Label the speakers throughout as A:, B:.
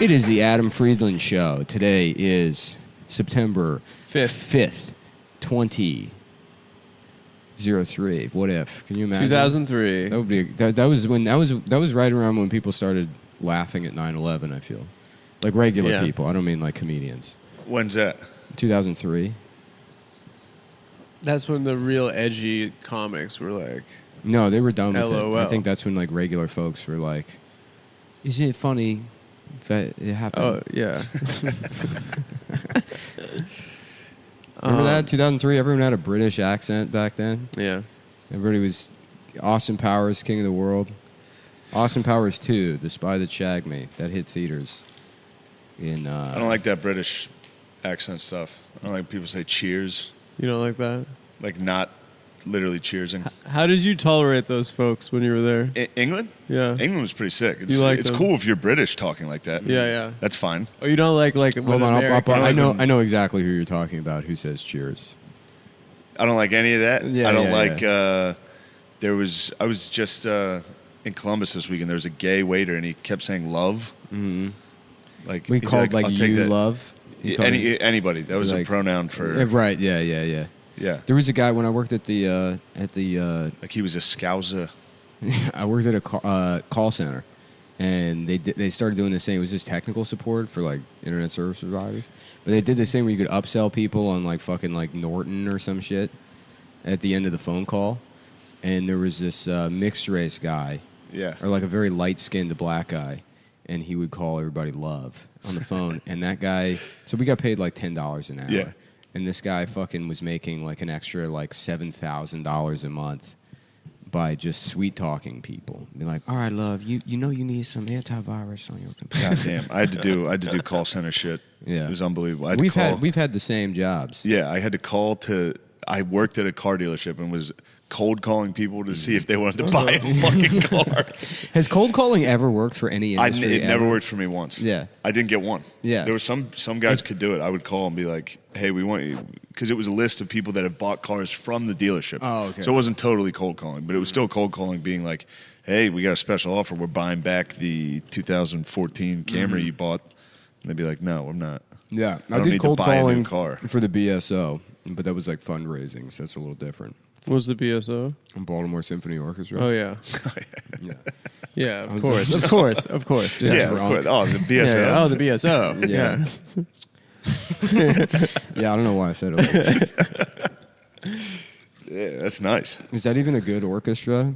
A: It is the Adam Friedland Show. Today is September 5th, 2003. What if? Can you imagine?
B: 2003.
A: That would be that was right around when people started laughing at 9/11, I feel. Like regular people. I don't mean like comedians.
C: When's that?
A: 2003.
B: That's when the real edgy comics were like...
A: No, they were done with
B: LOL.
A: it. I think that's when like regular folks were like, "Isn't it funny that it happened?"
B: Oh, yeah.
A: Remember that? 2003, everyone had a British accent back then.
B: Yeah.
A: Everybody was Austin Powers, King of the World. Austin Powers 2, The Spy That Shagged Me. That hit theaters.
C: I don't like that British accent stuff. I don't like people say cheers.
B: You don't like that?
C: Like not literally cheersing.
B: How did you tolerate those folks when you were there?
C: England?
B: Yeah.
C: England was pretty sick. It's,
B: You like
C: it's
B: them?
C: cool if you're British talking like that.
B: Yeah, yeah.
C: That's fine.
B: Oh, you don't like
A: Hold
B: when
A: on,
B: American...
A: I know exactly who you're talking about. Who says cheers?
C: I don't like any of that.
A: Yeah,
C: I don't
A: yeah,
C: like.
A: yeah.
C: I was just in Columbus this weekend. There was a gay waiter, and he kept saying "love."
A: Mm-hmm.
C: Like
A: We
C: he'd be
A: called like
C: "I'll take
A: you
C: that."
A: love. He called me-
C: Anybody. That was
A: like-
C: a pronoun for.
A: Right? Yeah.
C: Yeah.
A: There was a guy when I worked at the
C: Like he was a scouser.
A: I worked at a call center, and they started doing this thing. It was just technical support for like internet service providers. But they did this thing where you could upsell people on like fucking like Norton or some shit at the end of the phone call. And there was this mixed race guy,
C: Yeah.
A: or like a very light skinned black guy, and he would call everybody love on the phone. And that guy, so we got paid like $10 an hour.
C: Yeah.
A: And this guy fucking was making like an extra like $7,000 a month by just sweet talking people. Be like, all right, love, you know you need some antivirus on your computer.
C: God damn. I had to do call center shit.
A: Yeah.
C: It was unbelievable. I had
A: We've
C: to call,
A: had the same jobs.
C: Yeah, I had to call to. I worked at a car dealership and was cold calling people to see if they wanted to buy a fucking car.
A: Has cold calling ever worked for any industry?
C: It never worked for me once.
A: Yeah.
C: I didn't get one.
A: Yeah.
C: There was some guys could do it. I would call and be like, "Hey, we want you," because it was a list of people that have bought cars from the dealership.
A: Oh, okay.
C: So it wasn't totally cold calling, but it was still cold calling, being like, "Hey, we got a special offer. We're buying back the 2014 Camry you bought," and they'd be like, "No, I'm not."
A: Yeah,
C: I don't
A: did
C: need to
A: cold
C: buy a new
A: calling
C: car.
A: for the BSO, but that was like fundraising, so that's a little different.
B: What was the BSO?
A: Baltimore Symphony Orchestra.
B: Oh, yeah.
A: Yeah.
B: Yeah,
A: I
B: of
A: was-
B: course. Of course.
A: Yeah,
C: Yeah, of
A: drunk.
C: course. Oh, the BSO.
B: Yeah, yeah. Oh, the BSO.
A: Yeah.
B: Yeah.
A: Yeah, I don't know why I said it.
C: Yeah, that's nice.
A: Is that even a good orchestra?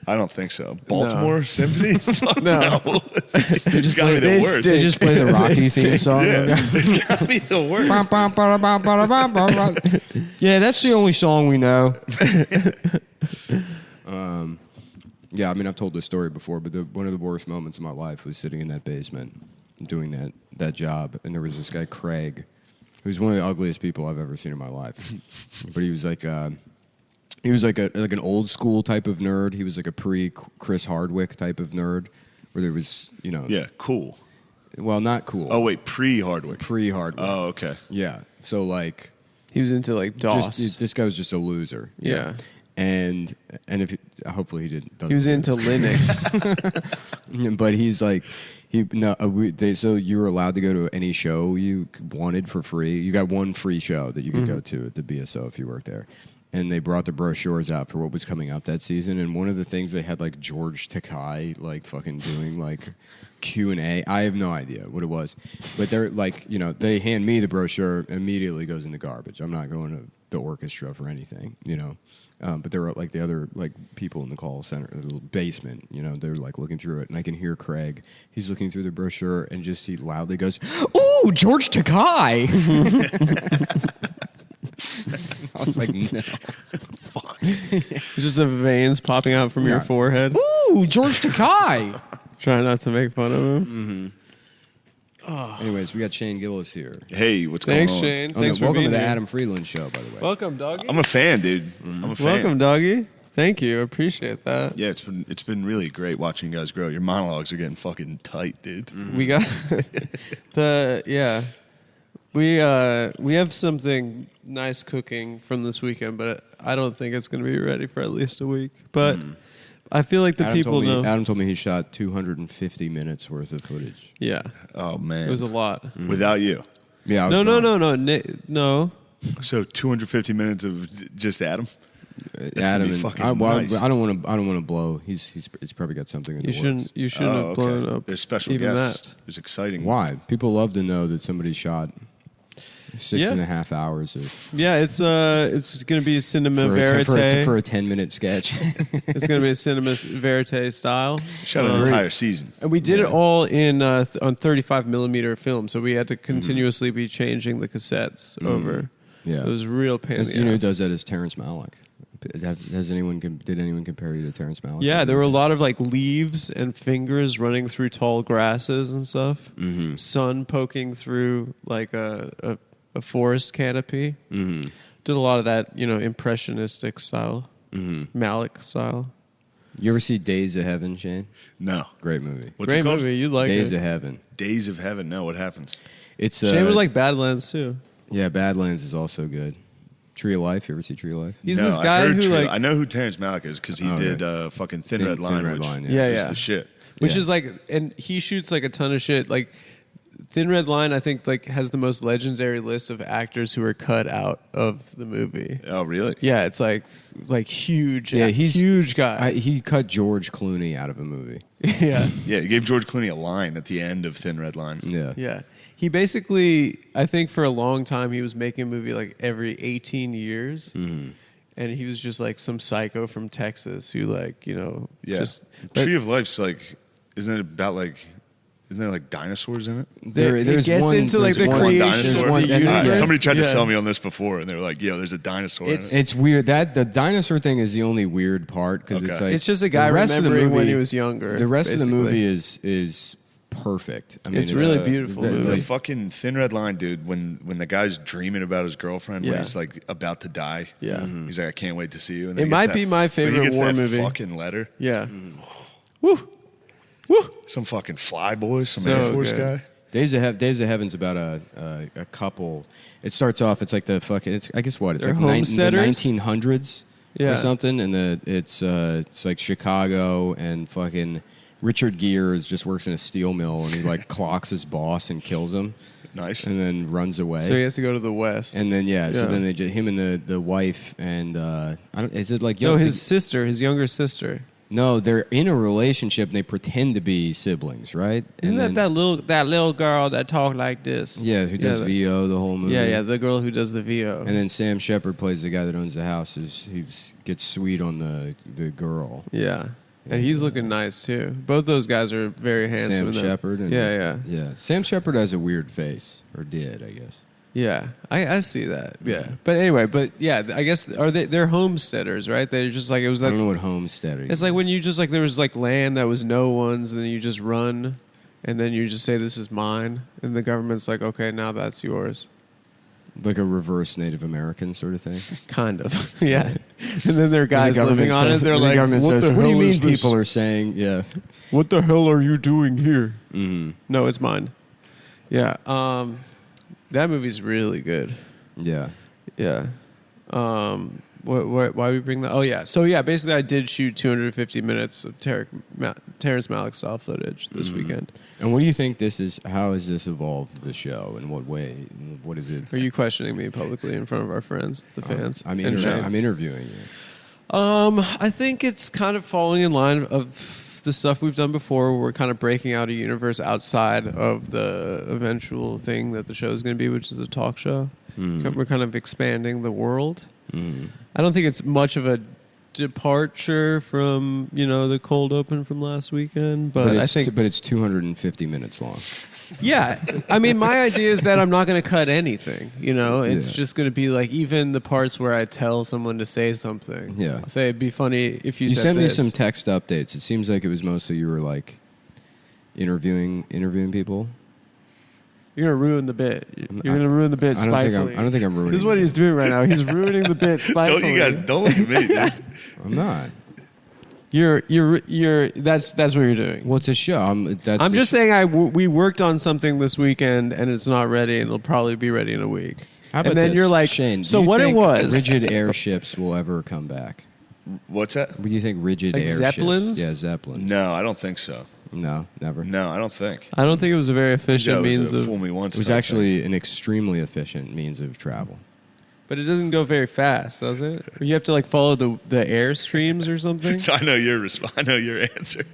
C: I don't think so. Baltimore Symphony? Fuck
B: No.
C: It's got to be the worst.
A: They just play the Rocky theme song.
C: Yeah, it's got to be the worst.
A: Yeah, that's the only song we know. Yeah, I mean, I've told this story before, but one of the worst moments of my life was sitting in that basement doing that job, and there was this guy, Craig, who's one of the ugliest people I've ever seen in my life. But he was like an old school type of nerd. He was like a pre-Chris Hardwick type of nerd, where there was,
C: Yeah, cool.
A: well, not cool.
C: Oh, wait, pre-Hardwick.
A: Pre-Hardwick.
C: Oh, okay.
A: Yeah. So like,
B: He was into, like, DOS.
A: this guy was just a loser.
B: Yeah.
A: And if hopefully he didn't.
B: He was into Linux.
A: But he's like, so you were allowed to go to any show you wanted for free. You got one free show that you could go to at the BSO if you worked there. And they brought the brochures out for what was coming up that season. And one of the things they had like George Takei like fucking doing like Q&A. I have no idea what it was. But they're like, they hand me the brochure, immediately goes in the garbage. I'm not going to the orchestra for anything, But there were like the other like people in the call center, the little basement, they're like looking through it. And I can hear Craig. He's looking through the brochure and just he loudly goes, "Ooh, George Takei." I was like, no.
C: Fuck.
B: Just the veins popping out from your forehead.
A: Ooh, George Takei.
B: Trying not to make fun of him.
A: Anyways, we got Shane Gillis here.
C: Hey, what's
B: Thanks,
C: going on?
B: Shane.
A: Oh,
B: Thanks
A: no,
B: for
A: welcome
B: being
A: to the
B: here.
A: Adam Friedland Show, by the way.
B: Welcome, doggy.
C: I'm a fan, dude. I'm a fan.
B: Welcome, doggy. Thank you. Appreciate that.
C: Yeah, it's been really great watching you guys grow. Your monologues are getting fucking tight, dude.
B: We got We have something nice cooking from this weekend, but I don't think it's going to be ready for at least a week. But I feel like the people know.
A: Adam told me he shot 250 minutes worth of footage.
B: Yeah.
C: Oh man,
B: It was a lot.
C: without you.
A: Yeah. I was gone.
B: No.
C: So 250 minutes of just Adam.
A: Adam and
C: fucking
A: nice. I don't want to blow. He's probably got something in the works.
B: You shouldn't have blown up.
C: There's special
B: even
C: guests.
B: that.
C: There's exciting.
A: Why? People love to know that somebody shot 6.5 hours of
B: Yeah, it's going to be cinema verite.
A: for a 10-minute sketch.
B: It's going to be a cinema verite style.
C: Shot an entire season.
B: And we did it all in on 35 millimeter film, so we had to continuously be changing the cassettes over.
A: Yeah.
B: It was a real pain in the
A: You know who
B: ass.
A: does that is Terrence Malick. Did anyone compare you to Terrence Malick?
B: Yeah, there were a lot of like leaves and fingers running through tall grasses and stuff. Mm-hmm. Sun poking through like a forest canopy. Mm-hmm. Did a lot of that, impressionistic style, Malick style.
A: You ever see Days of Heaven, Shane?
C: No.
A: Great movie.
C: What's
B: Great
C: it called?
B: movie, you'd like
A: Days
B: it.
A: of Heaven.
C: Days of Heaven. No, what happens?
A: It's
B: Shane would like Badlands too.
A: Yeah, Badlands is also good. Tree of Life. You ever see Tree of Life?
B: He's
C: No,
B: this guy who like
C: I know who Terrence Malick is because he did fucking Thin Red Line.
A: Red
C: which
A: Line,
B: yeah,
C: is
B: yeah.
C: the shit.
B: Which
A: Yeah.
B: is like, and he shoots like a ton of shit. Like Thin Red Line, I think like has the most legendary list of actors who are cut out of the movie.
C: Oh, really?
B: Yeah, it's like huge.
A: Yeah, he's
B: huge guys.
A: He cut George Clooney out of a movie.
B: yeah,
C: Yeah, he gave George Clooney a line at the end of Thin Red Line.
A: Yeah.
B: yeah. He basically, I think for a long time, he was making a movie like every 18 years. Mm-hmm. And he was just like some psycho from Texas who like,
C: Yeah.
B: just...
C: Tree of Life's like, isn't there like dinosaurs in it?
B: It gets into like the creation of the universe.
C: Somebody tried to
B: Yeah.
C: sell me on this before, and they were like, "Yo, there's a dinosaur." in it.
A: It's weird. That the dinosaur thing is the only weird part because
C: Okay.
A: it's like
B: It's just a guy
A: the rest of the
B: remembering when
A: movie-
B: he was younger.
A: The rest of the
B: basically.
A: movie is perfect. I mean,
B: It's really beautiful
A: the-
B: movie.
C: The fucking Thin Red Line, dude. When the guy's dreaming about his girlfriend, when
B: Yeah.
C: he's like about to die,
B: Yeah.
C: he's like, "I can't wait to see you." And
B: It
C: he
B: might
C: gets
B: be my favorite
C: when he gets
B: war
C: that
B: movie.
C: Fucking letter,
B: Yeah. Woo. Woo.
C: some fucking flyboy, some
B: So
C: Air Force
B: good.
C: guy.
A: Days of Heaven's about a couple. It starts off. It's like the fucking. It's I guess what it's
B: They're
A: like the
B: homesteaders?
A: 1900s
B: Yeah.
A: or something, and it's like Chicago and fucking Richard Gere just works in a steel mill and he like clocks his boss and kills him
C: Nice.
A: and then runs away.
B: So he has to go to the West.
A: And then so
B: Yeah.
A: then they just, him and the wife and I don't is it like
B: No,
A: young,
B: his sister, his younger sister.
A: no they're in a relationship and they pretend to be siblings, right?
B: Isn't
A: And
B: that
A: then-
B: that little girl that talk like this?
A: yeah who does
B: that-
A: VO the whole movie?
B: Yeah, the girl who does the VO.
A: And then Sam Shepard plays the guy that owns the house. He gets sweet on the girl.
B: yeah. And he's looking nice too. Both those guys are very handsome.
A: Sam
B: in that-
A: Shepard. And
B: Yeah.
A: Sam Shepard has a weird face, or did, I guess.
B: Yeah, I see that. Yeah, but anyway, I guess they're homesteaders, right? They're just like it was
A: I
B: like
A: don't know what homesteading.
B: it's like when you just like there was like land that was no one's, and then you just run, and then you just say this is mine, and the government's like, okay, now that's yours,
A: like a reverse Native American sort of thing.
B: kind of. Yeah, and then there are guys
A: And the
B: living on
A: government
B: it. They're
A: and the
B: like,
A: government
B: what
A: says,
B: the
A: "What do you
B: hell
A: mean
B: is this?
A: people are saying?" Yeah.
B: What the hell are you doing here?
A: Mm-hmm.
B: No, it's mine. Yeah, that movie's really good.
A: Yeah.
B: Yeah. Why we bring that? Oh, yeah. So, yeah, basically I did shoot 250 minutes of Terrence Malick style footage this weekend.
A: And what do you think this is? How has this evolved the show? In what way? What is it?
B: Are you questioning me publicly in front of our friends, the fans?
A: I'm
B: and Shane?
A: interviewing you.
B: I think it's kind of falling in line of the stuff we've done before. Where we're kind of breaking out a universe outside of the eventual thing that the show is going to be, which is a talk show. We're kind of expanding the world. I don't think it's much of a departure from the cold open from last weekend, but I think
A: it's 250 minutes long.
B: yeah. I mean, my idea is that I'm not going to cut anything. It's
A: Yeah.
B: just going to be like even the parts where I tell someone to say something.
A: Yeah.
B: I'll say it'd be funny if you said
A: sent me
B: this.
A: some text updates. It seems like it was mostly you were like interviewing people.
B: You're gonna ruin the bit. You're gonna ruin the bit
A: I don't
B: spitefully.
A: think I'm ruining.
B: This is what he's doing right now. He's ruining the bit spitefully.
C: Don't look at me. Dude.
A: I'm not.
B: You're. That's what you're doing.
A: Well, it's a show. I'm
B: just saying. We worked on something this weekend and it's not ready, and it'll probably be ready in a week.
A: How about
B: and then
A: this?
B: you're like,
A: Shane,
B: so
A: do you
B: what it
A: think
B: was?
A: rigid airships will ever come back?
C: What's that?
A: What do you think? Rigid
B: Like
A: airships?
B: Zeppelins?
A: Yeah, Zeppelins.
C: No, I don't think so.
A: No, never.
C: No, I don't think.
B: I don't think it was a very
C: That
B: efficient
C: was
B: means
C: a
B: of.
C: fool me once.
A: It was
C: type
A: actually an extremely efficient means of travel.
B: But it doesn't go very fast, does it? Or you have to like follow the air streams or something.
C: thing. So I know your response. I know your answer.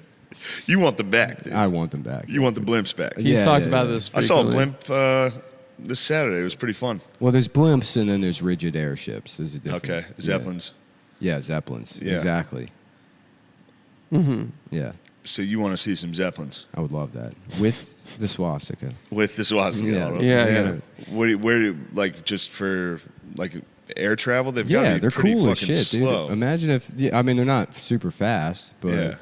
C: You want them back, dude.
A: I want them back.
C: You want the blimps back.
B: He's
A: Yeah,
B: talked
A: yeah,
B: about
A: yeah.
B: this.
C: I saw a
B: frequently.
C: blimp this Saturday. It was pretty fun.
A: Well, there's blimps and then there's rigid airships. There's a difference.
C: Okay, Zeppelins.
A: Yeah, Zeppelins.
C: Yeah.
A: Exactly.
B: Mm-hmm.
A: Yeah,
C: So you want to see some Zeppelins
A: I would love that with the swastika.
C: with the swastika?
A: Yeah.
C: on 'em.
B: Yeah,
A: We
B: yeah.
A: gotta-
C: Where like just for like air travel? They've got to
A: Yeah,
C: be
A: they're
C: pretty
A: cool as
C: fucking
A: shit,
C: slow.
A: dude. Imagine if. Yeah, I mean, they're not super fast, but
C: Yeah.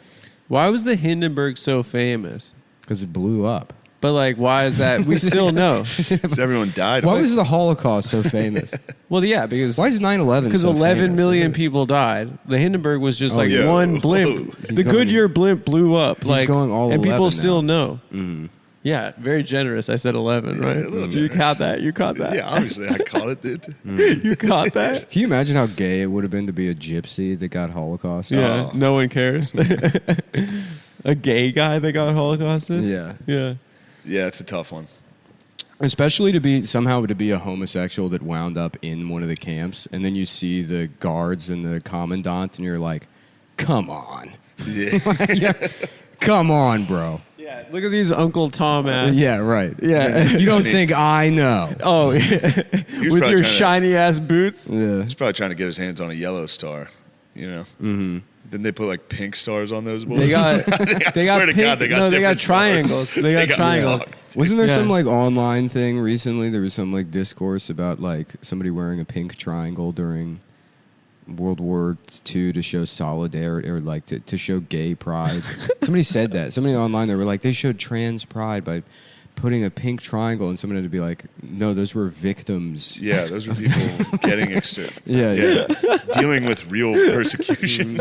B: Why was the Hindenburg so famous?
A: because it blew up.
B: But like, why is that? We still know.
C: So everyone died.
A: Why
C: of it?
A: was the Holocaust so famous?
B: Well, yeah, because
A: Why is 9/11?
B: because
A: so
B: 11
A: famous?
B: million people died. The Hindenburg was just
A: Oh,
B: like
A: yeah.
B: one blimp.
C: Whoa.
B: The
A: He's going-
B: Goodyear blimp blew up. Like,
A: going all
B: and
A: 11
B: people still
A: now.
B: know. Yeah, very generous. I said 11, right?
C: a little
B: You
C: generous.
B: caught that? You caught that?
C: Yeah, obviously I caught it, dude.
B: You caught that?
A: Can you imagine how gay it would have been to be a gypsy that got Holocaust?
B: Yeah,
C: Oh.
B: no one cares. A gay guy that got Holocausted?
A: Yeah.
B: Yeah.
C: Yeah, it's a tough one.
A: Especially to be a homosexual that wound up in one of the camps, and then you see the guards and the commandant, and you're like, "Come on,
C: Yeah.
A: Yeah. Come on, bro."
B: Yeah, look at these Uncle Tom ass.
A: Yeah, right.
B: Yeah.
A: You don't think I know?
B: Oh, yeah.
C: was
B: With
C: probably
B: your
C: trying to-
B: shiny ass boots.
A: Yeah.
C: He's probably trying to get his hands on a yellow star, you know? Mm-hmm. Didn't they put like pink stars on those boys?
B: They got
C: I
B: they got
C: swear to
B: pink,
C: God, they got
B: no, they got
C: different stars.
B: triangles. They got triangles.
C: fucked.
A: Wasn't there
B: Yeah.
A: some like online thing recently? There was some like discourse about like somebody wearing a pink triangle during World War II to show solidarity or like to show gay pride. Somebody said that. Somebody online, they were like, they showed trans pride by putting a pink triangle, and someone had to be like, no, those were victims.
C: Yeah, those are people getting
A: Yeah.
C: dealing with real persecution.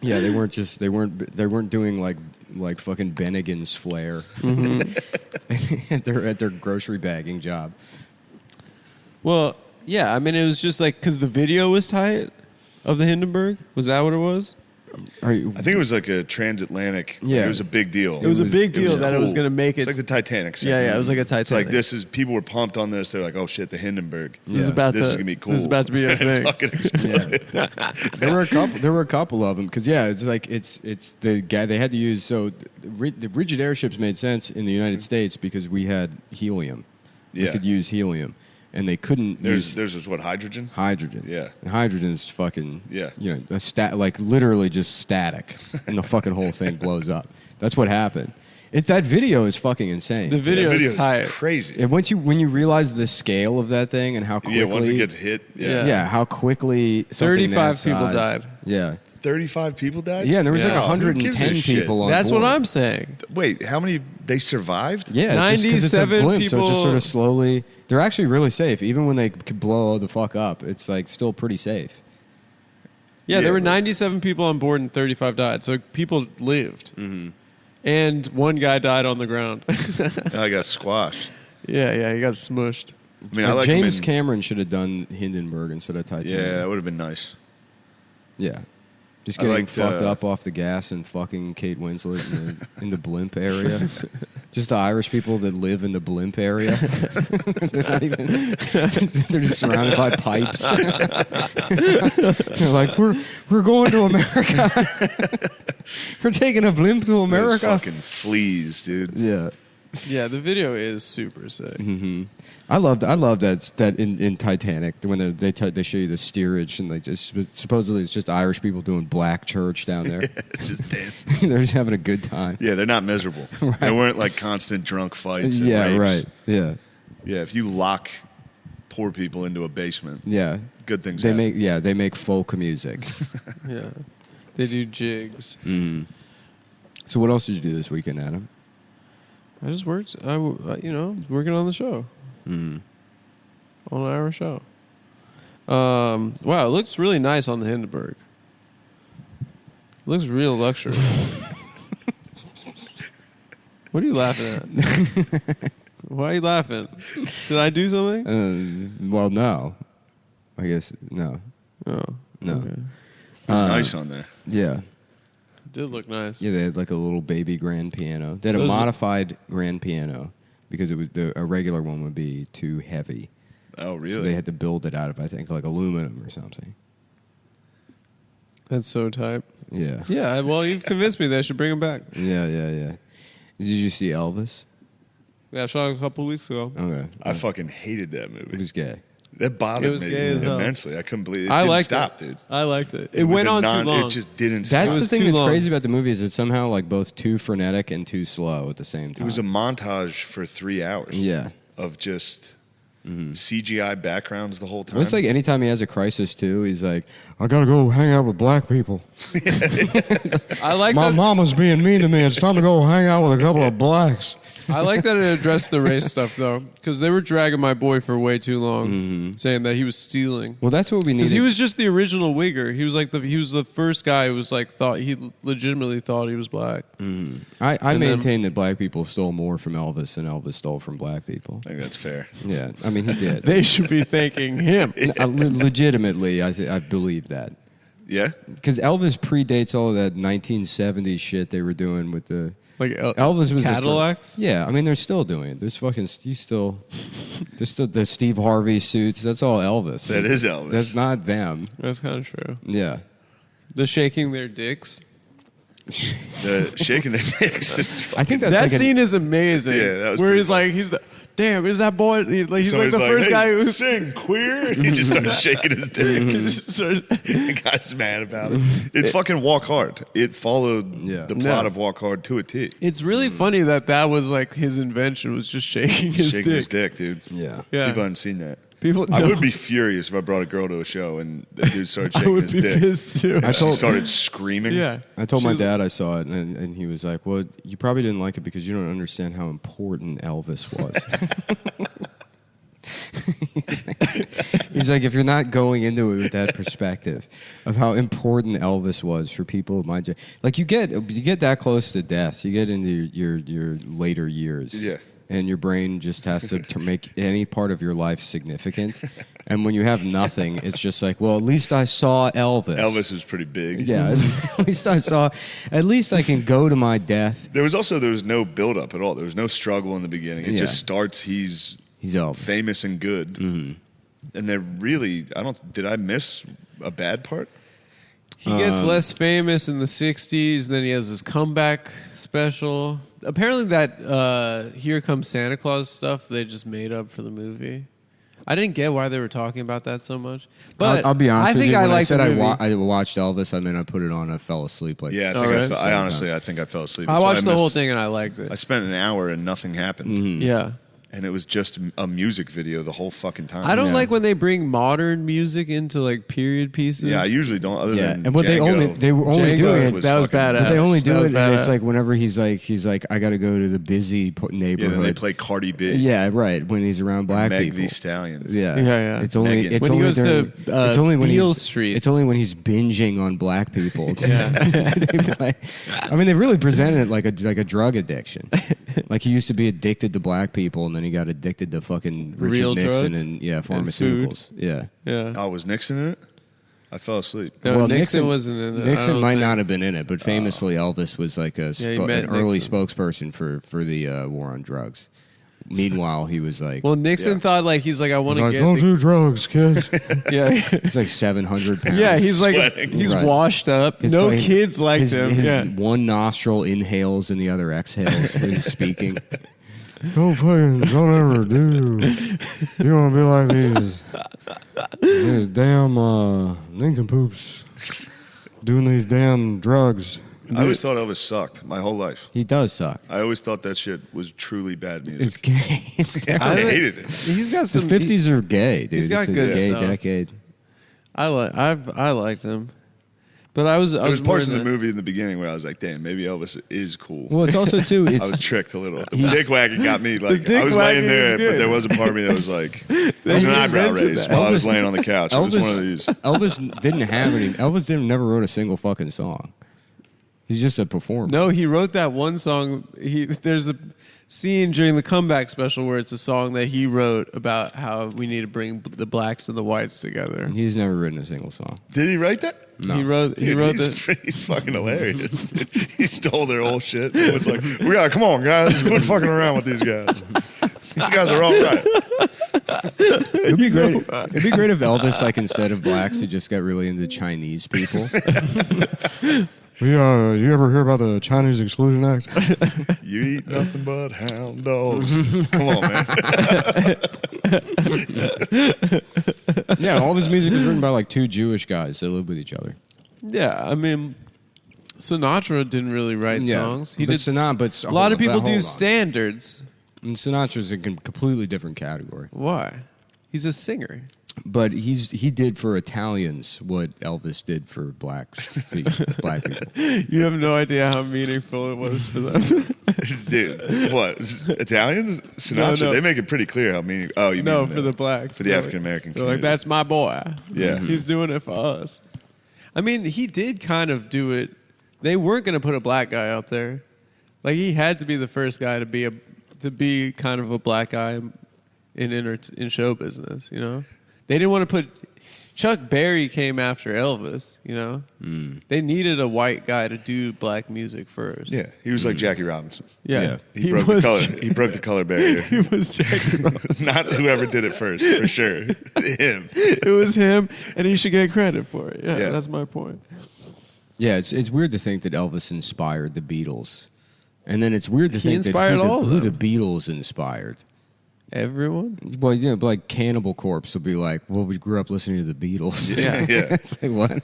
A: Yeah, they weren't doing like fucking Bennigan's flair at their grocery bagging job.
B: Well, yeah. I mean, it was just like because the video was tight of the Hindenburg. Was that what it was?
A: Are you,
C: I think it was like a transatlantic.
A: Yeah.
C: It was a big deal.
B: It was a big deal that it was
C: cool.
B: going to make it.
C: It's like the Titanic.
B: Yeah, yeah, it was like a
C: It's like
B: Titanic.
C: people were pumped on this. They're like, oh shit, the Hindenburg.
B: This is
A: Yeah.
B: about
C: This
B: to
C: is gonna be cool.
B: This is about to be a
C: And it
B: thing.
C: fucking exploded.
A: There were a couple of them because it's like it's the guy they had to use. So the rigid airships made sense in the United States because we had helium. We
C: Yeah.
A: could use helium, and they couldn't use
C: There's what, hydrogen?
A: hydrogen.
C: Yeah.
A: and hydrogen is fucking
C: Yeah.
A: like literally just static, and the fucking whole thing blows up. That's what happened. That video is fucking insane.
B: The video
C: That
B: is tight.
C: crazy.
A: And when you realize the scale of that thing and how quickly
C: Yeah, once it gets hit.
B: Yeah.
A: yeah, how quickly something
B: 35
A: that
B: people
A: size-
B: died.
A: Yeah.
C: 35 people died?
A: Yeah, and there was
B: Yeah.
A: like
C: Who
A: 110
C: gives a shit?
A: people on
B: That's
A: board.
B: what I'm saying.
C: Wait, how many? They survived?
A: Yeah, it's just 'cause it's a
B: 97
A: blimp, so it just
B: people-
A: sort of slowly. They're actually really safe, even when they could blow the fuck up. It's like still pretty safe.
B: Yeah,
C: Yeah,
B: there were
C: but-
B: 97 people on board and 35 died. So people lived. Mm-hmm. And one guy died on the ground.
C: I got squashed.
B: yeah, he got smushed.
C: I mean, I like
A: James
C: him in-
A: Cameron should have done Hindenburg instead of Titanic.
C: Yeah, that would have been nice.
A: Yeah. Just
C: I
A: getting
C: liked,
A: fucked up off the gas and fucking Kate Winslet in the blimp area. Just the Irish people that live in the blimp area. They're not even. They're just surrounded by pipes. They're like, we're going to America. We're taking a blimp to
C: Those
A: America.
C: fucking fleas, dude.
A: Yeah.
B: Yeah, the video is super sick.
A: I loved that in Titanic when they show you the steerage and they just supposedly it's just Irish people doing black church down there.
C: Just dancing.
A: They're just having a good time.
C: Yeah, they're not miserable.
A: Right.
C: They weren't like constant drunk fights. And
A: Yeah,
C: rapes.
A: right. Yeah,
C: Yeah, if you lock poor people into a basement,
A: yeah.
C: good things
A: They
C: happen.
A: they make folk music.
B: Yeah. They do jigs.
A: So what else did you do this weekend, Adam?
B: I just worked, working on the show. On our show. Wow, it looks really nice on the Hindenburg. It looks real luxury. What are you laughing at? Why are you laughing? Did I do something?
A: Well, no. I guess no.
B: Oh.
A: No.
B: Okay.
C: It was nice on there.
A: Yeah.
B: It did look nice.
A: Yeah, they had like a little baby grand piano. They had a
B: Those-
A: modified grand piano because it was a regular one would be too heavy.
C: Oh, really?
A: So they had to build it out of, I think, like aluminum or something.
B: That's so tight.
A: Yeah.
B: Yeah, well, you've convinced me they should bring him back.
A: Yeah. Did you see Elvis?
B: Yeah, I saw it a couple of weeks ago.
A: Okay.
C: I fucking hated that
A: It
C: movie.
A: was gay.
C: That
B: It
C: bothered
B: was
C: me
B: gay as hell.
C: immensely. I couldn't believe it.
B: I
C: Didn't
B: liked
C: stop,
B: it.
C: dude.
B: I liked it. It
C: was
B: went
C: a
B: on too long.
C: It just didn't
A: That's
C: stop.
A: the
B: was
A: thing
B: too
A: that's
B: long.
A: crazy about the movie is it's somehow like both too frenetic and too slow at the same
C: It
A: time.
C: was a montage for 3 hours.
A: Yeah.
C: Of just CGI backgrounds the whole time.
A: Well, it's like anytime he has a crisis too, he's like, I gotta go hang out with black people.
B: I like
A: My
B: that.
A: mama's being mean to me. It's time to go hang out with a couple of blacks.
B: I like that it addressed the race stuff though, because they were dragging my boy for way too long, saying that he was stealing.
A: Well, that's what we need.
B: Because he was just the original wigger. He was like he was the first guy who was like he legitimately thought he was black.
A: I
B: And then-
A: maintain that black people stole more from Elvis than Elvis stole from black people.
C: I think that's fair.
A: Yeah, I mean he did.
B: They should be thanking him.
A: Legitimately, I believe that
C: Yeah?
A: because Elvis predates all of that 1970s shit they were doing with the.
B: Like
A: Elvis was
B: Cadillacs.
A: Yeah, I mean they're still doing it. There's fucking there's still the Steve Harvey suits. That's all Elvis.
C: That is Elvis.
A: That's not them.
B: That's kind of true.
A: Yeah.
B: The shaking their dicks.
C: The shaking their dicks.
A: I think that's
B: That
A: like
B: scene is amazing.
C: Yeah, that was
B: where
C: pretty
B: he's like, damn, is that boy? He's like
C: Somebody's
B: the first
C: "Hey,
B: guy who
C: sing queer. He just starts shaking his dick. The guy's mad about it. It's fucking Walk Hard. It followed the plot
B: Yeah.
C: of Walk Hard to a T.
B: It's really funny that was like his invention was just shaking his
C: Shaking
B: dick.
C: his dick, dude.
A: Yeah.
B: Yeah.
C: People hadn't seen that.
B: People,
C: I
B: no,
C: would be furious if I brought a girl to a show and the dude started
B: I
C: shaking
B: would
C: his
B: be
C: dick.
B: pissed too.
C: And she started screaming.
B: Yeah.
A: I told
B: She
A: my
B: was-
A: dad I saw it, and he was like, "Well, you probably didn't like it because you don't understand how important Elvis was." He's like, if you're not going into it with that perspective of how important Elvis was for people of my like you get that close to death, you get into your later years,
C: Yeah.
A: and your brain just has to make any part of your life significant. And when you have nothing, it's just like, well, at least I saw Elvis.
C: Elvis was pretty big.
A: Yeah, at least I saw. At least I can go to my death.
C: There was no build up at all. There was no struggle in the beginning. It
A: Yeah.
C: just starts. He's
A: Elvis.
C: famous and good. Mm-hmm. And they're really. Did I miss a bad part?
B: He gets less famous in the 60s, then he has his comeback special. Apparently that Here Comes Santa Claus stuff they just made up for the movie. I didn't get why they were talking about that so much. But
A: I'll be honest
B: I
A: with
B: think
A: you.
B: I
A: When I
B: liked
A: said
B: the
A: I,
B: movie.
A: I watched Elvis, I mean, I put it on. I fell asleep. Like,
C: Yeah, I
B: All right.
C: I think I fell asleep.
B: I
C: That's why
B: watched the whole
C: missed-
B: thing and I liked it.
C: I spent an hour and nothing happened.
A: Mm-hmm.
B: Yeah.
C: And it was just a music video the whole fucking time.
B: I don't
A: Yeah.
B: like when they bring modern music into like period pieces.
C: Yeah, I usually don't. Other
A: Yeah,
C: than
A: and what they were only
B: Django
A: doing it.
C: was
B: that was
C: fucking-
B: badass.
A: But they only
B: That
A: do
B: was
A: it, and it's
B: badass.
A: like whenever he's like, I got to go to the busy
C: Yeah,
A: neighborhood.
C: then they play Cardi B.
A: Yeah, right. When he's around black
C: Meg
A: people.
C: Thee Stallion.
A: Yeah,
B: Yeah.
A: It's only
C: Megan.
A: it's
B: When he
A: only
B: goes to,
A: during, it's only when
B: Beale
A: he's
B: Street.
A: It's only when he's binging on black people.
B: Yeah.
A: They play- I mean, they really presented it like a drug addiction. Like he used to be addicted to black people, and then he got addicted to fucking Richard
B: Real
A: Nixon
B: drugs?
A: and
B: And
A: pharmaceuticals. Yeah.
B: Yeah.
C: Oh, was Nixon in it? I fell asleep.
B: No,
A: Well,
B: Nixon wasn't in it. I
A: Nixon
B: don't
A: might
B: think.
A: not have been in it, but famously Elvis was like
B: Yeah, he met
A: an early
B: Nixon.
A: spokesperson for the war on drugs. Meanwhile, he was like,
B: Well, Nixon
C: Yeah.
B: thought like he's like I want to get
A: don't
B: the-
A: do drugs, kids.
B: yeah.
A: He's like 700 pounds.
B: Yeah, he's like
C: Sweating.
B: he's
A: Right.
B: washed up.
A: His
B: No
A: fucking-
B: kids liked
A: his,
B: him.
A: his
B: Yeah.
A: one nostril inhales and the other exhales when he's speaking. Don't ever do. You want to be like these damn nincompoops doing these damn drugs.
C: I always thought Elvis sucked my whole life.
A: He does suck.
C: I always thought that shit was truly bad
A: It's
C: music.
A: gay.
C: I hated it.
B: He's got
A: The
B: some
A: 50s are gay, dude.
B: he's got
A: It's a
B: good
A: gay
B: stuff.
A: decade.
B: I liked him, but I was
C: There was
B: more
C: parts
B: in
C: of the movie in the beginning where I was like, damn, maybe Elvis is cool.
A: Well, it's also too.
C: I was tricked a little. The dick wagging got me. Like
B: dick
C: I was laying
B: wagging is
C: there,
B: good.
C: but there was a part of me that was like, there was an
B: he
C: eyebrow
B: invented
C: raise
B: that.
C: while I was
A: Elvis-
C: laying on the couch. It was one of these.
A: Elvis didn't have any. Elvis never wrote a single fucking song. He's just a performer.
B: No, he wrote that one song. There's a scene during the comeback special where it's a song that he wrote about how we need to bring the blacks and the whites together.
A: He's never written a single song.
C: Did he write that?
A: No.
B: He wrote
C: He's fucking hilarious. He stole their whole shit. It was like, come on, guys, quit fucking around with these guys. These guys are all right.
A: It'd be great. It'd be great if Elvis, like, instead of blacks, he just got really into Chinese people. You ever hear about the Chinese Exclusion Act?
C: You eat nothing but hound dogs. Come on, man.
A: Yeah, all of his music was written by like two Jewish guys that lived with each other.
B: Yeah, I mean, Sinatra didn't really write songs. He
A: but
B: did.
A: But
B: A lot of people
A: hold
B: do
A: on.
B: standards.
A: And Sinatra's a completely different category.
B: Why? He's a singer.
A: But he did for Italians what Elvis did for black people.
B: You have no idea how meaningful it was for them.
C: Dude, what? Italians? Sinatra,
B: No.
C: they make it pretty clear how meaning. Oh, you
B: No,
C: mean
B: for the blacks.
C: For the
B: They're
C: African American
B: They're like,
C: community.
B: that's my boy.
C: Yeah.
B: He's doing it for us. I mean, he did kind of do it. They weren't going to put a black guy up there. Like, he had to be the first guy to be kind of a black guy in show business, you know? They didn't want to put... Chuck Berry came after Elvis, you know? They needed a white guy to do black music first.
C: Yeah, he was like Jackie Robinson.
B: Yeah.
C: He broke the color barrier.
B: He was Jackie Robinson.
C: Not whoever did it first, for sure. Him.
B: It was him, and he should get credit for it. Yeah,
C: Yeah.
B: that's my point.
A: Yeah, it's weird to think that Elvis inspired the Beatles. And then it's weird to
B: He
A: think that
B: inspired all of
A: who the
B: them.
A: Beatles inspired.
B: Everyone?
A: Well, yeah, but like Cannibal Corpse will be like, well, we grew up listening to the Beatles.
B: Yeah.
C: Yeah.
A: It's like, what?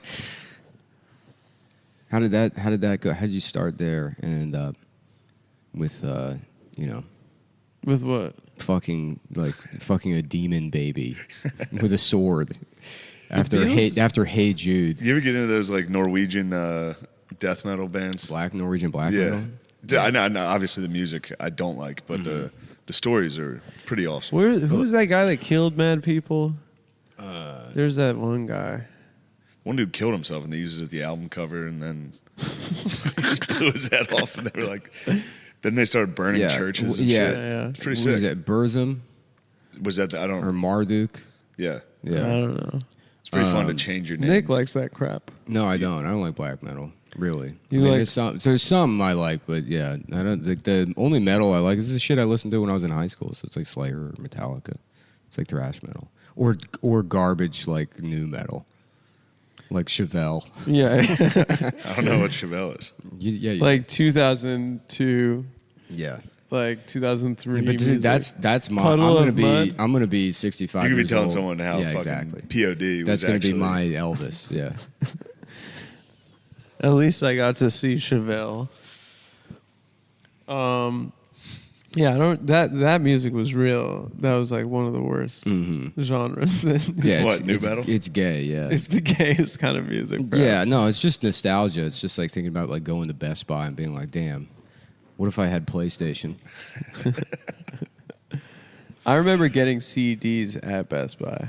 A: How did that go? How did you start there and end up with
B: With what?
A: fucking a demon baby with a sword after
B: Beatles?
A: Hey Jude,
C: You ever get into those like Norwegian death metal bands?
A: Norwegian black
C: Yeah.
A: metal?
C: I know, obviously the music I don't like, but the stories are pretty awesome.
B: Who was that guy that killed mad people? There's that one guy.
C: One dude killed himself and they used it as the album cover, and then blew his head off, and they were like, then they started burning churches and
A: yeah.
C: shit.
B: Yeah.
C: It's pretty
A: What
C: sick.
A: was that, Burzum
C: Was that I don't
A: or Marduk?
C: Yeah.
B: I
A: Yeah.
B: don't know.
C: It's pretty fun to change your name.
B: Nick likes that crap.
A: No, I don't. I don't like black metal. Really.
B: You
A: I mean,
B: like-
A: there's some I like, but yeah, I don't. The only metal I like is the shit I listened to when I was in high school. So it's like Slayer or Metallica. It's like thrash metal or garbage like new metal, like Chevelle.
B: Yeah.
C: I don't know what Chevelle is.
B: Like 2002,
A: yeah.
B: like 2003.
A: But
B: music.
A: that's my.
B: Puddle of Mud.
A: I'm gonna be 65.
C: You could be
A: years
C: telling
A: old.
C: someone how
A: yeah,
C: fucking
A: exactly.
C: POD was
A: That's gonna
C: actually
A: be my Elvis. Yeah.
B: At least I got to see Chevelle. Yeah, I don't. That music was real. That was like one of the worst genres.
A: Yeah.
C: What, new metal?
A: It's gay. Yeah.
B: It's the gayest kind of music. Bro.
A: Yeah, no, it's just nostalgia. It's just like thinking about like going to Best Buy and being like, damn, what if I had PlayStation?
B: I remember getting CDs at Best Buy.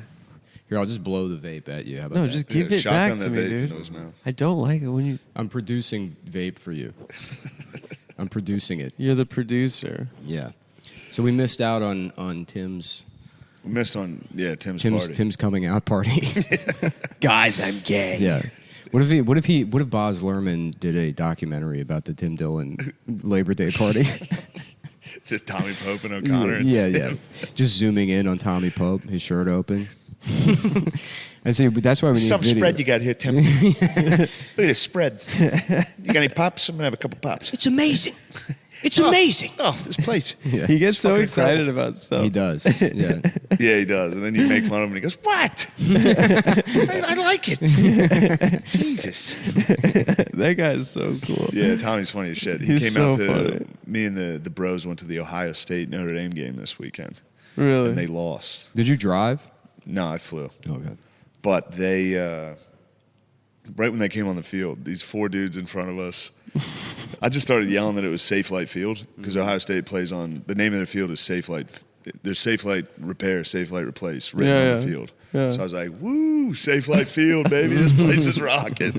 A: Here, I'll just blow the vape at you. How about
B: No,
A: that?
B: just give it
C: shotgun
B: back to
C: that
B: me,
C: vape
B: dude.
C: into his mouth.
B: I don't like it when you.
A: I'm producing vape for you. I'm producing it.
B: You're the producer.
A: Yeah. So we missed out on Tim's
C: We missed on Tim's party.
A: Tim's coming out party.
B: Guys, I'm gay.
A: Yeah. What if Baz Luhrmann did a documentary about the Tim Dillon Labor Day party?
C: It's just Tommy Pope and O'Connor. and
A: yeah,
C: Tim.
A: yeah. Just zooming in on Tommy Pope, his shirt open. I say, but that's why we need
C: Some
A: video.
C: spread you got here, Tim. Look at this spread. You got any pops? I'm gonna have a couple pops.
D: It's amazing. It's amazing.
C: Oh, this plate.
A: Yeah.
B: He gets so
C: fucking
B: excited
C: incredible.
B: about stuff.
A: He does. Yeah.
C: Yeah, he does. And then you make fun of him, and he goes, "What? I like it." Jesus.
B: That guy is so cool.
C: Yeah, Tommy's funny as shit. He
B: He's
C: came
B: so
C: out to
B: funny.
C: me and the bros went to the Ohio State Notre Dame game this weekend,
B: Really?
C: and they lost.
A: Did you drive?
C: No, I flew.
A: Okay.
C: But they, right when they came on the field, these four dudes in front of us, I just started yelling that it was Safe Light Field because Ohio State plays on, the name of their field is Safe Light there's Safe Light Repair, Safe Light Replace written on the field.
B: Yeah.
C: So I was like, woo, Safe Light Field, baby. This place is rocking.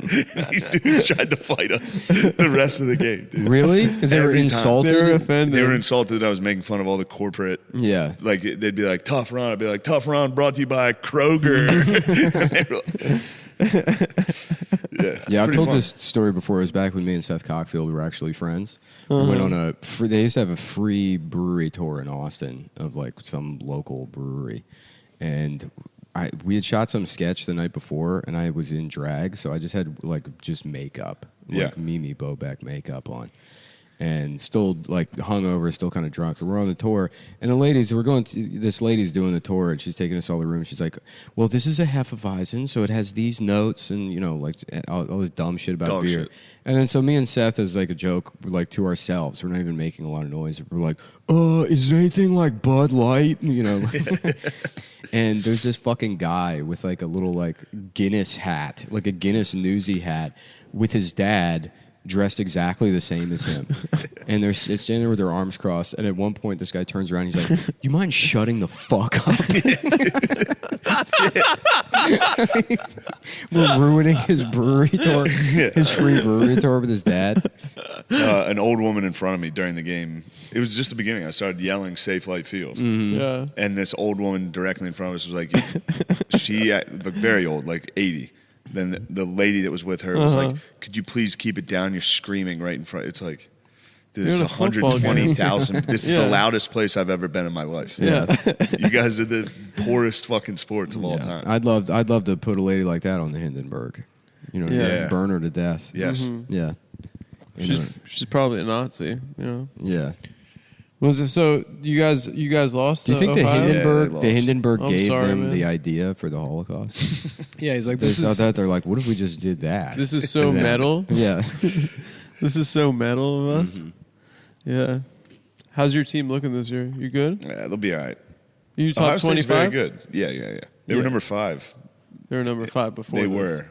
C: These dudes tried to fight us the rest of the game, dude.
A: Really? Because they were
C: Every time.
A: insulted?
B: They were offended.
C: They were insulted that I was making fun of all the corporate.
A: Yeah.
C: Like, they'd be like, Tough Run. I'd be like, Tough Run brought to you by Kroger. And they were like,
A: Yeah, I've
C: pretty
A: told
C: fun.
A: this story before. It was back when me and Seth Cockfield were actually friends. We went on a they used to have a free brewery tour in Austin of like some local brewery, and we had shot some sketch the night before, and I was in drag, so I just had like just makeup, like Mimi Bobek makeup on, and still like hungover, still kind of drunk. And we're on the tour, and this lady's doing the tour, and she's taking us all the room. She's like, "Well, this is a Hefeweizen, so it has these notes, and like all this dumb shit about
C: Dog
A: beer."
C: shit.
A: And then so me and Seth, as like a joke, like to ourselves, we're not even making a lot of noise. We're like, is there anything like Bud Light? And there's this fucking guy with like a little like Guinness hat, like a Guinness newsy hat, with his dad dressed exactly the same as him. And they're standing there with their arms crossed. And at one point, this guy turns around. And he's like, "You mind shutting the fuck up?" We're ruining his brewery tour, his free brewery tour with his dad.
C: An old woman in front of me during the game. It was just the beginning. I started yelling Safe Light Field.
B: Yeah.
C: And this old woman directly in front of us was like, she, very old, like 80. Then the lady that was with her was like, "Could you please keep it down? You're screaming right in front." It's like, dude,
B: You're
C: there's
B: in a football game.
C: 120,000. This is the loudest place I've ever been in my life.
B: Yeah.
C: You guys are the poorest fucking sports of all time.
A: I'd love to put a lady like that on the Hindenburg.
B: Yeah.
A: Burn her to death.
C: Yes.
A: Yeah.
B: She's probably a Nazi.
A: Yeah.
B: Was it so? You guys lost.
A: Do you think the
B: Ohio?
A: Hindenburg,
C: Yeah,
A: the Hindenburg
B: I'm
A: gave
B: sorry,
A: them
B: man.
A: the idea for the Holocaust?
B: Yeah, he's like,
A: They
B: this
A: saw
B: is
A: that, they're like, what if we just did that?
B: this is so
A: And then-
B: metal.
A: Yeah.
B: This is so metal of us. Yeah. How's your team looking this year? You good?
C: Yeah, they'll be all right.
B: You
C: Ohio
B: top
C: State's very
B: 25?
C: good. Yeah. They were
B: Yeah.
C: number 5.
B: They were number 5 before.
C: They
B: this.
C: were,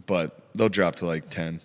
C: but they'll drop to like 10.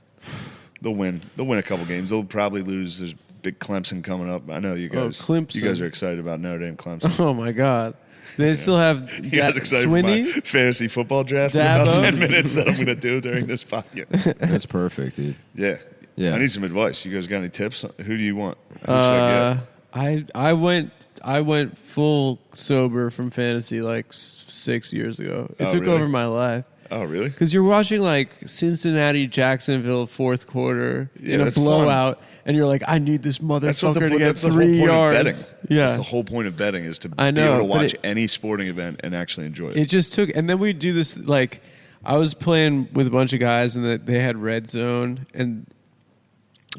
C: They'll win. They'll win a couple games. They'll probably lose. There's big Clemson coming up. I know you guys.
B: Clemson.
C: You guys are excited about Notre Dame, Clemson.
B: Oh my God. They still have
C: You guys excited for
B: Swinny.
C: my fantasy football draft in about
B: Dabo.
C: 10 minutes that I'm going to do during this podcast?
A: That's perfect, dude.
C: Yeah.
A: Yeah.
C: I need some advice. You guys got any tips? Who do you want? Who should I get?
B: I went full sober from fantasy like 6 years ago. It
C: Oh,
B: took
C: really?
B: over my life.
C: Oh, really?
B: Because you're watching like Cincinnati, Jacksonville, fourth quarter
C: Yeah,
B: in a
C: that's
B: blowout, and you're like, I need this
C: That's what
B: motherfucker to get
C: that's the whole
B: 3
C: point
B: yards.
C: of betting.
B: Yeah,
C: That's the whole point of betting is to
B: I
C: be
B: know,
C: able to
B: but
C: watch
B: it-
C: any sporting event and actually enjoy it.
B: it just took, and then we do this like, I was playing with a bunch of guys, and they had red zone, and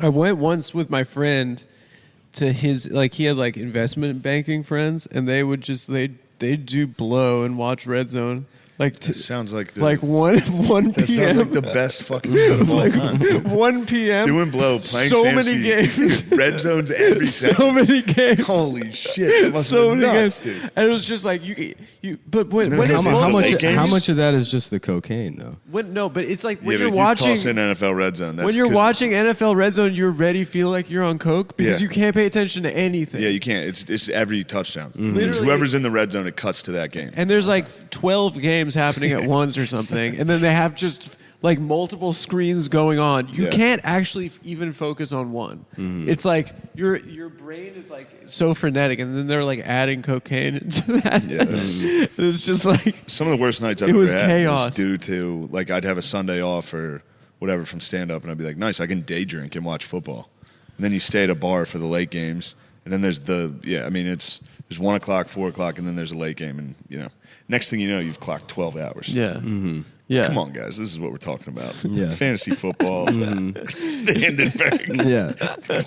B: I went once with my friend to his like he had like investment banking friends, and they would just they do blow and watch red zone like
C: It sounds like the,
B: like 1
C: that
B: p.m.
C: sounds like the best fucking show of all time.
B: 1 p.m.
C: Doing blow, playing
B: so
C: fantasy,
B: many games.
C: red zones every second.
B: So many games.
C: Holy shit! That must
B: So
C: have
B: many
C: been nuts,
B: games.
C: dude.
B: And it was just like you. But when
C: then
B: when
C: how
B: it's
C: mu-
A: How
C: Multiple
A: much?
C: games?
A: How much of that is just the cocaine, though?
B: but it's like
C: Yeah,
B: when
C: but
B: you're
C: if
B: watching.
C: you toss in NFL red zone, that's
B: When you're
C: 'cause-
B: watching NFL Red Zone, you already feel like you're on coke because
C: Yeah.
B: you can't pay attention to anything.
C: Yeah, you can't. It's every touchdown. It's
B: Literally-
C: whoever's in the red zone, it cuts to that game.
B: And there's like 12 games happening at once or something, and then they have just like multiple screens going on. You
C: Yeah.
B: can't actually even focus on one. It's like your brain is like so frenetic, and then they're like adding cocaine into that.
C: Yeah, that's-
B: It's just like
C: Some of the worst nights I've
B: It
C: ever
B: was
C: had
B: chaos.
C: was due to like I'd have a Sunday off or whatever from stand up, and I'd be like, nice, I can day drink and watch football. And then you stay at a bar for the late games, and then there's there's 1 o'clock, 4 o'clock, and then there's a late game, and next thing you know, you've clocked 12 hours.
B: yeah, yeah.
C: Come on, guys, this is what we're talking about.
A: Yeah.
C: Fantasy football, the Hindenburg.
A: Yeah.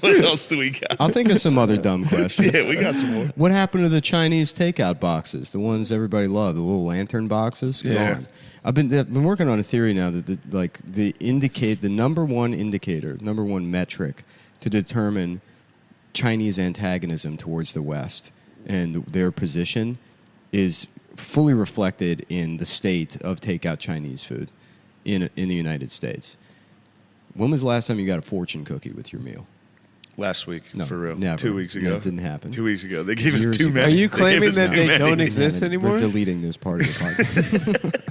C: What else do we got?
A: I'll think of some other dumb questions.
C: Yeah, we got some more.
A: What happened to the Chinese takeout boxes? The ones everybody loved, the little lantern boxes?
C: Yeah.
A: Gone. I've been working on a theory now that the number one metric to determine Chinese antagonism towards the West and their position is fully reflected in the state of takeout Chinese food in the United States. When was the last time you got a fortune cookie with your meal?
C: Last week,
A: No,
C: for real.
A: never.
C: 2 weeks ago.
A: No, it didn't happen.
C: 2 weeks ago. They gave
A: Years
C: us too
A: ago.
C: many.
B: Are you claiming
C: gave us
B: that
C: too
B: they
C: many.
B: don't exist
A: Damn it.
B: anymore?
A: We're deleting this part of the podcast.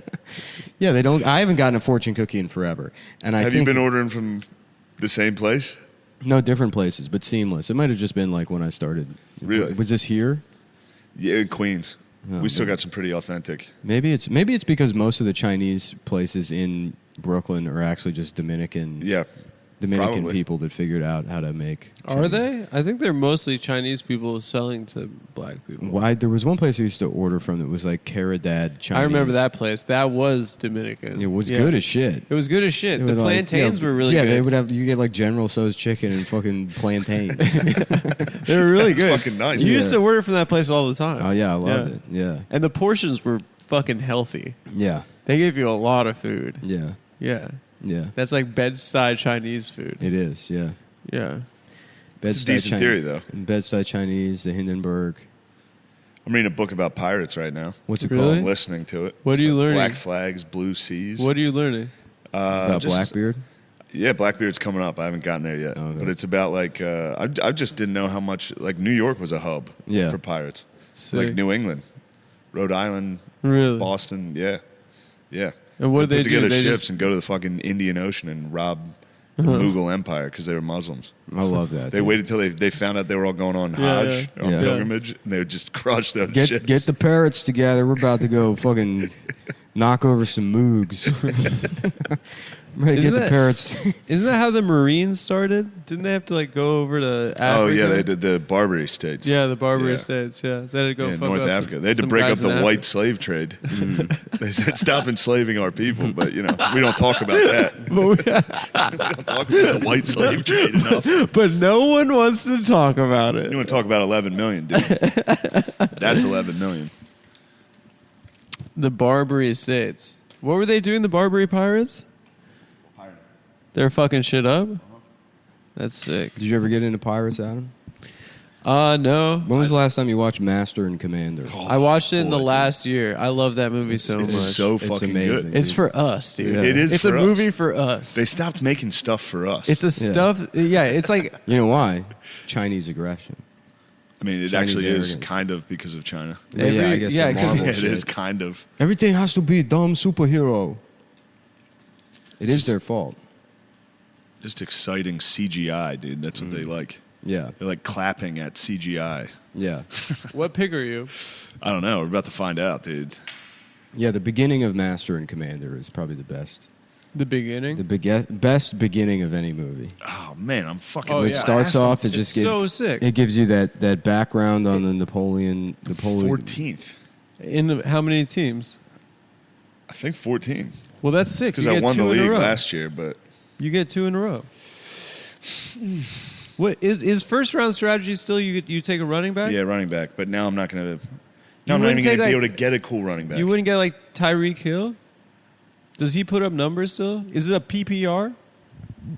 A: Yeah, they don't. I haven't gotten a fortune cookie in forever. And
C: Have you been ordering from the same place?
A: No, different places, but seamless. It might have just been like when I started.
C: Really?
A: Was this here?
C: Yeah, in Queens.
A: Oh,
C: We still
A: man.
C: got some pretty authentic.
A: Maybe it's because most of the Chinese places in Brooklyn are actually just Dominican
C: Probably.
A: people that figured out how to make.
B: Are
A: Chinese.
B: they? I think they're mostly Chinese people selling to black people.
A: Why? There was one place I used to order from that was like Caridad Chinese.
B: I remember that place. That was Dominican.
A: It was
B: Yeah.
A: good as shit.
B: It was good as shit.
A: It
B: The
A: was like-
B: plantains
A: yeah,
B: were really
A: yeah,
B: good.
A: they would have. You get like General Tso's chicken and fucking plantain.
B: They were really
C: That's
B: good.
C: fucking nice.
B: You
A: Yeah.
B: used to order from that place all the time.
A: Oh yeah, I loved it. Yeah,
B: And the portions were fucking healthy.
A: yeah,
B: They gave you a lot of food.
A: yeah,
B: Yeah.
A: yeah.
B: That's like bedside Chinese food.
A: It is. Yeah.
B: Yeah.
C: It's a decent theory, though.
A: Bedside Chinese, the Hindenburg.
C: I'm reading a book about pirates right now.
A: What's it
B: Really?
C: I'm listening to it.
B: What
C: It's
B: are you
C: like
B: learning?
C: Black flags, blue seas.
B: What are you learning?
A: called? About
C: just-
A: Blackbeard.
C: Yeah, Blackbeard's coming up. I haven't gotten there yet.
A: Okay.
C: But it's about like, I just didn't know how much, like New York was a hub
A: Yeah.
C: for pirates.
B: Sick.
C: Like New England, Rhode Island,
B: Really?
C: Boston. Yeah. Yeah.
B: And what did they
C: put together
B: do? They
C: ships
B: just-
C: and go to the fucking Indian Ocean and rob the Mughal Empire because they were Muslims.
A: I love that.
C: They
A: dude.
C: waited till they found out they were all going on
B: Yeah,
C: Hajj, on
A: yeah.
C: pilgrimage, and they would just crush those
A: Get
C: ships.
A: the parrots together. We're about to go fucking knock over some moogs. Ready to
B: Isn't
A: get the
B: that-
A: parrots.
B: Isn't that how the Marines started? Didn't they have to like go over to Africa?
C: Oh yeah, they did the Barbary states.
B: Yeah, the Barbary
C: Yeah.
B: states. Yeah, they had to go
C: Yeah,
B: fuck
C: North
B: up
C: Africa.
B: some-
C: They had to
B: some
C: break up
B: guys in
C: the
B: Africa.
C: white slave trade. They said stop enslaving our people, but you know we don't talk about that. We don't talk about the white slave trade enough. You
B: But no one wants to talk about it.
C: want to talk about 11 million, dude? That's 11 million.
B: The Barbary states. What were they doing? The Barbary pirates? They're fucking shit up. That's sick.
A: Did you ever get into pirates, Adam?
B: No.
A: When was the last time you watched Master and Commander?
B: I watched it in the
C: boy, dude.
B: last year. I love that movie so
C: It's
B: much.
C: so
A: It's
C: fucking
A: amazing.
C: good.
B: It's for us, dude.
A: Yeah.
C: It is.
B: It's
C: for
B: a
C: us.
B: movie for us.
C: They stopped making stuff for us.
B: It's a stuff. Yeah, it's like
A: You know why? Chinese aggression.
C: I mean, it
A: Chinese
C: actually is
A: arrogance.
C: kind of because of China.
A: But yeah, I guess
B: yeah,
A: the
B: 'cause-
A: Marvel
C: Yeah, it
A: shit.
C: is kind of.
A: Everything has to be dumb superhero. It is their fault.
C: Just exciting CGI, dude. That's what they like.
A: Yeah,
C: They're like clapping at CGI.
A: yeah,
B: what pig are you?
C: I don't know. We're about to find out, dude.
A: yeah. The beginning of Master and Commander is probably the best.
B: The beginning.
A: Best beginning of any movie.
C: Oh man, I'm fucking.
B: Oh,
A: When
B: yeah.
A: it starts off, it
B: It's
A: just gives
B: so sick.
A: it gives you that background on the Napoleon.
C: 14th.
B: In how many teams?
C: I think 14.
B: Well, that's sick.
C: Because
B: You
C: I
B: get
C: won the
B: two in a
C: league
B: row.
C: last year, but
B: You get 2 in a row. What is first round strategy still? You take a running back.
C: yeah, running back. But now I'm not going to. Now I'm not
B: wouldn't
C: even going
B: take,
C: to be
B: like-
C: able to get a cool running back.
B: You wouldn't get like Tyreek Hill. Does he put up numbers still? Is it a PPR?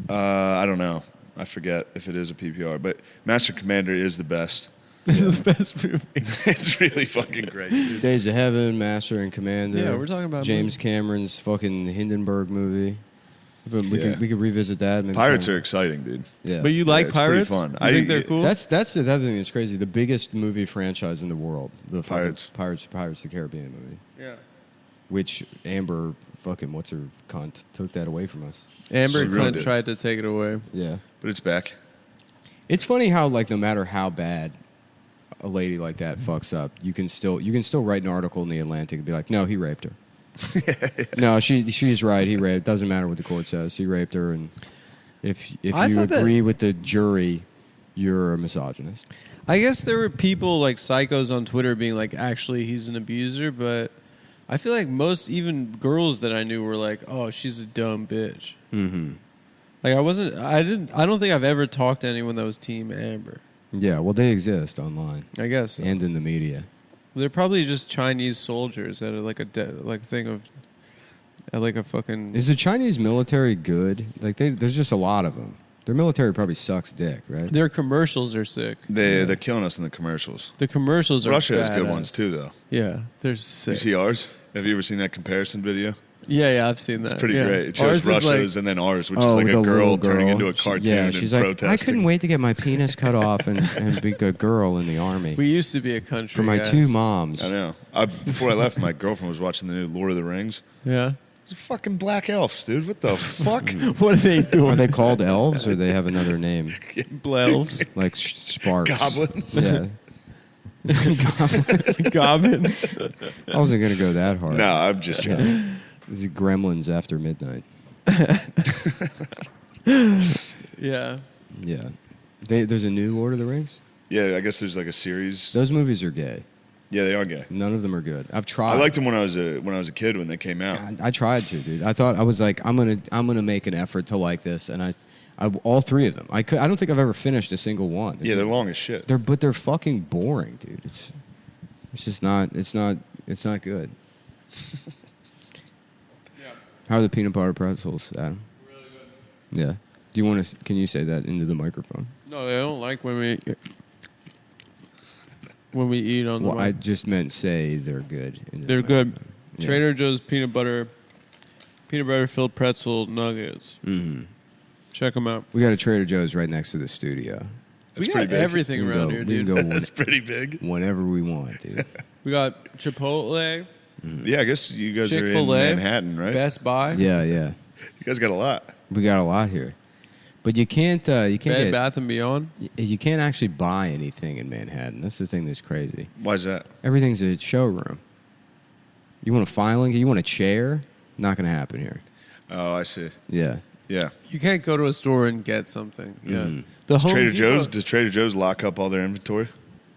C: I don't know. I forget if it is a PPR, but Master Commander is the best.
B: This is the best movie.
C: It's really fucking great. Dude.
A: Days of Heaven, Master and Commander.
B: Yeah, we're talking about
A: James Cameron's fucking Hindenburg movie. But we
C: Yeah.
A: could revisit that. Maybe
C: Pirates
A: some-
C: are exciting, dude.
A: Yeah.
B: But you like
C: it's pretty
B: pirates?
C: fun.
B: You
C: I-
B: think they're cool?
A: That's the thing that's crazy. The biggest movie franchise in the world, the fucking
C: Pirates.
A: Pirates of the Caribbean movie,
B: yeah.
A: which Amber fucking what's her cunt took that away from us.
B: Amber
C: She
B: and
C: ruined
B: Clint
C: it.
B: tried to take it away.
A: Yeah,
C: But it's back.
A: it's funny how like no matter how bad a lady like that fucks up, you can still write an article in the Atlantic and be like, no, he raped her. No, she's right. He raped. Doesn't matter what the court says. He raped her, and if
B: I
A: you
B: thought that-
A: agree with the jury, you're a misogynist.
B: I guess there were people like psychos on Twitter being like, actually, he's an abuser, but I feel like most, even girls that I knew were like, oh, she's a dumb bitch.
A: Mm-hmm.
B: Like I don't think I've ever talked to anyone that was Team Amber.
A: Yeah, well, they exist online
B: I guess so.
A: and in the media.
B: They're probably just Chinese soldiers at like a fucking.
A: Is the Chinese military good? Like, there's just a lot of them. Their military probably sucks dick, right?
B: Their commercials are sick.
C: They're killing us in the commercials.
B: The commercials are
C: Russia has good
B: badass.
C: ones too, though.
B: Yeah, they're
C: You
B: sick.
C: see ours? Have you ever seen that comparison video?
B: Yeah, I've seen that.
C: It's pretty
B: Yeah.
C: great. It
B: Ours
C: shows
B: is like-
C: Russia's and then ours, which is
A: Oh,
C: like
A: the
C: a girl
A: little
C: turning into a
A: She-
C: cartoon
A: yeah,
C: and
A: she's like,
C: protesting.
A: I couldn't wait to get my penis cut off and be a girl in the army.
B: we used to be a country.
A: For my
B: guys.
A: 2 moms.
C: I know. Before I left, my girlfriend was watching the new Lord of the Rings.
B: Yeah.
C: It's fucking black elves, dude. What the fuck?
B: What are they doing?
A: Are they called elves or they have another name?
B: Elves.
A: Like sparks.
C: Goblins?
A: Yeah.
B: Goblins.
A: I wasn't going to go that hard.
C: No, I'm just joking.
A: Yeah. This is Gremlins after midnight.
B: Yeah.
A: Yeah. There's a new Lord of the Rings?
C: Yeah, I guess there's like a series.
A: Those movies are gay.
C: Yeah, they are gay.
A: None of them are good. I've tried.
C: I liked them when I was a kid when they came out.
A: I tried to, dude. I thought I was like, I'm gonna make an effort to like this, and I all 3 of them. I don't think I've ever finished a single one.
C: Yeah, they're long as shit.
A: They're fucking boring, dude. It's just not. It's not good.
B: Yeah.
A: How are the peanut butter pretzels, Adam?
B: Really good.
A: Yeah. Do you want to? Can you say that into the microphone?
B: No, they don't like when we eat on the
A: Well, I
B: mic.
A: just meant say they're good. into the
B: They're good.
A: microphone. Yeah.
B: Trader Joe's peanut butter filled pretzel nuggets.
A: Mm-hmm.
B: Check them out.
A: We got a Trader Joe's right next to the studio.
C: That's
B: we
C: pretty
B: got
C: big.
B: everything
A: We can
B: around
A: go-
B: here,
A: we can
B: dude.
A: go
C: That's pretty big.
A: whenever we want, dude.
B: We got Chipotle,
C: Yeah, I guess you guys are in
B: Chick-fil-A,
C: Manhattan, right?
B: Best Buy,
A: Yeah, yeah.
C: You guys got a lot.
A: We got a lot here, but you can't
B: Bed
A: get,
B: Bath and Beyond.
A: you can't actually buy anything in Manhattan. That's the thing that's crazy.
C: Why is that?
A: Everything's a showroom. You want a filing? You want a chair? Not going to happen here.
C: Oh, I see.
A: Yeah.
C: Yeah.
B: You can't go to a store and get something. Yeah.
A: Mhm.
B: The Home
C: Trader
B: Depot-
C: Joe's? Does Trader Joe's lock up all their inventory?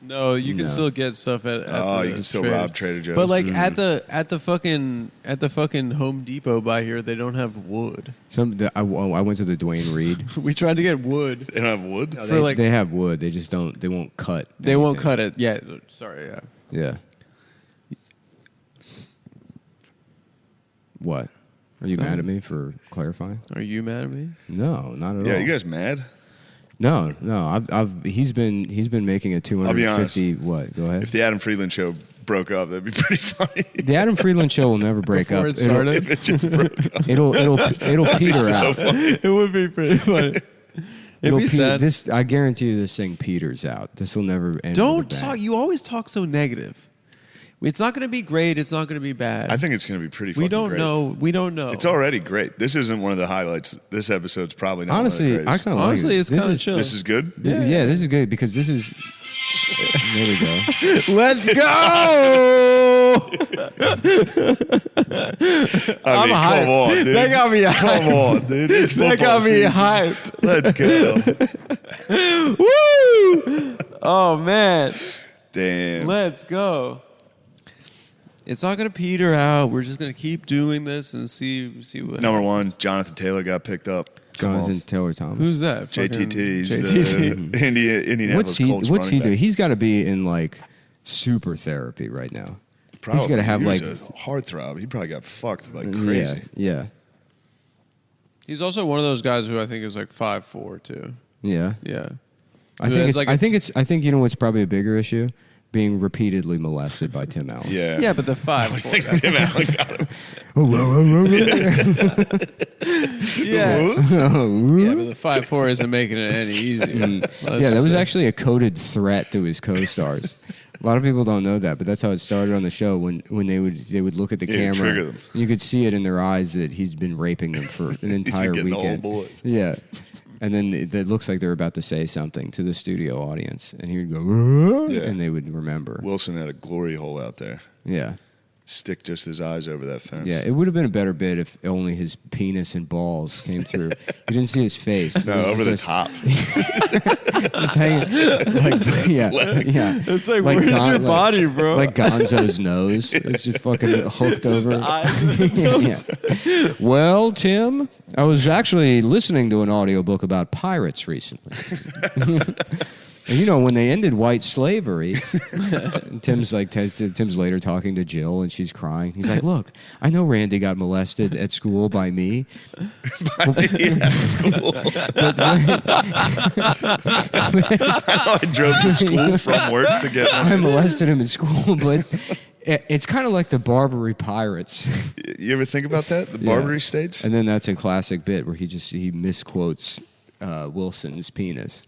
B: No, you can
A: No.
B: still get stuff at
C: Oh,
B: the
C: you can still rob Trader Joe's.
B: But like at the fucking Home Depot by here, they don't have wood.
A: I went to the Dwayne Reed.
B: We tried to get wood.
C: They don't have wood?
B: For
A: they,
B: like-
A: they have wood. They just don't. They won't cut.
B: They won't
A: anything.
B: cut it. Yeah, sorry. Yeah.
A: Yeah. What? Are you mad at me for clarifying?
B: Are you mad at me?
A: No, not at
C: Yeah,
A: all.
C: you guys mad?
A: No. He's been making a 250. What? Go ahead.
C: If the Adam Friedland show broke up, that'd be pretty funny.
A: The Adam Friedland show will never break
B: Before
A: up.
B: it started?
C: If it just broke up.
A: It'll peter out.
B: It would be pretty funny. It'd be sad.
A: This, I guarantee you, this thing peters out. This will never end.
B: Don't
A: with a bang.
B: talk. You always talk so negative. It's not going to be great. It's not going to be bad.
C: I think it's going to be pretty fucking
B: we don't
C: great.
B: know. We don't know.
C: It's already great. This isn't one of the highlights. This episode's probably not
A: Honestly,
C: one of the
A: I
C: greatest.
A: kind of like
B: Honestly,
A: it.
B: it's kind of
A: is-
B: chill.
C: This is good?
A: Yeah, this is good because this is. There we go.
B: Let's go.
C: I mean,
B: hyped.
C: come on, dude.
B: That got me hyped.
C: Come on, dude. It's
B: That
C: football
B: got me
C: season.
B: hyped.
C: Let's go.
B: Woo! Oh man,
C: Damn.
B: let's go. It's not gonna peter out. We're just gonna keep doing this and see what.
C: Number one, Jonathan Taylor got picked up. Come on.
A: Jonathan Taylor Thomas.
B: Who's that?
C: JTT. He's
B: JTT.
C: the Indianapolis Colts
A: What's he
C: running
A: do?
C: back.
A: He's got to be in like super therapy right now.
C: Probably.
A: He's got to have
C: He was
A: like
C: a heartthrob. He probably got fucked like crazy.
A: Yeah,
B: He's also one of those guys who I think is like 5'4" too.
A: yeah.
B: Yeah.
A: I
B: Who
A: think
B: has,
A: it's.
B: like,
A: I
B: a
A: think it's. I think you know what's probably a bigger issue: being repeatedly molested by Tim Allen.
C: Yeah.
B: Yeah, but the 5'4".
C: Tim Allen got him.
B: Yeah. Yeah, but the 5'4" isn't making it any easier.
A: Yeah, that was actually a coded threat to his co-stars. A lot of people don't know that, but that's how it started on the show. When they would look at the
C: Yeah,
A: camera,
C: trigger them.
A: you could see it in their eyes that he's been raping them for an entire
C: getting the whole
A: weekend.
C: boys.
A: Yeah, and then it looks like they're about to say something to the studio audience, and he would go,
C: Yeah.
A: and they would remember.
C: Wilson had a glory hole out there.
A: Yeah,
C: Stick just his eyes over that fence.
A: yeah. It would have been a better bit if only his penis and balls came through. You didn't see his face. It
C: No,
A: was
C: over the
A: just-
C: top.
A: just hanging, like, yeah.
B: It's like,
A: Like
B: where's
A: Gon-
B: your
A: like-
B: body, bro?
A: Like Gonzo's nose. It's just fucking hooked over. Yeah. Well, Tim, I was actually listening to an audiobook about pirates recently. And you know, when they ended white slavery, and Tim's later talking to Jill, and she's crying. He's like, "Look, I know Randy got molested at school by me,
C: School. I drove to school from work to get
A: I molested him at school, but It's kind of like the Barbary Pirates.
C: You ever think about that? The
A: Yeah.
C: Barbary states?
A: And then that's a classic bit where he misquotes Wilson's penis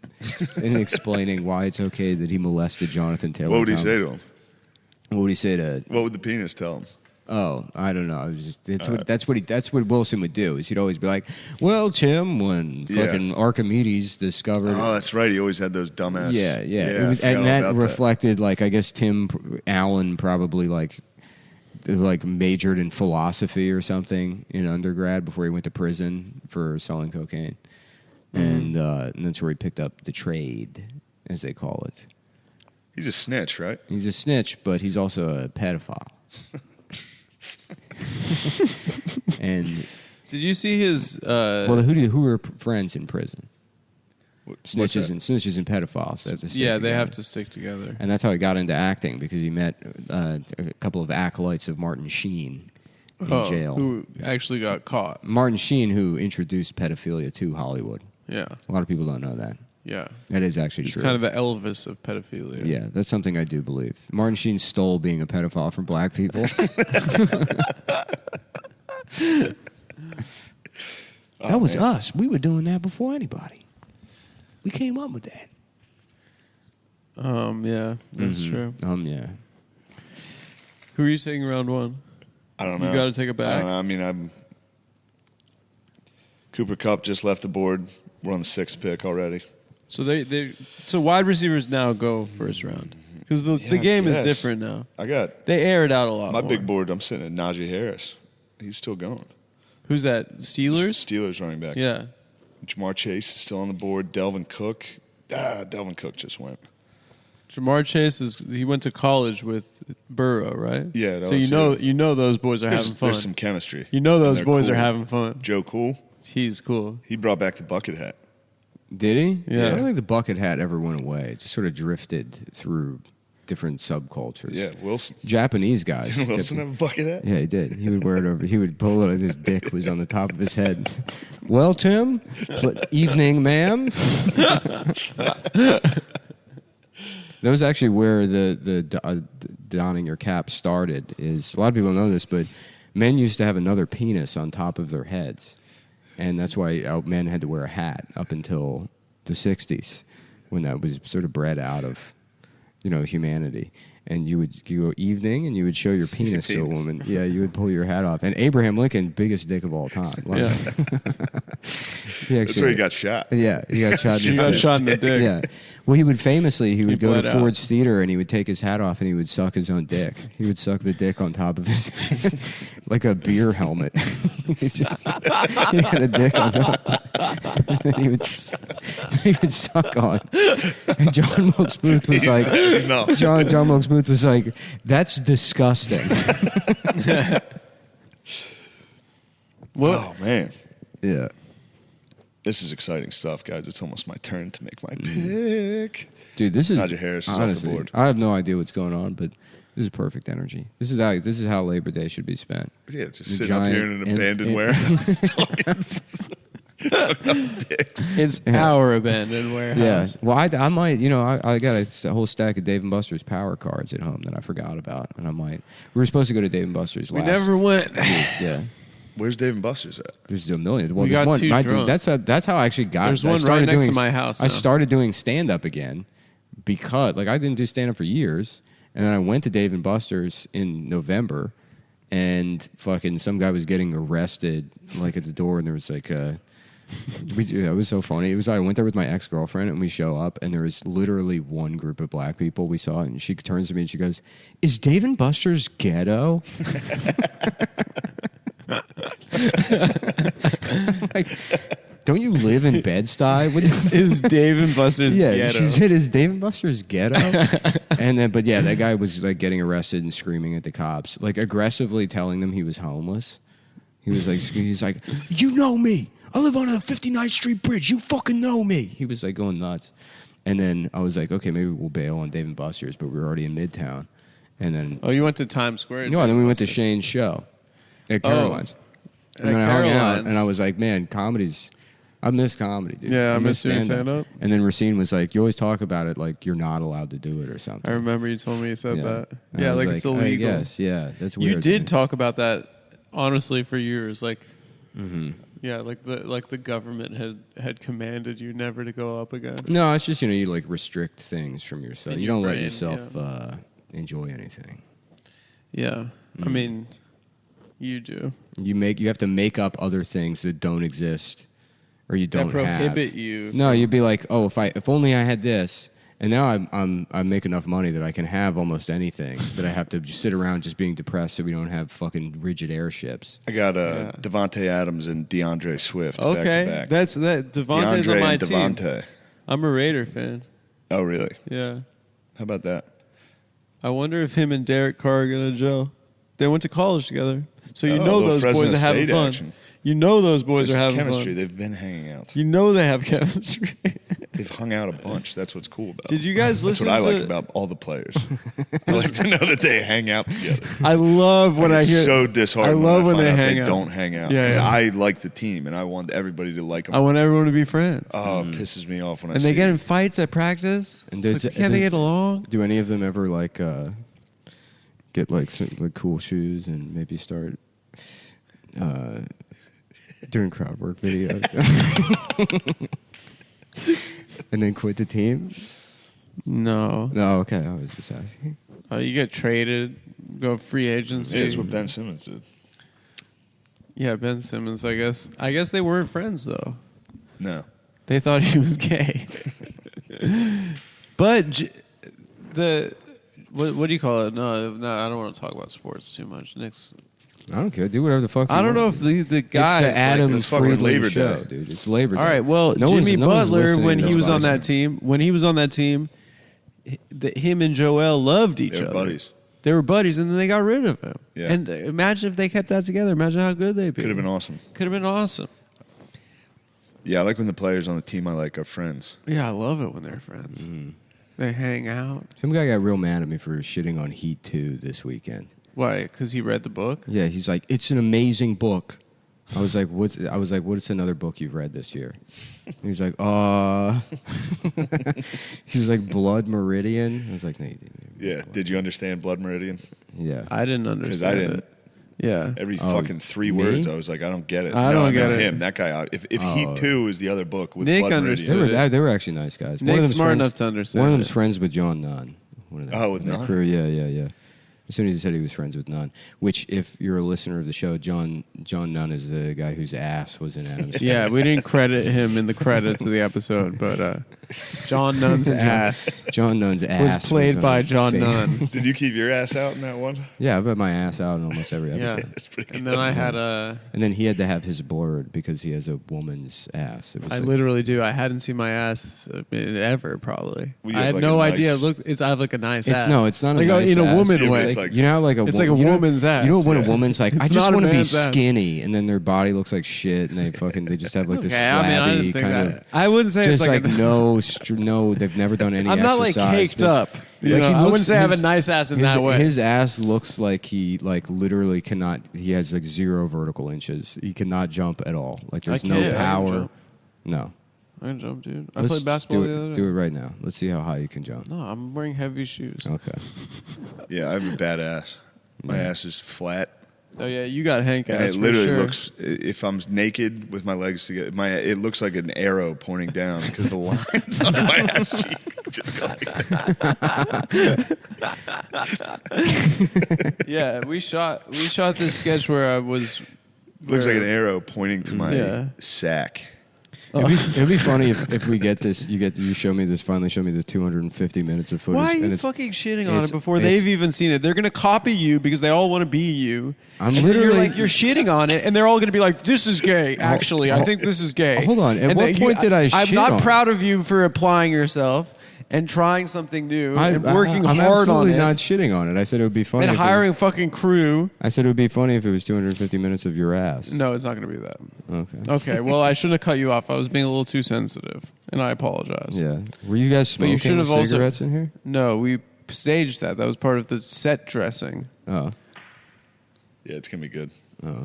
A: in explaining why it's okay that he molested Jonathan Taylor.
C: What would he
A: Thomas.
C: say to him?
A: What would he say to?
C: What would the penis tell him?
A: Oh, I don't know. It was just, that's what Wilson would do. Is he'd always be like, "Well, Tim, when fucking Archimedes discovered."
C: Oh, that's right. He always had those dumbass.
A: Yeah.
C: I
A: And
C: forgot
A: that
C: about
A: reflected, like, I guess Tim Allen probably like majored in philosophy or something in undergrad before he went to prison for selling cocaine, and that's where he picked up the trade, as they call it.
C: He's a snitch, right?
A: He's a snitch, but he's also a pedophile. And
B: Did you see his?
A: who were friends in prison?
C: What's
A: Snitches
C: that?
A: and pedophiles. They have to stick
B: They
A: together.
B: have to stick together.
A: And that's how he got into acting, because he met a couple of acolytes of Martin Sheen in jail.
B: Who actually got caught?
A: Martin Sheen, who introduced pedophilia to Hollywood.
B: Yeah,
A: A lot of people don't know that.
B: yeah.
A: That is actually
B: He's
A: true.
B: kind of the Elvis of pedophilia.
A: Yeah, that's something I do believe. Martin Sheen stole being a pedophile from black people. That was
C: man.
A: us. We were doing that before anybody. We came up with that.
B: Yeah, that's true.
A: Yeah.
B: Who are you taking round one?
C: I don't know.
B: You gotta take it back.
C: I don't know. I mean, Cooper Kupp just left the board. We're on the 6th pick already.
B: So so wide receivers now go first round because the
C: Yeah,
B: game
C: I
B: is
C: guess.
B: different now.
C: I got
B: They air it out a lot.
C: my
B: more.
C: big board. I'm sitting at Najee Harris. He's still going.
B: Who's that? Steelers.
C: Steelers running back.
B: Yeah.
C: Jamar Chase is still on the board. Delvin Cook. Delvin Cook just went.
B: Jamar Chase he went to college with Burrow, right?
C: Yeah, at
B: So
C: LSU.
B: you know those boys are having fun.
C: There's some chemistry.
B: You know
C: And
B: those
C: they're
B: boys
C: cool.
B: are having fun.
C: Joe Cool.
B: He's cool.
C: He brought back the bucket hat.
A: Did he?
B: Yeah.
A: I don't think the bucket hat ever went away. It just sort of drifted through different subcultures.
C: Yeah, Wilson.
A: Japanese guys.
C: Didn't Wilson have a bucket hat?
A: Yeah, he did. He would wear it over. He would pull it. His dick was on the top of his head. Well, Tim, evening, ma'am. That was actually where the donning your cap started. Is a lot of people don't know this, but men used to have another penis on top of their heads, and that's why men had to wear a hat up until the '60s, when that was sort of bred out of, humanity. And you would go evening, and you would show your penis to a
C: penis.
A: woman. Yeah, you would pull your hat off. And Abraham Lincoln, biggest dick of all time.
B: Yeah.
C: That's where he got shot.
A: Yeah, he got shot.
B: He got shot in the dick.
A: Yeah. Well, he would go
B: bled
A: to
B: out.
A: Ford's Theater, and he would take his hat off and he would suck his own dick. He would suck the dick on top of his like a beer helmet. he had a dick on top. And he would suck on. And John Wilkes Booth was like,
C: No.
A: John Wilkes Booth was like, that's disgusting.
C: Oh, man.
A: Yeah.
C: This is exciting stuff, guys. It's almost my turn to make my pick.
A: Dude, this is
C: Najee Harris is off the
A: honestly,
C: board.
A: I have no idea what's going on, but this is perfect energy. This is how Labor Day should be spent.
C: Yeah, just
A: The
C: sitting up here in an abandoned warehouse talking about dicks.
B: It's our abandoned
A: Yeah.
B: warehouse.
A: Well, I might, I got a whole stack of Dave & Buster's power cards at home that I forgot about, and We were supposed to go to Dave & Buster's
B: We
A: last.
B: never went.
A: Yeah.
C: Where's Dave & Buster's at?
A: There's a million. Well,
B: We
A: there's
B: got
A: one.
B: too drunk.
A: That's how I actually got.
B: There's
A: I
B: one
A: started
B: right next
A: doing-
B: to my house
A: I
B: now.
A: started doing stand up again because, I didn't do stand up for years, and then I went to Dave & Buster's in November, and fucking some guy was getting arrested at the door, and there was it was so funny. It was I went there with my ex-girlfriend, and we show up, and there was literally one group of black people we saw, and she turns to me and she goes, "Is Dave & Buster's ghetto?" Like, don't you live in Bed-Stuy?
B: Is Dave & Buster's
A: Yeah,
B: ghetto?
A: she said, "Is Dave & Buster's ghetto?" And then, but yeah, that guy was getting arrested and screaming at the cops, aggressively telling them he was homeless. He was he's like, "You know me. I live on a 59th Street bridge. You fucking know me." He was going nuts. And then I was like, okay, maybe we'll bail on Dave & Buster's, but we were already in Midtown. And then,
B: Oh, you went to Times Square?
A: then we went to Shane's show at Caroline's. And then I hung out,
B: Caroline's.
A: and I was like, man, comedy's I miss comedy, dude.
B: Yeah, I miss doing
A: stand-up.
B: stand-up.
A: And then Racine was like, you always talk about it like you're not allowed to do it or something.
B: I remember you told me you said that.
A: And
B: Yeah,
A: I was
B: like it's illegal.
A: Yes, yeah, that's weird.
B: You
A: to
B: did
A: me.
B: talk about that honestly for years, like
A: Mm-hmm.
B: yeah, like the government had commanded you never to go up again.
A: No, it's just you like restrict things from yourself.
B: In
A: You
B: your
A: don't let
B: brain,
A: yourself enjoy anything.
B: Yeah, I mean, you do.
A: You have to make up other things that don't exist or you don't
B: That prohibit
A: have.
B: you.
A: No, you'd be like, oh, if only I had this. And now I make enough money that I can have almost anything. That I have to just sit around just being depressed so we don't have fucking rigid airships.
C: I got Devontae Adams and DeAndre Swift back to
B: Okay,
C: back.
B: that's that. Devontae's
C: DeAndre
B: on my
C: and
B: team.
C: Devontae.
B: I'm a Raider fan.
C: Oh, really?
B: Yeah,
C: How about that?
B: I wonder if him and Derek Carr are gonna gel. They went to college together, so you
C: Oh,
B: know
C: a little
B: those
C: Fresno
B: boys are having
C: State
B: fun.
C: action.
B: You know those boys
C: There's
B: are having
C: chemistry.
B: fun.
C: They've been hanging out.
B: You know they have chemistry.
C: They've hung out a bunch. That's what's cool about
B: Did
C: them.
B: you guys
C: That's
B: listen
C: what I
B: to?
C: like about all the players. I like to know that they hang out together.
B: I love when I
C: It's
B: hear.
C: so disheartening.
B: I love
C: when
B: when
C: I
B: they
C: find out
B: hang
C: they
B: out.
C: don't hang out.
B: Yeah,
C: 'Cause
B: yeah.
C: I like the team and I want everybody to like them.
B: I want everyone to be friends.
C: Oh, it pisses me off when I
B: and
C: see
B: they get
C: it.
B: in fights at practice.
A: And
B: It's
A: does-
B: like, can't they get along?
A: Do any of them ever like get like like cool shoes and maybe start doing crowd work videos and then quit the team?
B: No.
A: No, okay. I was just asking.
B: You get traded, go free agency.
C: Yeah, it's what Ben Simmons did.
B: Yeah, Ben Simmons. I guess they weren't friends though.
C: No.
B: They thought he was gay. But what do you call it? No, I don't want to talk about sports too much. Nick's.
A: I don't care. Do whatever the fuck.
B: I
A: you
B: don't know
A: want.
B: if the guys.
A: It's the Adam
C: it's fucking
A: Friedland
C: Labor
A: show,
C: Day.
A: dude. It's Labor Day.
B: All right. Well,
A: No one's-
B: Jimmy
A: no one's
B: Butler,
A: listening
B: when
A: to
B: he was on
A: nobody's-
B: that team, him and Joel loved each
C: They were
B: other.
C: buddies.
B: They were buddies, and then they got rid of him.
C: Yeah.
B: And imagine if they kept that together. Imagine how good they'd be.
C: Could have been awesome.
B: Could have been awesome.
C: Yeah, I like when the players on the team I like are friends.
B: Yeah, I love it when they're friends. They hang out.
A: Some guy got real mad at me for shitting on Heat 2 this weekend.
B: Why? Because he read the book?
A: Yeah, he's like, it's an amazing book. I was like, what's another book you've read this year? He was like, he was like, Blood Meridian. I was like, no, you didn't.
C: Yeah. Did you understand Blood Meridian?
A: Yeah.
B: I didn't understand
C: didn't.
B: it. Yeah.
C: Every
A: Oh,
C: fucking 3
A: me?
C: words, I was like, I don't get it.
B: I don't get
C: no,
B: it.
C: him, that guy. If Heat 2 is the other book with
B: Nick
C: Blood
B: understood
C: Meridian.
B: it.
A: They were actually nice guys.
B: Nick's
A: them's
B: smart
A: friends-
B: enough to understand
A: One of them's
B: it.
A: friends with John Nunn. One of them.
C: Oh, with
A: Their
C: Nunn?
A: crew, yeah. As soon as he said he was friends with Nunn, which, if you're a listener of the show, John Nunn is the guy whose ass was in Adam's.
B: Yeah, we didn't credit him in the credits of the episode, but John Nunn's ass
A: John Nunn's ass
B: was played
A: on
B: by
A: the
B: John
A: face.
B: Nunn.
C: Did you keep your ass out in that one?
A: Yeah, I bet my ass out in almost every
B: Yeah.
A: episode.
C: That's pretty
B: And
C: good.
B: then I had a...
A: And then he had to have his blurred because he has a woman's ass. It was
B: I
A: like-
B: literally do. I hadn't seen my ass ever, probably.
C: Well, you
B: I
C: have
B: had
C: like
B: no
C: a
B: idea.
C: nice-
B: I have like a nice
A: It's
B: ass.
A: no, it's not a
B: like
A: nice
B: in a
A: ass.
B: woman
C: Yeah,
B: way.
C: it's like-
A: You know how like a
B: It's like a
A: you know-
B: woman's ass.
A: You know when
C: Yeah.
A: a woman's like,
B: It's
A: I just
B: not a
A: want to be
B: man's ass.
A: skinny, and then their body looks like shit, and they just have like this
B: Okay, I mean, I
A: flabby
B: didn't think
A: kind
B: that.
A: of.
B: I wouldn't say
A: Just
B: it's like,
A: like
B: a,
A: no, they've never done any.
B: I'm not like
A: exercise.
B: caked
A: There's-
B: up. You
A: like,
B: know,
A: he
B: I
A: looks-
B: wouldn't say I have a
A: his-
B: nice ass in that way.
A: His ass looks like he like literally cannot. He has like 0 vertical inches. He cannot jump at all. Like there's no
B: can't. I can
A: power.
B: jump.
A: No.
B: I can jump, dude. I
A: Let's
B: played basketball
A: do
B: the
A: it,
B: other day.
A: Do it right now. Let's see how high you can jump.
B: No, I'm wearing heavy shoes.
A: Okay.
C: Yeah, I have a bad ass. My ass is flat.
B: Oh yeah, you got Hank
C: And
B: ass.
C: it
B: for
C: literally
B: sure.
C: looks, if I'm naked with my legs together, it looks like an arrow pointing down because the lines under my ass cheek just go like that.
B: Yeah, we shot this sketch where I was.
C: Looks like
B: where-
C: an arrow pointing to my
B: Yeah.
C: sack.
A: It'd be funny if we get this. You show me this. Finally, show me the 250 minutes of footage.
B: Why are
A: and
B: you
A: it's-
B: fucking shitting on
A: it's-
B: it before
A: it's-
B: they've even seen it? They're gonna copy you because they all want to be you.
A: I'm
B: And then
A: literally-
B: you're shitting on it, and they're all gonna be like, "This is gay." Actually, I think this is gay.
A: Hold on. At
B: And
A: what
B: then
A: point did I
B: I'm
A: shit
B: not
A: on it?
B: proud of you for applying yourself and trying something new and working
A: I'm
B: hard on
A: absolutely
B: it
A: not shitting on it. I said it would be funny.
B: and
A: if it-
B: hiring fucking crew.
A: I said it would be funny if it was 250 minutes of your ass.
B: No, it's not gonna be that.
A: Okay.
B: Okay, well, I shouldn't have cut you off. I was being a little too sensitive, and I apologize.
A: Yeah. Were you guys
B: But you
A: smoking
B: should have also-
A: cigarettes in here?
B: No, we staged that. That was part of the set dressing.
A: Oh.
C: Yeah, it's gonna be good.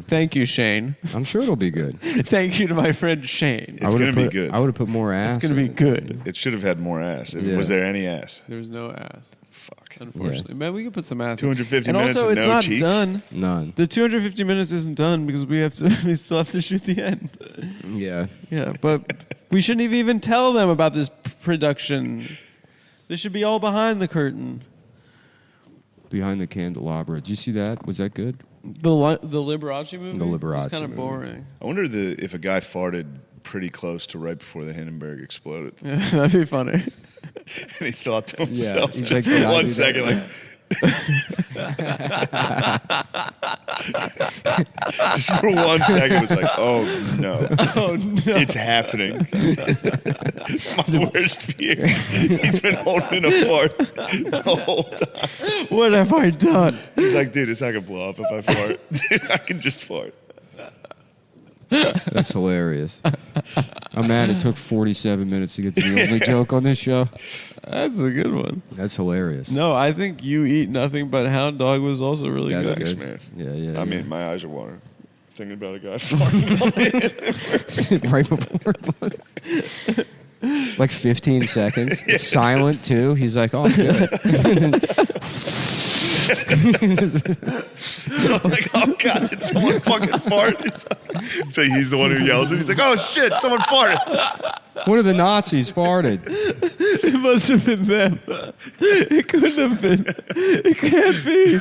B: Thank you, Shane.
A: I'm sure it'll be good.
B: Thank you to my friend Shane.
C: It's gonna be good.
A: I would have put more ass.
B: It's going to be good.
C: It should have had more ass.
A: Yeah.
C: Was there any ass?
B: There's no ass,
C: Fuck.
B: unfortunately. Man, we can put some ass.
C: 250
B: and
C: minutes
B: also,
C: and
B: it's
C: no
B: not
C: cheeks?
B: done.
A: None.
B: The 250 minutes isn't done because we still have to shoot the end.
A: Yeah.
B: Yeah, but we shouldn't even tell them about this production. This should be all behind the curtain.
A: Behind the Candelabra. Did you see that? Was that good?
B: The Liberace movie?
A: The Liberace
B: It's kind of
A: movie.
B: boring.
C: I wonder if a guy farted pretty close to right before the Hindenburg exploded.
B: Yeah, that'd be funny.
C: And he thought to himself
A: he's
C: just
A: like,
C: for
A: "Did I
C: 1
A: do
C: second,
A: that?"
C: like. Just for 1 second, it was like, oh no.
B: Oh, no.
C: It's happening. My worst fear. He's been holding a fart the whole time.
B: What have I done?
C: He's like, dude, it's not going to blow up if I fart. Dude, I can just fart.
A: That's hilarious. I'm mad it took 47 minutes to get to the only joke on this show.
B: That's a good one.
A: That's hilarious.
B: No, I think You Eat Nothing But Hound Dog was also really
A: That's
B: good.
A: good.
C: Man.
A: Yeah.
C: I mean, my eyes are watering. Thinking about a guy farting on it.
A: Right before. Like 15 seconds. It's silent too. He's like, oh, good.
C: So I'm like, oh God, did someone fucking fart? So he's the one who yells it. He's like, oh shit, someone farted.
A: One of the Nazis farted.
B: It must have been them. It couldn't have been. It can't be.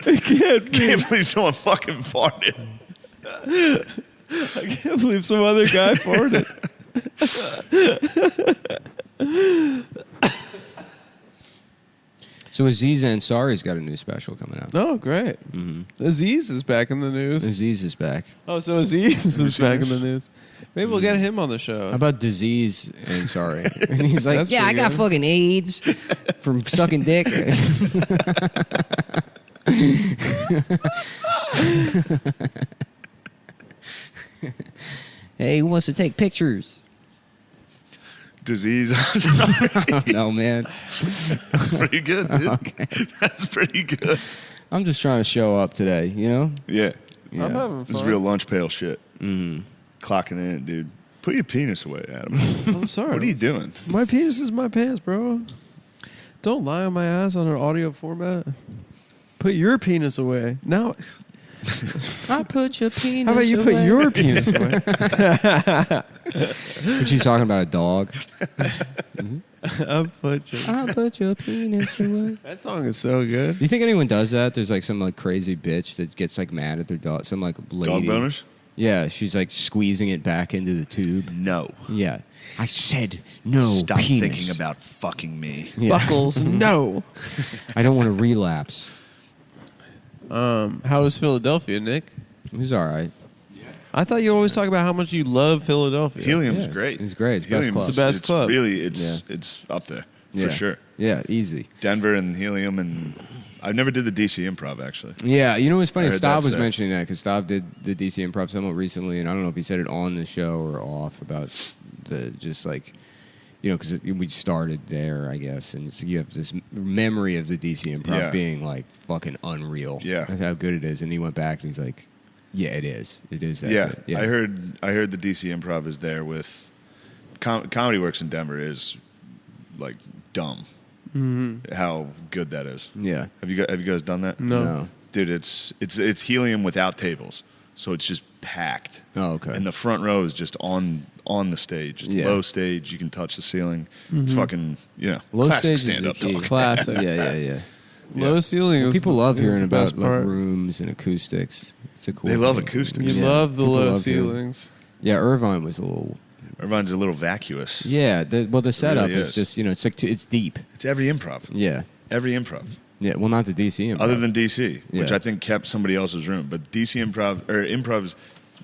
B: It can't be.
C: Can't believe someone fucking farted.
B: I can't believe some other guy farted.
A: So Aziz Ansari's got a new special coming out.
B: Oh, great. Aziz is back in the news.
A: Aziz is back.
B: Oh, so Aziz is back in the news. Maybe we'll get him on the show.
A: How about Disease Ansari? And he's like,
B: That's
A: yeah, I
B: pretty
A: got
B: good.
A: fucking AIDS from sucking dick. Hey, who wants to take pictures?
C: Disease.
A: I don't know, man.
C: Pretty good, dude.
A: Okay.
C: That's pretty good.
A: I'm just trying to show up today, you know?
C: Yeah.
A: Yeah.
B: I'm having
C: This is
B: fun.
C: real lunch pail shit.
A: Mm-hmm.
C: Clocking in, dude. Put your penis away, Adam.
B: I'm sorry.
C: What are you doing?
B: My penis is my pants, bro. Don't lie on my ass on an audio format. Put your penis away. Now,
A: I put your penis
B: how about you put your penis away?
A: She's talking about a dog.
B: I put your...
A: I put your penis away.
B: That song is so good.
A: Do you think anyone does that? There's like some like crazy bitch that gets like mad at their dog. Some like lady.
C: Dog boners?
A: Yeah, she's like squeezing it back into the tube.
C: No.
A: Yeah. I said no
C: Stop
A: penis.
C: thinking about fucking me.
A: Yeah.
B: Buckles, no.
A: I don't want to relapse.
B: How is Philadelphia, Nick?
A: It was all right.
B: I thought you always talk about how much you love Philadelphia.
C: Helium's
A: Yeah,
C: great.
A: it's great. It's best
C: Helium's
A: club.
B: It's the best club.
C: Really,
A: Yeah.
C: it's up there
A: Yeah.
C: for sure.
A: Yeah, easy.
C: Denver and Helium, and I never did the DC Improv actually.
A: Yeah, you know what's funny?
C: I heard
A: Stav
C: that's
A: was
C: there.
A: mentioning that because Stav did the DC Improv somewhat recently, and I don't know if he said it on the show or off about the just like, you know, because we started there, I guess, and it's, you have this memory of the DC Improv
C: Yeah.
A: being like fucking unreal.
C: Yeah.
A: That's how good it is. And he went back and he's like, yeah, it is. It is that
C: Yeah,
A: good.
C: I heard the DC Improv is there with Comedy Works in Denver is like dumb.
B: Mm-hmm.
C: How good that is.
A: Yeah.
C: Have you guys done that?
B: No.
C: Dude, it's Helium without tables, so it's just packed.
A: Oh, okay.
C: And the front row is just on the stage, just
A: Yeah.
C: low stage. You can touch the ceiling. It's fucking
A: Low
C: classic
A: stage is
C: stand up
A: the key.
C: talk.
B: Classic.
A: Yeah.
B: Low ceiling is
A: People love
B: is
A: hearing
B: the
A: about
B: best
A: like
B: part.
A: rooms and acoustics. It's a cool
C: They love
A: thing.
C: acoustics.
B: You
A: Yeah.
B: love the
A: People
B: low
A: love hearing-
B: ceilings.
A: Yeah, Irvine was a little.
C: Everyone's a little vacuous.
A: Yeah, the setup
C: really
A: is
C: is.
A: just, you know, it's like it's deep.
C: It's every improv.
A: Yeah.
C: Every improv.
A: Yeah, well, not the DC improv.
C: Other than DC, which
A: Yeah.
C: I think kept somebody else's room. But DC improv, or improvs,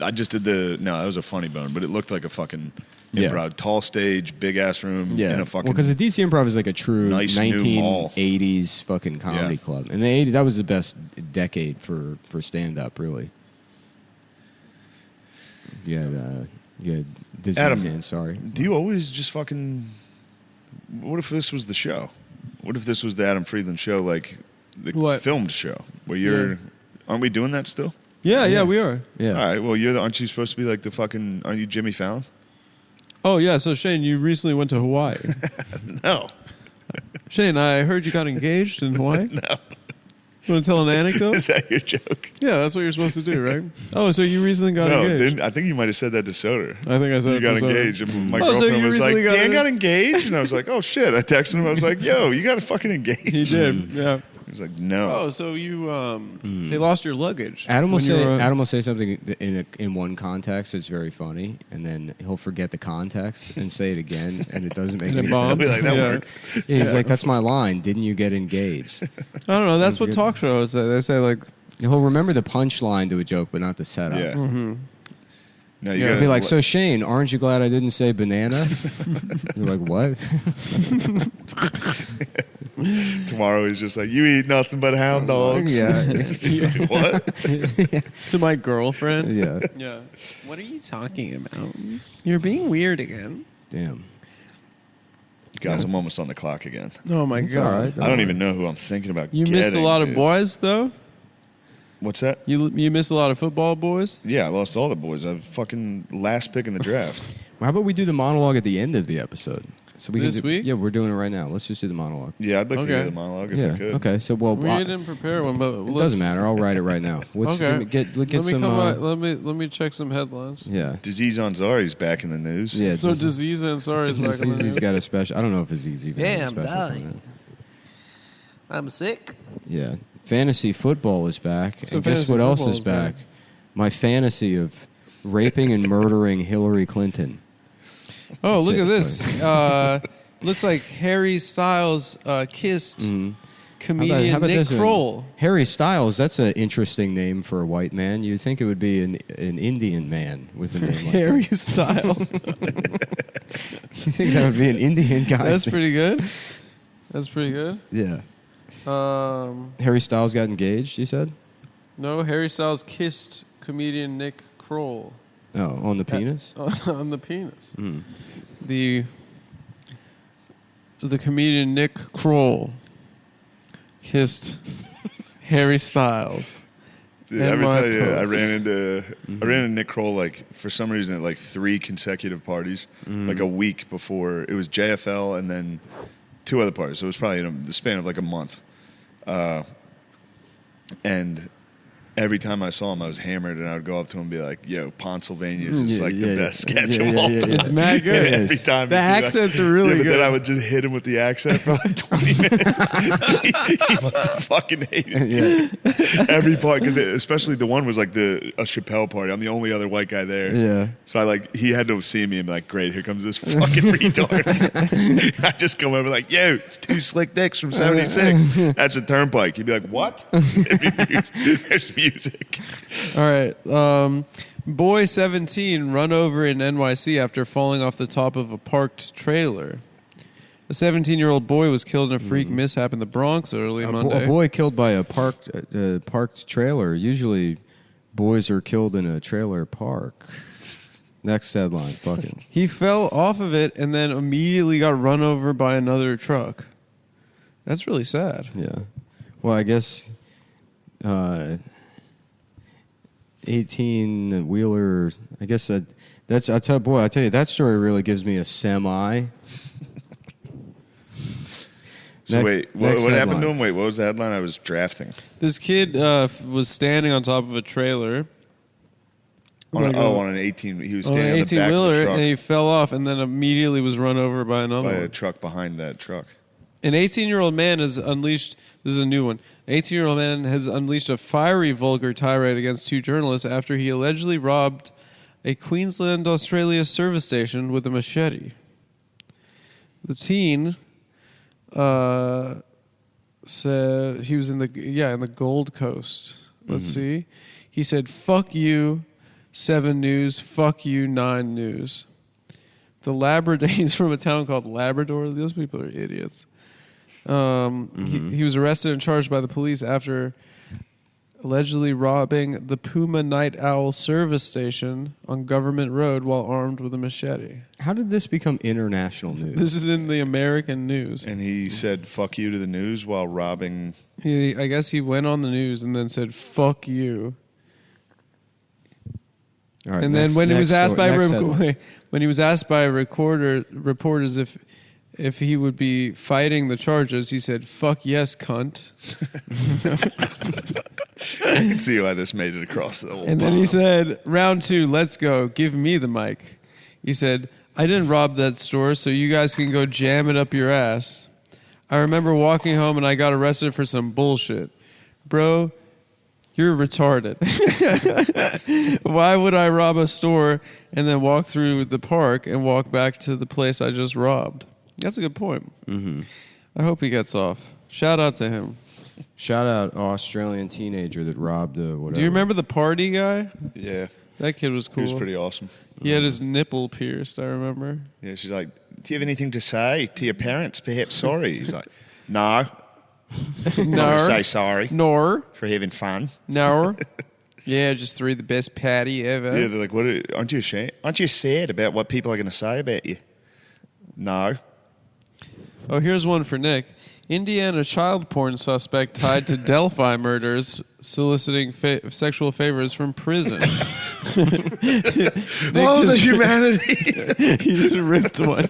C: I just did that was a funny bone, but it looked like a fucking
A: Yeah.
C: improv. Tall stage, big ass room,
A: Yeah,
C: in a fucking.
A: well, because the DC improv is like a true
C: nice new mall.
A: 1980s fucking comedy
C: Yeah.
A: club. And the 80s, that was the best decade for stand-up, really. Yeah, Disease
C: Adam,
A: Ansari.
C: do you always just fucking. What if this was the show? What if this was the Adam Friedland show, like the
B: What?
C: filmed show, where you're. Aren't we doing that still?
B: Yeah, we are.
A: Yeah.
C: All right. Well, aren't you supposed to be like the fucking? Aren't you Jimmy Fallon?
B: Oh yeah. So Shane, you recently went to Hawaii.
C: No.
B: Shane, I heard you got engaged in Hawaii.
C: No.
B: You want to tell an anecdote?
C: Is that your joke?
B: Yeah, that's what you're supposed to do, right? Oh, so you recently got
C: No,
B: engaged?
C: I think you might have said that to Soder.
B: I think I said
C: You
B: it
C: got
B: to Soder.
C: engaged. And my
B: Oh, so
C: girlfriend
B: you
C: was like,
B: recently got
C: Dan
B: engaged?
C: got engaged? And I was like, oh, shit. I texted him. I was like, yo, you got fucking engaged.
B: He did. Yeah.
C: He was like, no.
B: Oh, so you they lost your luggage.
A: Adam will
B: when you
A: say
B: were-
A: Adam will say something in one context that's very funny, and then he'll forget the context and say it again, and it doesn't make
B: And it
A: any
B: bombs.
C: I'll be like, that
B: Yeah.
C: worked.
A: Yeah, he's like, "That's my line. Didn't you get engaged?"
B: I don't know. That's what talk shows say. They say like,
A: He'll remember the punchline to a joke, but not the setup.
C: Yeah. No, you
B: Yeah.
A: He'll
C: gotta
A: be like, "So Shane, aren't you glad I didn't say banana?" You're like, "What?"
C: tomorrow he's just like, you eat nothing but hound dogs.
A: Yeah,
C: What?
B: to my girlfriend.
A: yeah.
B: Yeah. What are you talking about? You're being weird again.
A: Damn.
C: Guys, I'm almost on the clock again.
B: Oh my
A: It's
B: god.
A: all right.
C: I don't even know who I'm thinking about.
B: You missed a
C: getting,
B: lot of
C: dude.
B: boys though.
C: What's that?
B: You missed a lot of football boys.
C: Yeah, I lost all the boys. I was fucking last pick in the draft.
A: How about we do the monologue at the end of the episode? So we
B: This
A: can do,
B: week?
A: Yeah, we're doing it right now. Let's just do the monologue.
C: Yeah, I'd like to
B: Okay.
C: hear the monologue if
A: Yeah.
C: I could.
A: Okay. So well,
B: We didn't prepare one, but
A: it doesn't matter. I'll write it right now. What's,
B: Okay.
A: Let me get
B: Let me
A: some.
B: come back. Let me check some headlines.
A: Yeah.
C: Disease Ansari's back in the news.
A: Yeah.
B: So Disease Ansari is back on the
A: He's
B: news.
A: got a special. I don't know if Aziz even has a
D: Yeah, I'm
A: special.
D: dying.
A: for that.
D: I'm sick.
A: Yeah. Fantasy football is back.
B: So
A: and guess
B: fantasy
A: what else
B: football
A: is
B: is
A: back?
B: back.
A: My fantasy of raping and murdering Hillary Clinton.
B: Oh, look at
A: That's
B: this. Looks like Harry Styles kissed comedian
A: How about
B: Nick
A: this one?
B: Kroll.
A: Harry Styles, that's an interesting name for a white man. You'd think it would be an Indian man with a name like
B: Harry Styles.
A: that. You think that would be an Indian guy?
B: That's pretty good. That's pretty good.
A: Yeah. Harry Styles got engaged, you said?
B: No, Harry Styles kissed comedian Nick Kroll
A: Oh, on the penis?
B: on the penis. The comedian Nick Kroll kissed Harry Styles.
C: Dude,
B: And
C: I ever
B: my
C: tell you, I
B: post.
C: ran into Nick Kroll like for some reason at like 3 consecutive parties, like a week before. It was JFL and then 2 other parties. So it was probably in the span of like a month. And every time I saw him, I was hammered, and I would go up to him and be like, "Yo, Pennsylvania is just like the best sketch of all time."
B: It's mad good.
C: And every time
B: The
C: he'd be like-
B: accents are really
C: but
B: good.
C: then I would just hit him with the accent for like 20 minutes. he must have fucking hated
A: Yeah.
C: every part, because especially the one was like a Chappelle party. I'm the only other white guy there.
A: Yeah.
C: So he had to see me and be like, "Great, here comes this fucking retard." I just come over like, "Yo, it's 2 slick dicks from '76." That's a turnpike. He'd be like, "What?" There's music.
B: All right. Boy 17 run over in NYC after falling off the top of a parked trailer. A 17-year-old boy was killed in a freak mishap in the Bronx early Monday.
A: A boy killed by a parked trailer. Usually, boys are killed in a trailer park. Next headline. Fucking.
B: He fell off of it and then immediately got run over by another truck. That's really sad.
A: Yeah. Well, I guess 18-wheeler. I guess that's. I tell you, that story really gives me a semi.
C: So wait, what
A: next
C: happened to
A: headline.
C: him? Wait, what was the headline? I was drafting.
B: This kid was standing on top of a trailer.
C: On an 18. He was
B: On an
C: standing on the back of
B: 18-wheeler,
C: the
B: and
C: truck
B: he fell off and then immediately was run over by another
C: by
B: one.
C: a truck behind that truck.
B: An 18-year-old man has unleashed. This is a new one. An 18-year-old man has unleashed a fiery, vulgar tirade against 2 journalists after he allegedly robbed a Queensland, Australia service station with a machete. The teen said he was in the Gold Coast. Let's see. He said, "Fuck you, 7 News. Fuck you, 9 News." The Labrador. He's from a town called Labrador. Those people are idiots. He was arrested and charged by the police after allegedly robbing the Puma Night Owl service station on Government Road while armed with a machete.
A: How did this become international news?
B: This is in the American news.
C: And he said "fuck you" to the news while robbing.
B: I guess he went on the news and then said "fuck you."
A: All right,
B: And then when he was asked by
A: headline.
B: when he was asked by reporters if he would be fighting the charges, he said "fuck yes, cunt."
C: I can see why this made it across the whole.
B: And then he said, "Round 2, let's go. Give me the mic." He said, "I didn't rob that store, so you guys can go jam it up your ass. I remember walking home and I got arrested for some bullshit. Bro, you're retarded. Why would I rob a store and then walk through the park and walk back to the place I just robbed?" That's a good point.
A: Mm-hmm.
B: I hope he gets off. Shout out to him.
A: Shout out Australian teenager that robbed whatever.
B: Do you remember the party guy?
C: Yeah,
B: That kid was
C: he
B: cool.
C: was pretty awesome.
B: He had his nipple pierced, I remember.
C: Yeah, she's like, "Do you have anything to say to your parents? Perhaps sorry." He's like, "No,
B: No.
C: say sorry
B: Nor.
C: for having fun."
B: No. Yeah, just threw the best patty ever.
C: Yeah, they're like, "What? Aren't you ashamed? Aren't you sad about what people are going to say about you?" No.
B: Oh, here's one for Nick. Indiana child porn suspect tied to Delphi murders soliciting sexual favors from prison.
C: The humanity.
B: He just ripped one.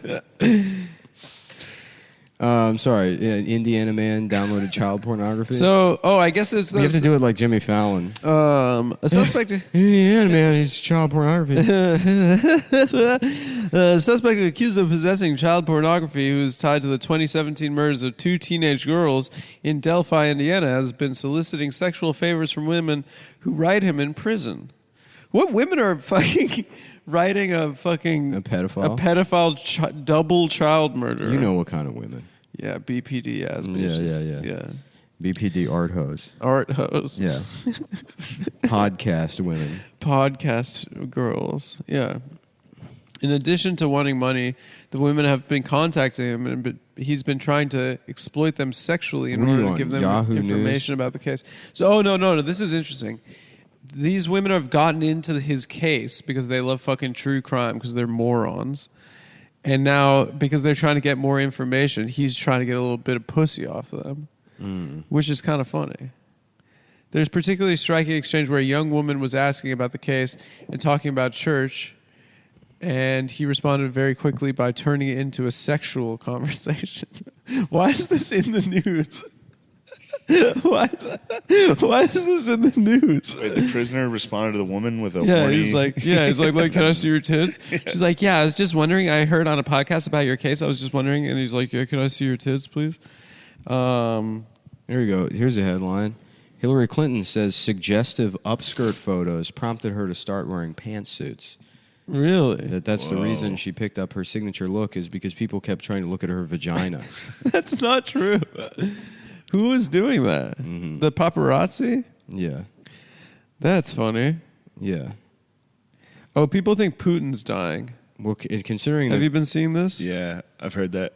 A: Sorry, Indiana man downloaded child pornography.
B: So, I guess it's
A: you have to do it like Jimmy Fallon.
B: a suspect.
A: Indiana man, he's child pornography.
B: A suspect accused of possessing child pornography who is tied to the 2017 murders of 2 teenage girls in Delphi, Indiana, has been soliciting sexual favors from women who write him in prison. What women are fucking writing a pedophile double child murder?
A: You know what kind of women?
B: Yeah, BPD ass
A: Yeah,
B: bitches.
A: yeah. BPD art hose.
B: Art hosts.
A: Yeah. Podcast women.
B: Podcast girls. Yeah. In addition to wanting money, the women have been contacting him, and he's been trying to exploit them sexually in
A: What are you
B: order to
A: on,
B: give them
A: Yahoo
B: information
A: News?
B: about the case. So, no. This is interesting. These women have gotten into his case because they love fucking true crime because they're morons. And now, because they're trying to get more information, he's trying to get a little bit of pussy off of them, which is kind of funny. There's a particularly striking exchange where a young woman was asking about the case and talking about church, and he responded very quickly by turning it into a sexual conversation. Why is this in the news? Why is this in the news?
C: Wait, the prisoner responded to the woman with a
B: Yeah,
C: horny...
B: he's like, can I see your tits? She's like, yeah, I was just wondering. I heard on a podcast about your case. I was just wondering, and he's like, yeah, can I see your tits, please?
A: Here we go. Here's a headline. Hillary Clinton says suggestive upskirt photos prompted her to start wearing pantsuits.
B: Really?
A: That's the reason she picked up her signature look is because people kept trying to look at her vagina.
B: That's not true. Who was doing that?
A: Mm-hmm.
B: The paparazzi?
A: Yeah.
B: That's funny.
A: Yeah.
B: Oh, people think Putin's dying.
A: Well, considering
B: Have
A: that
B: you been seeing this?
C: Yeah, I've heard that.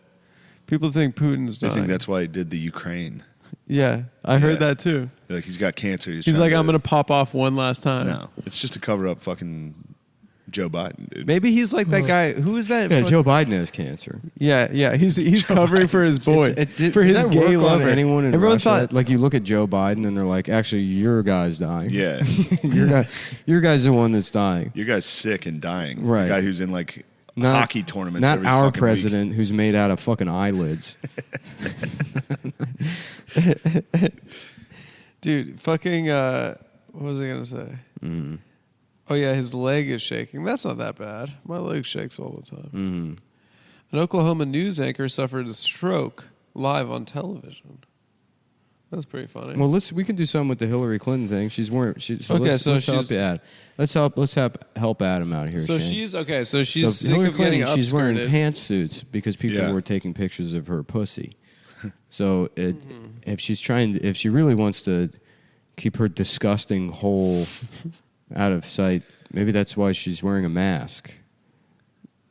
B: People think Putin's
C: I
B: dying.
C: think that's why he did the Ukraine.
B: Yeah, I heard
C: Yeah.
B: that too.
C: Like, he's got cancer.
B: He's
C: trying
B: like, I'm going to pop off one last time.
C: No, it's just to cover up fucking Joe Biden, dude.
B: Maybe he's like that guy. Who is that?
A: yeah, Joe Biden has cancer.
B: Yeah. He's covering for his boy, for his
A: does that
B: gay
A: work on
B: lover.
A: anyone in
B: Everyone
A: Russia?
B: thought,
A: Like, you look at Joe Biden and they're like, actually, your guy's dying.
C: Yeah.
A: your guy's the one that's dying.
C: Your guy's sick and dying.
A: Right.
C: The guy who's in, like,
A: Not-
C: hockey tournaments
A: Not
C: every
A: our
C: fucking
A: president who's made out of fucking eyelids.
B: dude, fucking. What was I gonna say?
A: Mm-hmm.
B: Oh yeah, his leg is shaking. That's not that bad. My leg shakes all the time.
A: Mm-hmm.
B: An Oklahoma news anchor suffered a stroke live on television. That's pretty funny.
A: Well, we can do something with the Hillary Clinton thing. She's wearing. Let's help
B: she's-
A: Adam. Let's help Adam out here.
B: So
A: Shane.
B: she's okay. So she's
A: So
B: sick
A: Hillary
B: of getting
A: Clinton, she's wearing
B: upskirted.
A: pantsuits because people
C: Yeah.
A: were taking pictures of her pussy. So if she really wants to keep her disgusting hole out of sight, maybe that's why she's wearing a mask.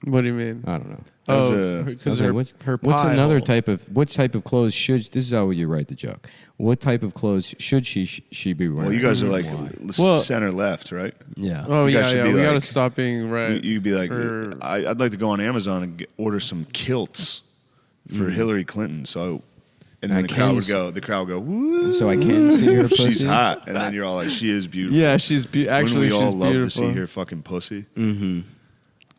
B: What do you mean?
A: I don't know.
C: was
B: Oh, because
A: Okay,
B: her
A: what's
B: pie
A: another
B: hole.
A: type of what type of clothes should this is how you write the joke? What type of clothes should she be wearing?
C: Well, you guys are like
B: Well-
C: center left, right?
A: yeah.
B: Oh
C: You guys
B: yeah,
C: should
B: yeah.
C: be
B: We gotta
C: like-
B: stop being right.
C: You'd be like,
B: Or-
C: I'd like to go on Amazon and order some kilts for Hillary Clinton. So, and then
A: I
C: the crowd would
A: can-
C: go. The crowd would go, woo!
A: So I can see her pussy.
C: She's hot, and then you're all like, she is beautiful.
B: Yeah, she's actually
C: Wouldn't we all
B: she's
C: love
B: beautiful.
C: to see her fucking pussy?
A: Mm-hmm.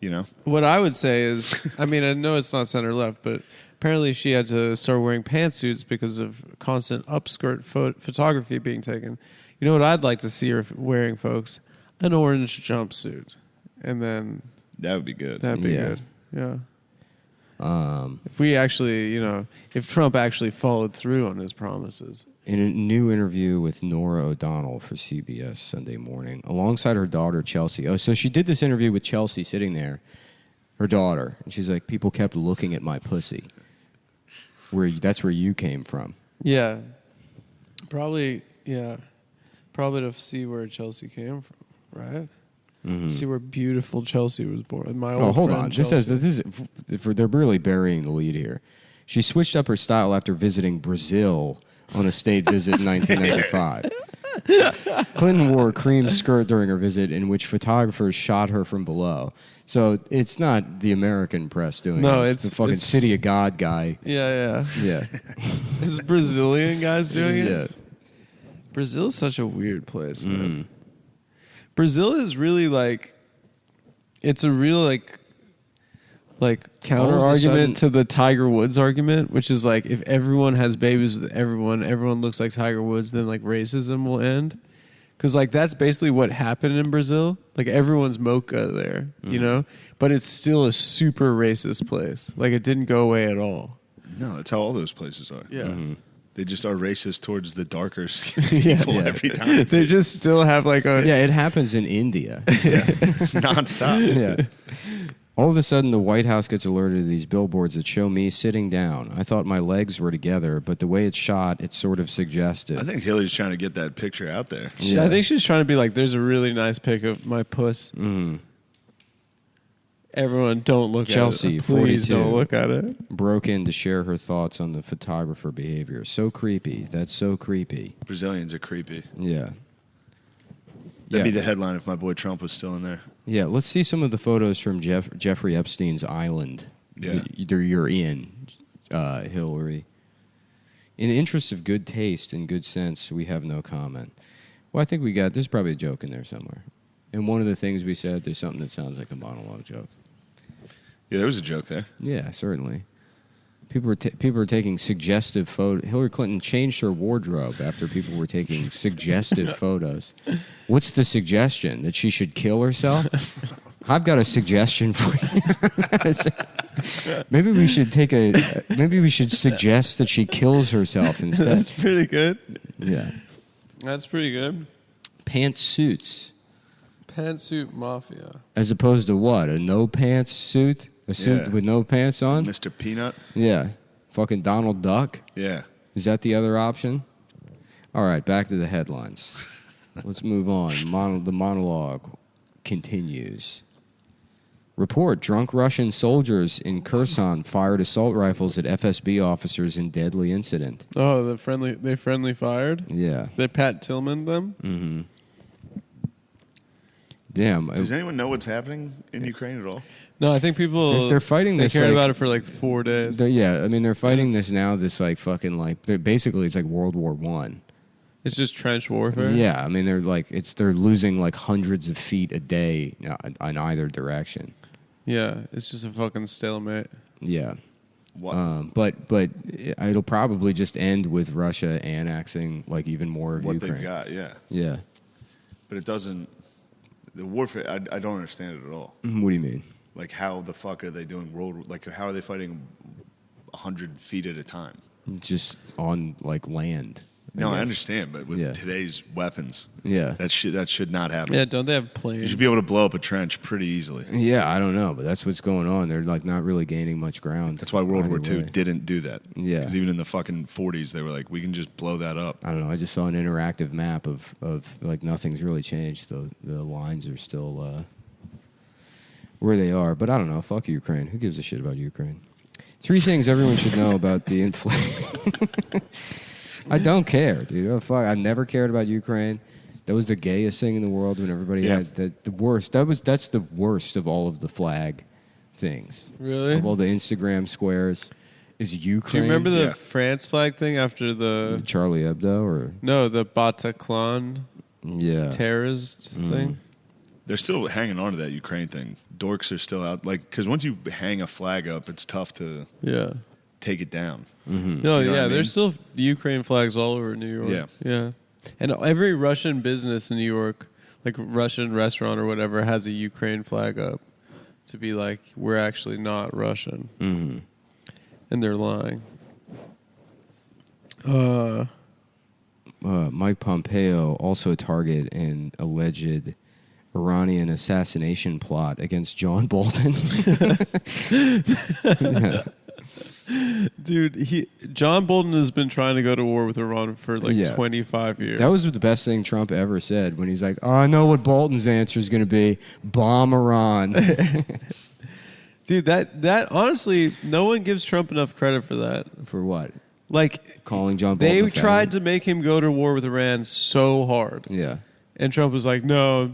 C: You know,
B: What I would say is, I mean, I know it's not center left, but apparently she had to start wearing pantsuits because of constant upskirt photography being taken. You know what I'd like to see her wearing, folks? An orange jumpsuit, and then
C: that would be good.
B: that'd be
A: Yeah.
B: good. Yeah. If we actually, if Trump actually followed through on his promises.
A: In a new interview with Nora O'Donnell for CBS Sunday Morning, alongside her daughter, Chelsea. Oh, so she did this interview with Chelsea sitting there, her daughter. And she's like, people kept looking at my pussy. That's where you came from.
B: Yeah. Probably, yeah. Probably to see where Chelsea came from, right? See where beautiful Chelsea was born. My old
A: Oh, hold
B: friend
A: on.
B: Chelsea.
A: They're really burying the lead here. She switched up her style after visiting Brazil on a state visit in 1995. Clinton wore a cream skirt during her visit in which photographers shot her from below. So it's not the American press doing
B: No,
A: it.
B: it's-
A: the fucking
B: it's-
A: City of God guy.
B: Yeah, yeah.
A: Yeah.
B: This Brazilian guys doing
A: yeah.
B: it? Brazil is such a weird place, man. Brazil is really like, it's a real counter
A: All of a
B: argument
A: sudden-
B: to the Tiger Woods argument, which is like if everyone has babies with everyone looks like Tiger Woods, then like racism will end. Because like that's basically what happened in Brazil. Like everyone's mocha there, you know, but it's still a super racist place. Like it didn't go away at all.
C: No, that's how all those places are.
B: Yeah.
C: They just are racist towards the darker skinned people
A: Yeah.
C: every time.
B: They just still have like a
A: Yeah, it happens in India.
C: Nonstop.
A: Yeah. All of a sudden, the White House gets alerted to these billboards that show me sitting down. I thought my legs were together, but the way it's shot, it's sort of suggestive.
C: I think Hillary's trying to get that picture out there.
A: Yeah.
B: I think she's trying to be like, there's a really nice pic of my puss. Everyone, don't look
A: Chelsea,
B: at it. Please
A: 42.
B: don't look at it.
A: Broke in to share her thoughts on the photographer behavior. So creepy. That's so creepy.
C: Brazilians are creepy.
A: Yeah.
C: That'd be
A: Yeah.
C: the headline if my boy Trump was still in there.
A: Yeah, let's see some of the photos from Jeffrey Epstein's island.
C: Yeah.
A: You're in, Hillary. In the interest of good taste and good sense, we have no comment. Well, I think there's probably a joke in there somewhere. And one of the things we said, there's something that sounds like a monologue joke.
C: Yeah, there was a joke there.
A: Yeah, certainly. People are taking suggestive photos. Hillary Clinton changed her wardrobe after people were taking suggestive photos. What's the suggestion? That she should kill herself? I've got a suggestion for you. Maybe we should suggest that she kills herself instead.
B: That's pretty good.
A: Yeah.
B: That's pretty good.
A: Pantsuits.
B: Pantsuit Mafia.
A: As opposed to what? A no pants suit? A suit
C: Yeah.
A: with no pants on?
C: Mr. Peanut.
A: Yeah. Fucking Donald Duck?
C: Yeah.
A: Is that the other option? All right, back to the headlines. Let's move on. The monologue continues. Report: drunk Russian soldiers in Kherson fired assault rifles at FSB officers in deadly incident.
B: Oh, they friendly fired?
A: Yeah.
B: They Pat Tillman them?
A: Damn.
C: Does anyone know what's happening in Ukraine at all?
B: No, I think people
A: They're fighting
B: they
A: this,
B: cared
A: like-
B: about it for like 4 days.
A: Yeah, I mean, they're fighting
B: Yes.
A: this now, this like fucking like, basically it's like World War One.
B: It's just trench warfare.
A: Yeah, I mean, they're losing like hundreds of feet a day in either direction.
B: Yeah, it's just a fucking stalemate.
A: Yeah.
C: What?
A: But it'll probably just end with Russia annexing like even more of
C: What
A: Ukraine.
C: they've got, yeah.
A: Yeah.
C: But it doesn't. The warfare, I don't understand it at all.
A: What do you mean?
C: Like, how the fuck are they doing how are they fighting 100 feet at a time?
A: Just on like land.
C: No, I
A: guess.
C: understand, but with
A: Yeah.
C: today's weapons,
A: Yeah.
C: that should not happen.
B: Yeah, don't they have
C: You
B: planes?
C: should be able to blow up a trench pretty easily.
A: Yeah, I don't know, but that's what's going on. They're like not really gaining much ground.
C: That's why World War
A: either
C: II
A: way.
C: didn't do that.
A: Yeah.
C: Because even in the fucking 40s, they were like, we can just blow that up.
A: I don't know. I just saw an interactive map of like nothing's really changed. The lines are still where they are. But I don't know. Fuck Ukraine. Who gives a shit about Ukraine? 3 things everyone should know about the inflation. I don't care, dude. Oh, fuck. I never cared about Ukraine. That was the gayest thing in the world when everybody had the worst. That's the worst of all of the flag things.
B: Really?
A: Of all the Instagram squares. Is Ukraine.
B: Do you remember the France flag thing after the
A: Charlie Hebdo or
B: the Bataclan terrorist thing?
C: They're still hanging on to that Ukraine thing. Dorks are still out, like, because once you hang a flag up, it's tough to take it down.
A: Mm-hmm.
B: No,
C: You know what I mean?
B: there's still Ukraine flags all over New York. Yeah. And every Russian business in New York, like Russian restaurant or whatever, has a Ukraine flag up to be like, we're actually not Russian.
A: Mm-hmm.
B: And they're lying.
A: Mike Pompeo also targeted an alleged Iranian assassination plot against John Bolton.
B: Dude, John Bolton has been trying to go to war with Iran for 25 years.
A: That was the best thing Trump ever said when he's like, "Oh, I know what Bolton's answer is going to be: bomb Iran."
B: Dude, that honestly, no one gives Trump enough credit for that.
A: For what?
B: Like,
A: calling John Bolton.
B: They
A: a
B: tried
A: faggot?
B: to make him go to war with Iran so hard.
A: Yeah.
B: And Trump was like, no,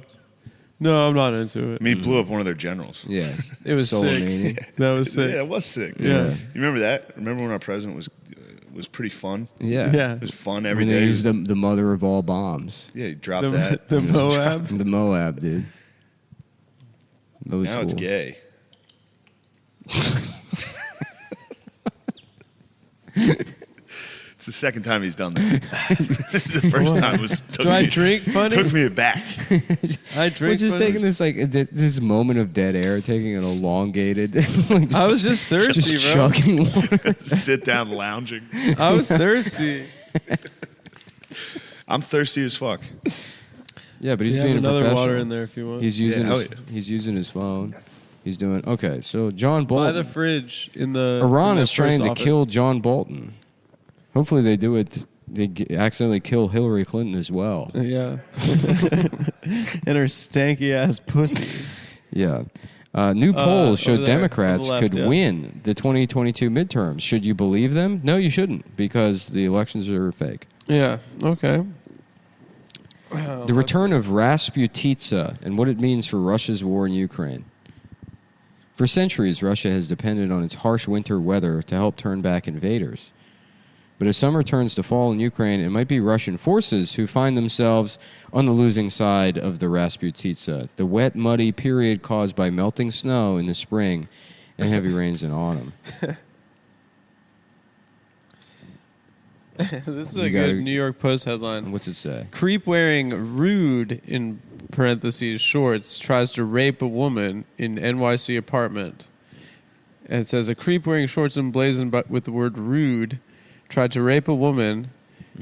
B: I'm not into it.
C: I mean, he blew up one of their generals.
A: Yeah.
B: It was
A: Soleimani.
B: sick. That was sick.
C: Yeah, it was sick.
B: Yeah.
C: You remember that? Remember when our president was pretty fun?
A: Yeah.
B: Yeah.
C: It was fun every
A: When
C: day.
A: they used the mother of all bombs.
C: Yeah, he dropped that.
B: The Moab.
A: The Moab, dude. That was
C: Now
A: cool.
C: it's gay. It's the second time he's done that. The first time was
B: Do I drink funny?
C: Took me aback.
B: I drink
A: We're just
B: funny.
A: taking this this moment of dead air, taking an elongated.
B: I was just thirsty,
A: just
B: bro.
A: chugging water.
C: Sit down lounging.
B: I was thirsty.
C: I'm thirsty as fuck.
A: Yeah, but he's
B: You have
A: being a
B: another
A: professional.
B: water in there if you want.
A: He's using
C: hell
A: his,
C: yeah.
A: he's using his phone. He's doing okay. So John
B: By
A: Bolton.
B: the fridge in the
A: Iran
B: in the
A: is trying
B: first
A: to
B: office.
A: kill John Bolton. Hopefully they do it. They accidentally kill Hillary Clinton as well.
B: Yeah. And her stanky ass pussy.
A: Yeah. New polls show
B: over there,
A: Democrats
B: on the left,
A: could
B: yeah.
A: win the 2022 midterms. Should you believe them? No, you shouldn't, because the elections are fake.
B: Yeah. Okay.
A: The return of Rasputitsa and what it means for Russia's war in Ukraine. For centuries, Russia has depended on its harsh winter weather to help turn back invaders. But as summer turns to fall in Ukraine, it might be Russian forces who find themselves on the losing side of the Rasputitsa, the wet, muddy period caused by melting snow in the spring and heavy rains in autumn.
B: This is
A: You
B: a
A: gotta-
B: good New York Post headline.
A: What's it say?
B: Creep wearing rude in parentheses shorts tries to rape a woman in NYC apartment. And it says a creep wearing shorts emblazoned with the word rude tried to rape a woman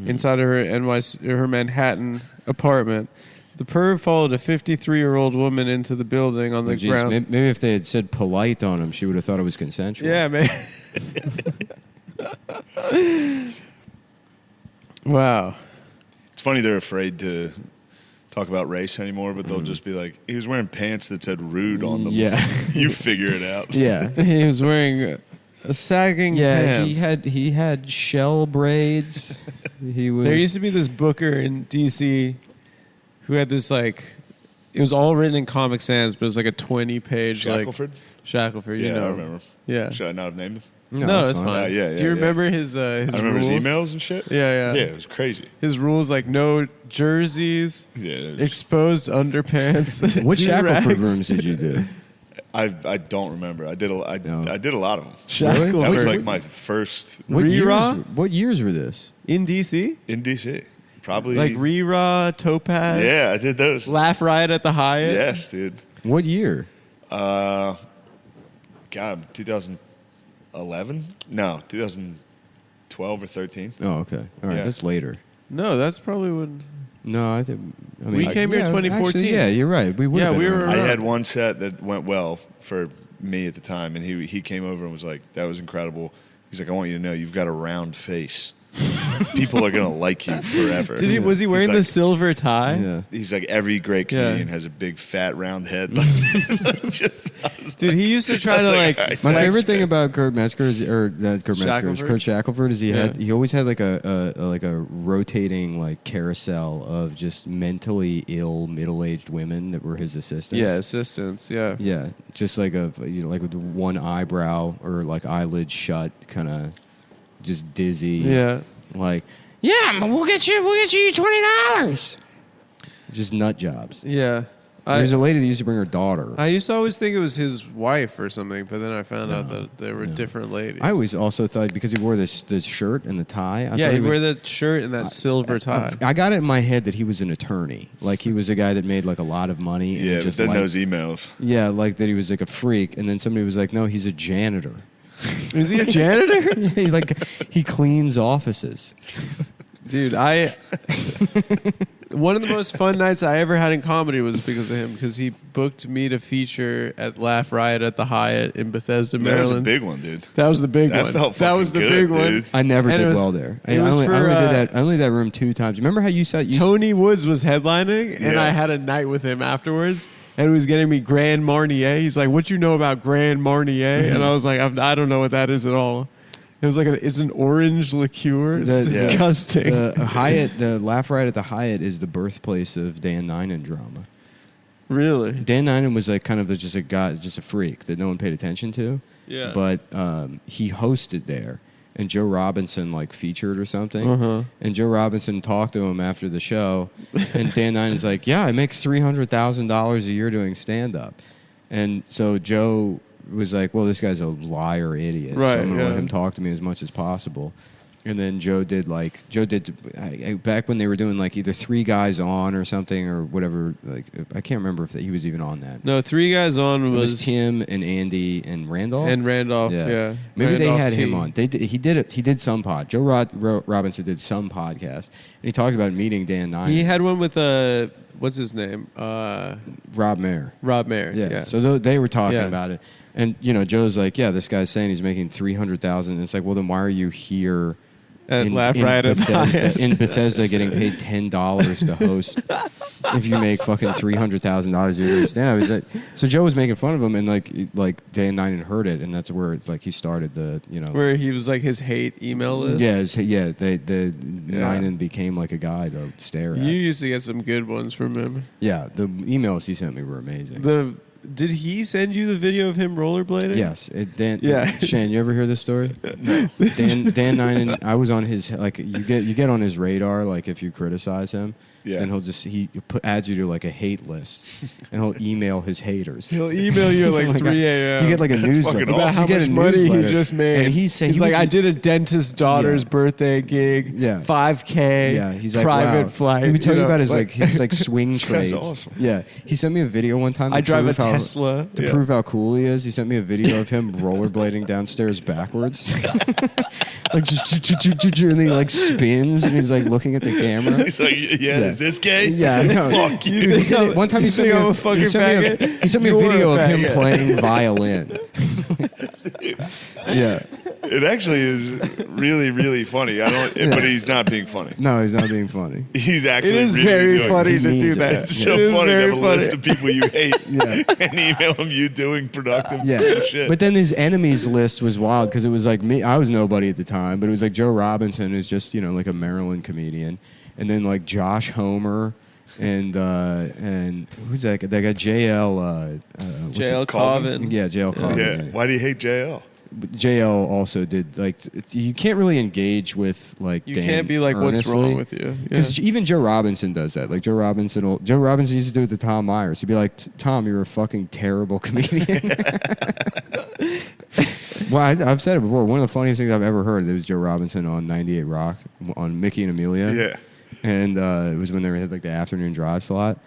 B: inside of her Manhattan apartment. The perv followed a 53-year-old woman into the building on the
A: Geez,
B: ground.
A: maybe if they had said polite on him, she would have thought it was consensual.
B: Yeah, man. Wow.
C: It's funny they're afraid to talk about race anymore, but they'll just be like, he was wearing pants that said rude on them.
A: Yeah.
C: You figure it out.
A: Yeah.
B: He was wearing a sagging
A: Yeah,
B: pants.
A: he had shell braids. He was
B: There used to be this booker in D.C. who had this, like, it was all written in Comic Sans, but it was like a 20-page,
C: Shackelford?
B: like... Shackelford, you
C: Yeah,
B: know.
C: I remember.
B: Yeah.
C: Should I not have named him?
B: No, it's
A: fine.
B: fine.
C: Yeah,
B: Do you
C: yeah.
B: remember his
C: I
B: rules?
C: remember his emails and shit.
B: Yeah.
C: Yeah, it was crazy.
B: His rules, like, no jerseys,
C: Yeah.
B: exposed underpants.
A: What Shackelford
B: do-rags.
A: rooms did you do?
C: I don't remember. I did a lot of them.
B: Shackelford.
C: That was like my first
A: What
B: Re-Raw?
A: what years were this?
B: In D.C.?
C: in DC. Probably
B: Like Re-Raw, Topaz.
C: Yeah, I did those.
B: Laugh Riot at the Hyatt.
C: Yes, dude.
A: What year?
C: God, 2011? No, 2012 or 13.
A: Oh, okay. All right,
C: Yeah.
A: that's later.
B: No, that's probably when...
A: No, I think. I mean,
B: We came here
A: yeah,
B: 2014.
A: actually, yeah, you're right. We would.
B: Yeah,
A: have been
B: we were-
A: around.
C: I had one set that went well for me at the time, and he came over and was like, "That was incredible." He's like, "I want you to know you've got a round face." People are gonna like you forever.
B: Was he wearing
C: He's
B: the
C: like-
B: silver tie?
A: Yeah.
C: He's like every great
B: Yeah.
C: comedian has a big fat round head. Just,
B: Dude, he used to try to like.
C: all right,
A: My
C: thanks,
A: favorite thing
C: man.
A: about Kurt Metzger is,
B: Shackelford?
A: Kurt Shackelford is
B: Yeah.
A: he always had like a rotating like carousel of just mentally ill middle-aged women that were his assistants.
B: Yeah, assistants. Yeah.
A: Yeah, just like like with one eyebrow or like eyelid shut, kind of just dizzy.
B: Yeah.
A: Like
D: Yeah, we'll get you $20.
A: just nut jobs.
B: Yeah.
A: There's a lady that used to bring her daughter.
B: I used to always think it was his wife or something, but then I found out that they were different ladies.
A: I always also thought because he wore the shirt and the tie. I
B: yeah,
A: thought
B: he
A: was-
B: wore that shirt and that silver tie.
A: I got it in my head that he was an attorney, like he was a guy that made like a lot of money. And
C: Yeah, but
A: just
C: then
A: liked-
C: those emails.
A: Yeah, like that he was like a freak, and then somebody was like, "No, he's a janitor."
B: Is he a janitor?
A: he cleans offices.
B: Dude, one of the most fun nights I ever had in comedy was because of him, because he booked me to feature at Laugh Riot at the Hyatt in Bethesda,
C: That was a
B: Maryland.
C: big one, dude.
B: That was the big
C: That
B: one.
C: felt
B: That was the
C: fucking
B: big
C: good,
B: one.
C: dude.
A: I never
B: And
A: did
B: it was-
A: well there.
B: it
A: I
B: was
A: only
B: for,
A: did that. I only did that room 2 times. Remember how you said
B: Tony Woods was headlining, and
C: Yeah.
B: I had a night with him afterwards, and he was getting me Grand Marnier. He's like, "What you know about Grand Marnier?" And I was like, "I don't know what that is at all." It was like it's an orange liqueur. It's
A: The-
B: disgusting.
A: the Laugh Riot at the Hyatt is the birthplace of Dan Ninen drama.
B: Really?
A: Dan Ninen was like kind of just a guy, just a freak that no one paid attention to.
B: Yeah.
A: But he hosted there, and Joe Robinson like featured or something. And Joe Robinson talked to him after the show, and Dan Ninen's like, "Yeah, I make $300,000 a year doing stand up," and so Joe was like, "Well, this guy's a liar, idiot.
B: Right,
A: So I'm gonna
B: yeah.
A: let him talk to me as much as possible." And then Joe did back when they were doing like either 3 Guys On or something or whatever. Like I can't remember if he was even on that.
B: No, 3 Guys On
A: It
B: was
A: was Tim and Andy and Randolph.
B: and Randolph. Yeah.
A: Maybe they
B: Randolph
A: had
B: T.
A: him on. He did some pod. Joe Robinson did some podcast, and he talked about meeting Dan Ninen.
B: He had one with what's his name?
A: Rob Mayer.
B: Rob Mayer. Yeah.
A: So they were talking
B: Yeah.
A: about it, and Joe's like, "Yeah, this guy's saying he's making $300,000." It's like, well, then why are you here?
B: At Laugh Riot at the Hyatt.
A: In Bethesda, getting paid $10 to host if you make fucking $300,000 a year stand up. So Joe was making fun of him, and like Dan Ninen heard it, and that's where it's like he started the
B: Where he was like his hate email list.
A: Ninen became like a guy to stare at.
B: You used to get some good ones from him.
A: Yeah, the emails he sent me were amazing.
B: Did he send you the video of him rollerblading?
A: Yes,
B: Yeah.
A: Shane, you ever hear this story? No. Dan Ninen, I was on his you get on his radar like if you criticize him.
C: Yeah.
A: And he adds you to like a hate list, and he'll email his haters.
B: He'll email you at like 3 a.m.
A: You get like a newsletter.
C: fucking
B: about
C: awesome.
B: how
A: You get
B: much
A: a
B: money he
A: newsletter,
B: just made.
A: and
B: he's
A: he
B: like,
A: would-
B: I did a dentist's daughter's
A: Yeah.
B: birthday gig.
A: Yeah.
B: 5K.
A: Yeah, he's like
B: private
A: wow.
B: flight.
A: He would tell you about his
B: like
A: his swing
C: guy's
A: trades.
C: awesome.
A: Yeah, he sent me a video one time.
B: I
A: to
B: drive a
A: prove how-
B: Tesla.
A: To prove how cool he is, he sent me a video of him rollerblading downstairs backwards, like and he like spins and he's like looking at the camera.
C: He's like, yeah, is this gay?
A: Yeah, no.
C: Fuck you.
A: Dude, he did it. One time he sent me
B: think I'm a
A: a,
B: fucking
A: he sent me a,
B: faggot?
A: he sent me a
B: You're
A: video
B: a
A: of him
B: faggot.
A: playing violin. Yeah.
C: It actually is really, really funny. But he's not being funny.
A: No, he's not being funny.
C: He's actually
B: It is
C: really
B: very
C: doing
B: funny
C: it.
A: He
B: to do
A: means it.
B: that.
C: It's
A: Yeah.
C: so
B: It is
C: funny to
B: very
C: have a
B: funny.
C: list of people you hate
A: Yeah.
C: and email them you doing productive
A: Yeah,
C: shit.
A: but then his enemies list was wild because it was like me. I was nobody at the time, but it was like Joe Robinson, who's just like a Maryland comedian, and then like Josh Homer, and who's that guy? That guy JL. What's
B: JL
A: it-
B: Colvin.
A: Yeah, JL Colvin.
C: yeah.
A: yeah.
C: Why do you hate JL?
A: But JL also did like you can't really engage with like
B: You
A: Dan
B: can't be like, what's
A: earnestly.
B: wrong with you?
A: Because even Joe Robinson does that. Like Joe Robinson used to do it to Tom Myers. He'd be like, "Tom, you're a fucking terrible comedian." Well, I've said it before. One of the funniest things I've ever heard was Joe Robinson on 98 Rock on Mickey and Amelia.
C: Yeah.
A: And it was when they had like the afternoon drive slot,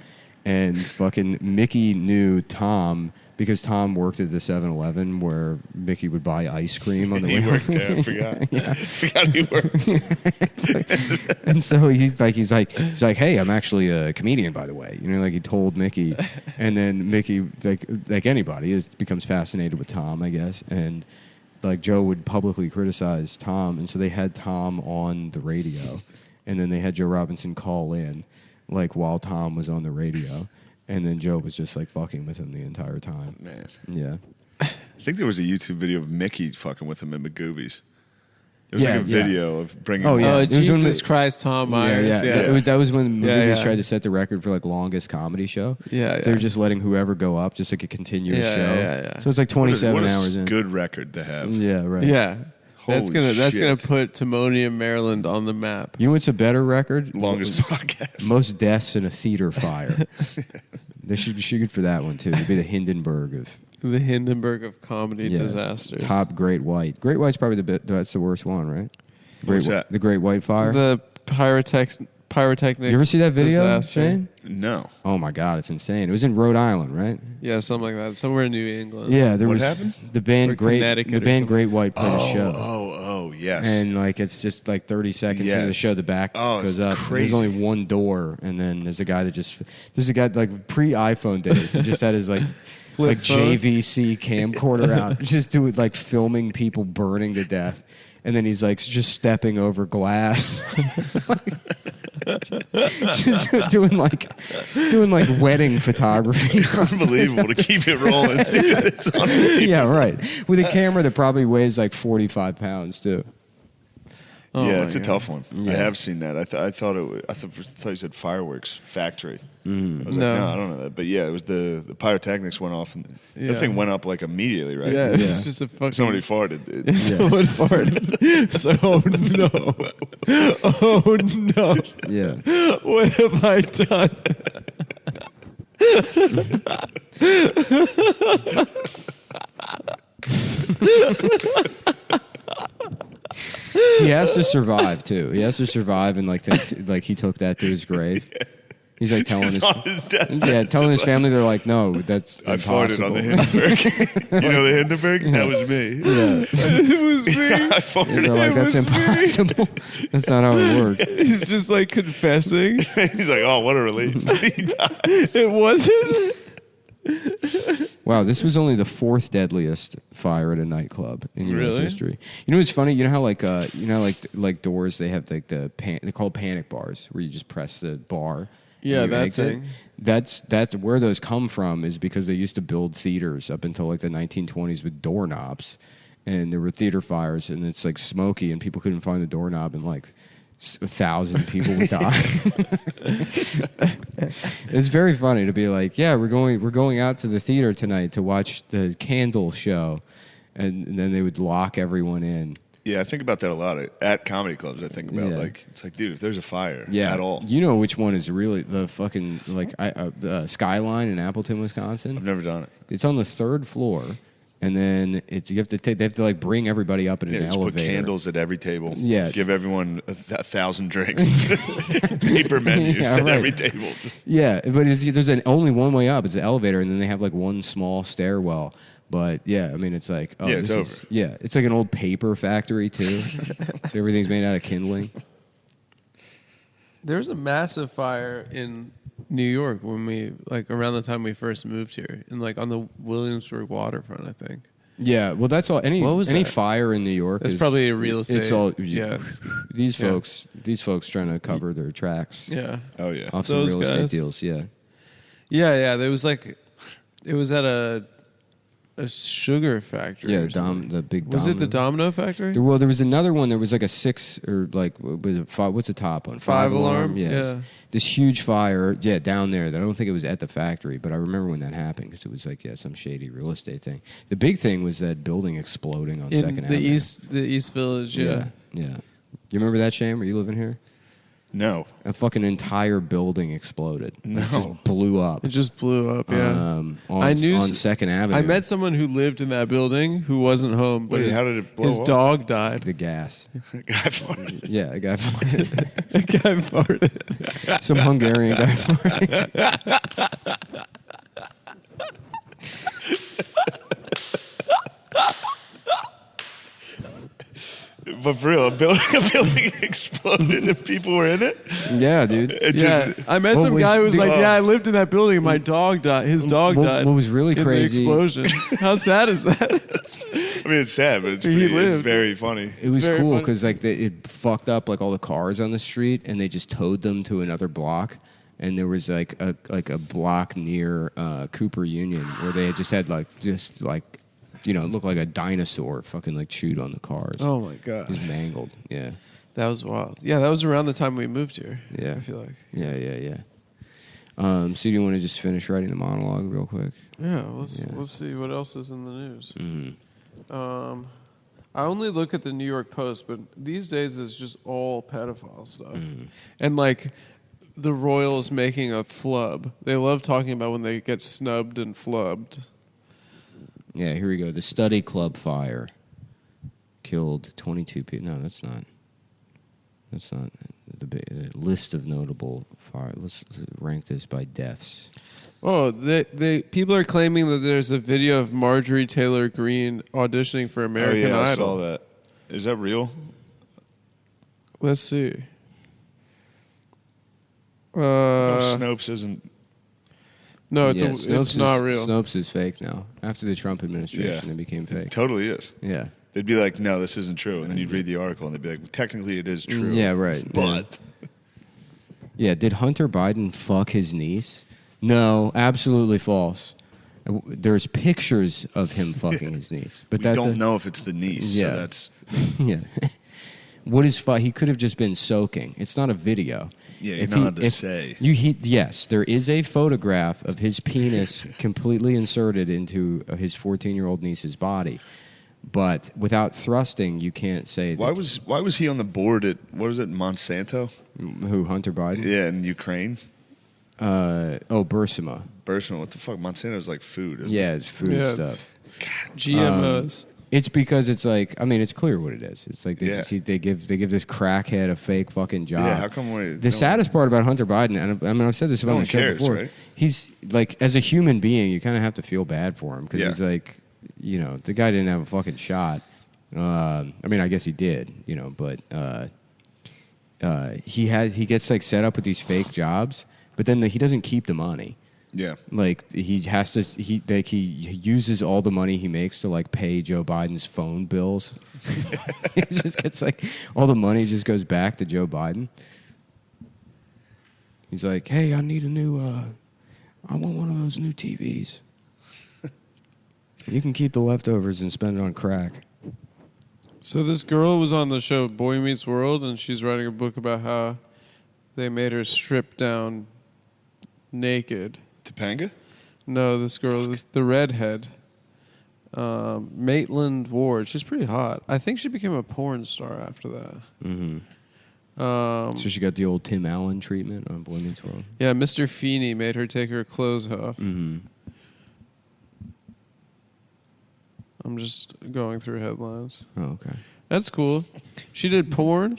A: and fucking Mickey knew Tom. Because Tom worked at the 7-Eleven where Mickey would buy ice cream on the way
C: He
A: home.
C: worked there. I forgot.
A: Yeah.
C: Forgot he worked.
A: And so he's like, hey, I'm actually a comedian, by the way. Like he told Mickey, and then Mickey, like anybody, becomes fascinated with Tom, I guess. And like Joe would publicly criticize Tom, and so they had Tom on the radio, and then they had Joe Robinson call in, like while Tom was on the radio, and then Joe was just like fucking with him the entire time.
C: Man.
A: Yeah.
C: I think there was a YouTube video of Mickey fucking with him in Magoobies. There was
A: Yeah,
C: like a
A: yeah.
C: video of bringing.
A: Oh, yeah.
B: Oh,
A: It was when
B: Jesus
A: we-
B: Christ, Tom Myers. Yeah.
A: That was when the
B: Yeah,
A: movies
B: yeah.
A: tried to set the record for like longest comedy show.
B: Yeah,
A: So they were
B: yeah.
A: just letting whoever go up, just like a continuous
B: Yeah,
A: show.
B: yeah.
A: So it's like 27
C: what a
A: hours in.
C: good record to have.
A: Yeah, right.
B: Yeah. That's
C: Holy
B: gonna
C: shit.
B: put Timonium, Maryland on the map.
A: You know what's a better record?
C: Longest podcast.
A: Most deaths in a theater fire. They should be good for that one too. It'd be the Hindenburg of
B: The Hindenburg of comedy disasters.
A: Top Great White. Great White's probably that's the worst one, right?
C: What's that?
A: The Great White Fire.
B: The pyrotechnics.
A: You ever see that video,
B: disaster.
A: Shane?
C: No.
A: Oh my God, it's insane. It was in Rhode Island, right?
B: Yeah, something like that. Somewhere in New England.
A: Yeah, there
C: What
A: was
C: happened?
A: the band
B: Or
A: Great.
B: Connecticut
A: The
B: or
A: band
B: something.
A: Great White played a show.
C: Oh, yes.
A: And like it's just like 30 seconds into the
C: Yes.
A: show, the back
C: Oh,
A: goes
C: it's
A: up.
C: crazy.
A: There's only one door, and then there's a guy like pre-iPhone days. He just had his like
B: Flip phone.
A: JVC camcorder out, just doing like filming people burning to death, and then he's like just stepping over glass, just doing like wedding photography.
C: Unbelievable to keep it rolling, dude. It's unbelievable.
A: Yeah, right. With a camera that probably weighs like 45 pounds too.
B: Oh
C: yeah,
B: my
C: it's a
B: God.
C: tough one.
A: Yeah.
C: I have seen that. I thought you said fireworks factory. I was
B: No.
C: like, no, I don't know that. But yeah, it was the pyrotechnics went off, and
B: Yeah.
C: that thing went up like immediately, right?
B: Yeah, it's
A: Yeah.
B: just a fucking.
C: Somebody farted, dude.
B: Someone farted. So, oh no. Oh no.
A: Yeah.
B: What have I done?
A: He has to survive too. He has to survive, and like he took that to his grave. He's like telling
C: Just
A: his
C: on his deathbed.
A: yeah, telling his
C: Just like,
A: family. They're like, no, that's
C: I
A: impossible.
C: farted on the Hindenburg. You know the Hindenburg? That was me.
B: It was me.
C: I farted.
A: They're like,
B: It
A: that's
B: was me."
A: impossible. That's not how it works.
B: He's just like confessing.
C: He's like, oh, what a relief. He died.
B: It wasn't.
A: Wow, this was only the 4th deadliest fire at a nightclub in U.S.
B: Really?
A: history. You know what's funny? You know how like doors they have like they're called panic bars where you just press the bar.
B: Yeah,
A: and you
B: that
A: exit?
B: thing.
A: That's where those come from is because they used to build theaters up until like the 1920s with doorknobs, and there were theater fires, and it's like smoky, and people couldn't find the doorknob, and like 1,000 people would die. It's very funny to be like, yeah, we're going out to the theater tonight to watch the Candle show, and then they would lock everyone in.
C: Yeah, I think about that a lot at comedy clubs. I think about
A: Yeah.
C: like it's like, dude, if there's a fire
A: Yeah,
C: at all,
A: you know which one is really the fucking like Skyline in Appleton,
C: I've
A: Wisconsin.
C: never done it.
A: It's on the 3rd floor, and then they have to like bring everybody up in
C: Yeah,
A: an
C: just
A: elevator.
C: put candles at every table.
A: Yeah.
C: Give everyone 1,000 drinks. Paper menus
A: Yeah,
C: at
A: right.
C: every table. Just,
A: Yeah, but there's only one way up. It's an elevator, and then they have like one small stairwell. But yeah, I mean, it's like
C: Yeah, it's
A: this is- yeah, it's like an old paper factory too. Everything's made out of kindling.
B: There was a massive fire in New York when we around the time we first moved here, and like on the Williamsburg waterfront, I think.
A: Yeah, well, that's all. Any
B: What was that?
A: fire in New York
B: That's
A: is
B: probably a real estate.
A: It's all
B: Yeah.
A: These
B: Yeah.
A: folks trying to cover their tracks
B: Yeah.
C: oh yeah.
A: off some
B: Those
A: real estate
B: guys.
A: deals. Yeah,
B: Yeah. There was it was at a sugar factory.
A: yeah.
B: or something.
A: The big.
B: Was it the
A: Domino.
B: Domino factory?
A: There was another one. There was like a 6 or like what was it? What's the top one?
B: 5 alarm?
A: Yeah.
B: Yeah.
A: This huge fire. Yeah, down there. I don't think it was at the factory, but I remember when that happened because it was like some shady real estate thing. The big thing was that building exploding on
B: in
A: Second
B: the
A: Avenue.
B: East Village. Yeah.
A: Yeah. You remember that, Shane? Were you living here?
C: No.
A: A fucking entire building exploded.
C: No.
A: It just blew up.
B: It just blew up. Yeah.
A: On,
B: I knew
A: on
B: s-
A: Second Avenue.
B: I met someone who lived in that building who wasn't home, but
C: Wait,
B: his,
C: how did it blow
B: his
C: up?
B: dog died.
A: the gas.
C: Guy farted.
A: Yeah, a guy farted.
B: The guy farted.
A: Some Hungarian guy farted.
C: but for real, a building exploded and people were in it.
A: Yeah, dude.
B: I met
A: What
B: some
A: was
B: guy who was
A: the-
B: like, "Yeah, I lived in that building. And my dog died. His dog died.
A: What was really
B: in
A: crazy?
B: The explosion. How sad is that?
C: I mean, it's sad, but it's very funny.
A: It was
B: very
A: cool
B: funny.
A: because like it fucked up like all the cars on the street, and they just towed them to another block. And there was like a block near Cooper Union where they just had it looked like a dinosaur fucking like chewed on the cars.
B: Oh my god,
A: Just mangled. Yeah.
B: that was wild. Yeah, that was around the time we moved here.
A: Yeah.
B: I feel like.
A: Yeah. So do you want to just finish writing the monologue real quick?
B: Yeah, let's see what else is in the news.
A: Mm-hmm.
B: I only look at the New York Post, but these days it's just all pedophile stuff,
A: Mm-hmm.
B: and like the Royals making a flub. They love talking about when they get snubbed and flubbed.
A: Yeah, here we go. The Study Club fire killed 22 people. No, that's not. That's not the list of notable fire. Let's rank this by deaths.
B: Oh, they people are claiming that there's a video of Marjorie Taylor Greene auditioning for American
C: I
B: Idol.
C: saw that. Is that real?
B: Let's see.
C: Snopes isn't.
B: No, it's
A: Snopes
B: it's not real.
A: Snopes is fake now. After the Trump administration,
C: Yeah.
A: it became fake.
C: It totally is.
A: Yeah.
C: They'd be like, "No, this isn't true," and then you'd read the article, and they'd be like, "Technically, it is true."
A: Yeah, right.
C: But
A: Yeah, did Hunter Biden fuck his niece? No, absolutely false. There's pictures of him fucking his niece, but
C: we don't know if it's the niece.
A: Yeah.
C: So that's
A: Yeah. What is he could have just been soaking. It's not a video.
C: Yeah, you're not allowed to say.
A: Yes, there is a photograph of his penis completely inserted into his 14-year-old niece's body. But without thrusting, you can't say
C: why
A: that.
C: was he on the board at what was it, Monsanto?
A: Who, Hunter Biden?
C: Yeah, in Ukraine.
A: Bursima.
C: Bursma, what the fuck? Monsanto's like food. Isn't
A: Yeah,
C: it?
A: it's food
B: Yeah,
A: stuff.
B: GMOs.
A: It's because it's like, I mean, it's clear what it is. It's like they give this crackhead a fake fucking job.
C: Yeah, how come
A: the saddest part about Hunter Biden, and I mean, I've said this about
C: No
A: the
C: one
A: show
C: cares,
A: before.
C: right?
A: He's like, as a human being, you kind of have to feel bad for him because
C: Yeah.
A: he's like, the guy didn't have a fucking shot. I mean, I guess he did, but he gets like set up with these fake jobs, but then he doesn't keep the money.
C: Yeah.
A: Like he has to, he uses all the money he makes to like pay Joe Biden's phone bills. He just gets like all the money just goes back to Joe Biden. He's like, hey, I need a new, I want one of those new TVs. You can keep the leftovers and spend it on crack.
B: So this girl was on the show Boy Meets World, and she's writing a book about how they made her strip down naked.
C: Topanga?
B: No, this girl, the redhead, Maitland Ward. She's pretty hot. I think she became a porn star after that.
A: Mm-hmm. So she got the old Tim Allen treatment on Boy Meets World.
B: Yeah, Mr. Feeney made her take her clothes off.
A: Mm-hmm.
B: I'm just going through headlines.
A: Oh, okay.
B: That's cool. She did porn.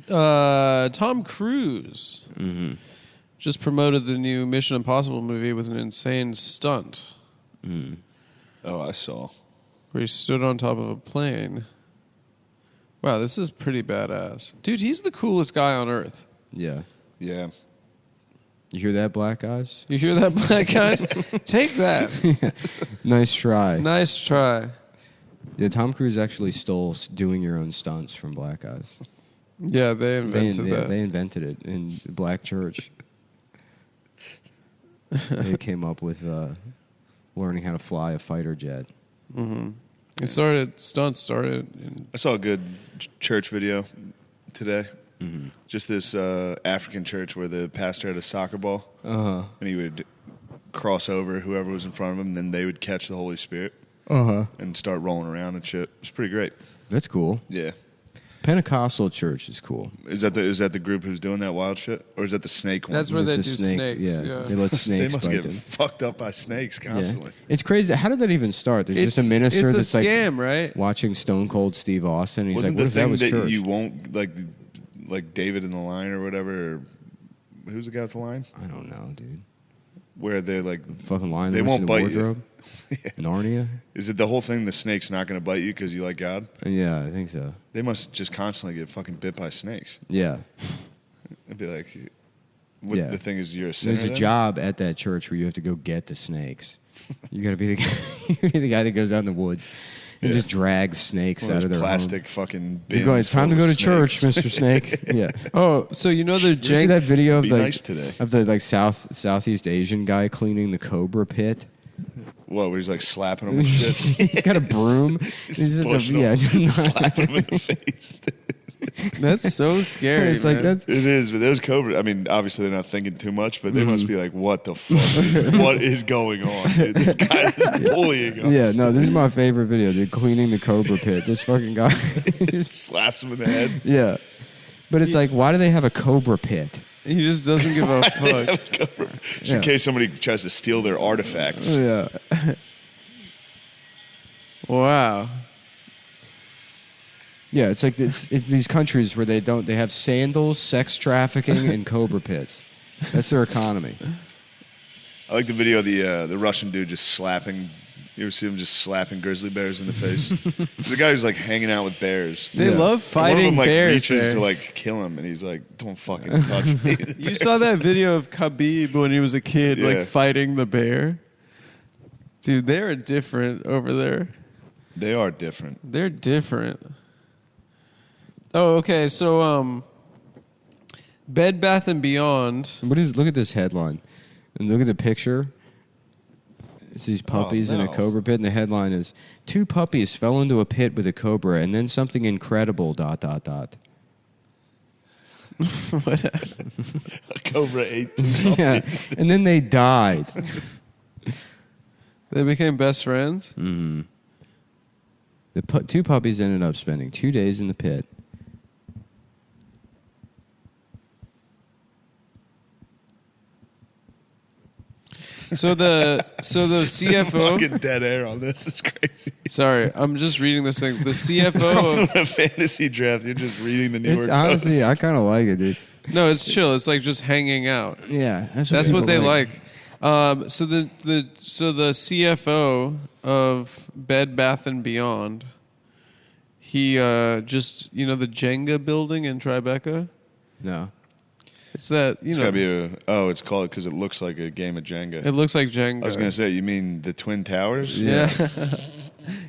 B: Tom Cruise just promoted the new Mission Impossible movie with an insane stunt
C: Oh, I saw.
B: where he stood on top of a plane. Wow, this is pretty badass. Dude, he's the coolest guy on earth.
A: Yeah.
C: Yeah.
A: You hear that, black guys?
B: You hear that, black guys? Take that.
A: Nice try.
B: Nice try.
A: Yeah, Tom Cruise actually stole doing your own stunts from black guys.
B: Yeah, they invented that.
A: They invented it in the black church. They came up with learning how to fly a fighter jet.
B: Stunts started in
C: I saw a good church video today. Just this African church where the pastor had a soccer ball, and he would cross over whoever was in front of him, and then they would catch the Holy Spirit and start rolling around and shit. It's pretty great.
A: That's cool.
C: Yeah.
A: Pentecostal church is cool.
C: Is that the group who's doing that wild shit, or is that the snake one?
B: That's where they do
A: It's a snake.
B: snakes.
A: Yeah.
B: Yeah.
A: They let
C: They
A: snakes
C: must
A: bite
C: get
A: them.
C: fucked up by snakes constantly.
A: Yeah. It's crazy. How did that even start? There's just a minister
B: it's
A: that's
B: a
A: like
B: scam, right?
A: watching Stone Cold Steve Austin. And he's
C: Wasn't
A: like, what
C: the
A: if that
C: thing
A: was
C: that
A: church?
C: you won't like David in the line or whatever? Or, who's the guy with the line?
A: I don't know, dude.
C: where they're like
A: Fucking lying.
C: They
A: loose
C: won't
A: in the
C: bite you.
A: wardrobe. Narnia.
C: Is it the whole thing? The snake's not going to bite you because you like God?
A: Yeah, I think so.
C: They must just constantly get fucking bit by snakes.
A: Yeah.
C: It'd be like, what,
A: Yeah.
C: the thing is, you're a sinner.
A: There's a
C: then?
A: job at that church where you have to go get the snakes. You got to be the guy, you gotta be the guy that goes out in the woods and
C: Yeah.
A: just drags snakes
C: One of
A: out of
C: those
A: their
C: plastic
A: home.
C: fucking
A: You
C: bins.
A: go, it's time to
C: full
A: go
C: of
A: to church,
C: snakes.
A: Mr. Snake. Yeah.
B: Oh, so you know the
A: You see that video of
C: Be
A: the
C: nice today.
A: of the like Southeast Asian guy cleaning the cobra pit?
C: What? Where he's like slapping him with shit.
A: He's got a broom. He's at the,
C: Pushing
A: yeah,
C: him, slapping him in the face.
B: That's so scary.
A: it's like
B: man.
A: that's
C: It is, but those cobras. I mean, obviously they're not thinking too much, but they must be like, "What the fuck? What is going on? Dude? This guy is bullying us."
A: yeah. No, this is my favorite video. Dude, cleaning the cobra pit. This fucking guy.
C: Just slaps him in the head.
A: Yeah, but it's like, why do they have a cobra pit?
B: He just doesn't give a fuck.
C: Just in case somebody tries to steal their artifacts.
A: Yeah.
B: Wow.
A: Yeah, it's like it's these countries where they have sandals, sex trafficking, and cobra pits. That's their economy.
C: I like the video of the Russian dude just slapping. You ever see him just slapping grizzly bears in the face? There's a guy who's like hanging out with bears.
B: They
A: Yeah.
B: love
C: And
B: fighting
C: one of them like
B: bears.
C: reaches
B: there.
C: to like kill him, and he's like, "Don't fucking touch me."
B: You saw that video of Khabib when he was a kid,
C: Yeah.
B: like fighting the bear? Dude, they're different over there.
C: They are different.
B: They're different. Oh, okay. So, Bed Bath and Beyond.
A: Look at this headline, and look at the picture. It's these puppies in a
C: no.
A: cobra pit, and the headline is: 2 puppies fell into a pit with a cobra, and then something incredible. ...
C: A cobra ate the
A: Yeah, and then they died.
B: They became best friends.
A: Mm-hmm. The 2 puppies ended up spending 2 days in the pit.
B: So the CFO.
C: fucking dead air on this. Is crazy.
B: Sorry, I'm just reading this thing. The CFO.
C: On a fantasy draft, you're just reading the New York
A: It's honestly,
C: Post.
A: I kind of like it, dude.
B: No, it's chill. It's like just hanging out.
A: Yeah,
B: That's what they like. So the CFO of Bed Bath and Beyond, he just the Jenga building in Tribeca.
A: No.
B: It's that
C: It's gotta be it's called because it looks like a game of Jenga.
B: It looks like Jenga.
C: I was gonna say, you mean the Twin Towers?
B: Yeah.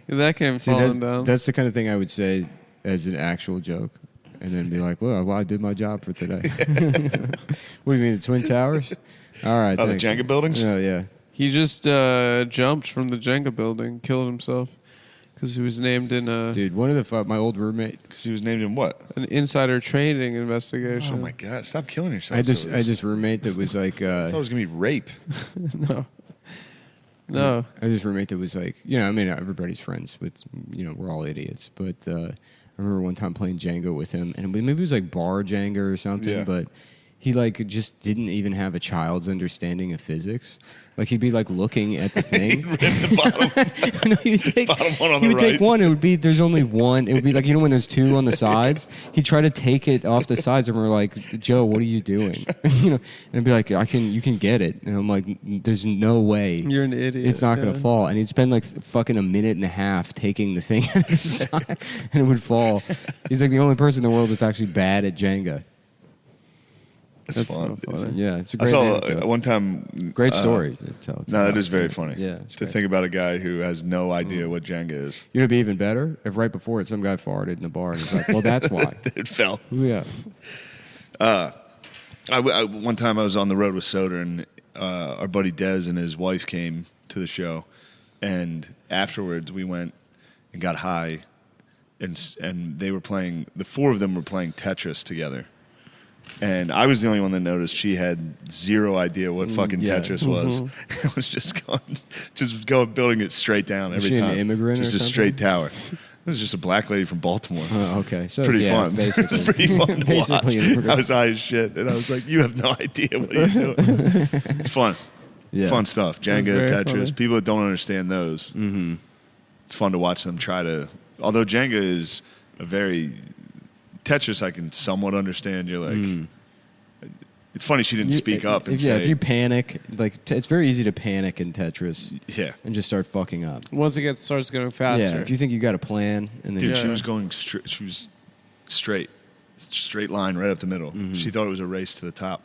B: That came
A: See,
B: falling down.
A: that's the kind of thing I would say as an actual joke, and then be like, "Look, well, I did my job for today." What do you mean, the Twin Towers? All right.
C: Oh, the
A: thanks.
C: Jenga buildings?
A: Oh, yeah.
B: He just jumped from the Jenga building, killed himself because he was named in
A: Dude, one of my old roommate.
C: Because he was named in what?
B: an insider trading investigation.
C: Oh my god! Stop killing yourself.
A: I had this roommate that was like,
C: I thought it was gonna be rape.
B: No.
A: I had this roommate that was like, I mean, everybody's friends with, we're all idiots. But I remember one time playing Jenga with him, and maybe it was like bar Jenga or something,
C: Yeah.
A: but he like just didn't even have a child's understanding of physics. Like he'd be like looking at the thing.
C: Rip the bottom.
A: No, he would take,
C: Bottom one on
A: he
C: the
A: would take
C: right.
A: one. It would be there's only one. It would be like when there's 2 on the sides. He'd try to take it off the sides, and we're like, Joe, what are you doing? And it'd be like, you can get it, and I'm like, there's no way.
B: You're an idiot.
A: It's not gonna
B: Yeah.
A: fall. And he'd spend like fucking a minute and a half taking the thing out of the side, and it would fall. He's like the only person in the world that's actually bad at Jenga.
C: It's
B: That's
C: fun.
B: so funny.
A: Yeah, it's a
C: I
A: great.
C: saw
A: anecdote.
C: one time.
A: Great story. to tell. It's
C: No, that
A: about.
C: is very funny.
A: Yeah, it's
C: to
A: great.
C: think about a guy who has no idea what Jenga is.
A: You know, it'd be even better if right before it, some guy farted in the bar, and he's like, "Well, that's why."
C: It fell.
A: Yeah.
C: One time I was on the road with Soder, and our buddy Dez and his wife came to the show, and afterwards we went and got high, and they were playing. The 4 of them were playing Tetris together, and I was the only one that noticed. She had zero idea what fucking
A: yeah.
C: Tetris was. It was just going, building it straight down every
A: she an
C: time.
A: immigrant or
C: just a
A: something?
C: straight tower. It was just a black lady from Baltimore.
A: Oh, okay. So
C: Pretty
A: yeah,
C: fun.
A: Basically,
C: It was pretty fun to
A: basically, an
C: watch.
A: immigrant.
C: I was high as shit, and I was like, "You have no idea what you're doing." It's fun,
A: Yeah.
C: fun stuff. Jenga,
B: very
C: Tetris.
B: funny.
C: People that don't understand those, it's fun to watch them try to. Although Jenga is a very Tetris, I can somewhat understand. You're like, It's funny she didn't speak up and say.
A: If you panic, like it's very easy to panic in Tetris.
C: Yeah.
A: And just start fucking up.
B: Once it starts going faster.
A: Yeah, if you think you got a plan, and then
C: Dude, she was going straight. She was straight line right up the middle.
A: Mm-hmm.
C: She thought it was a race to the top.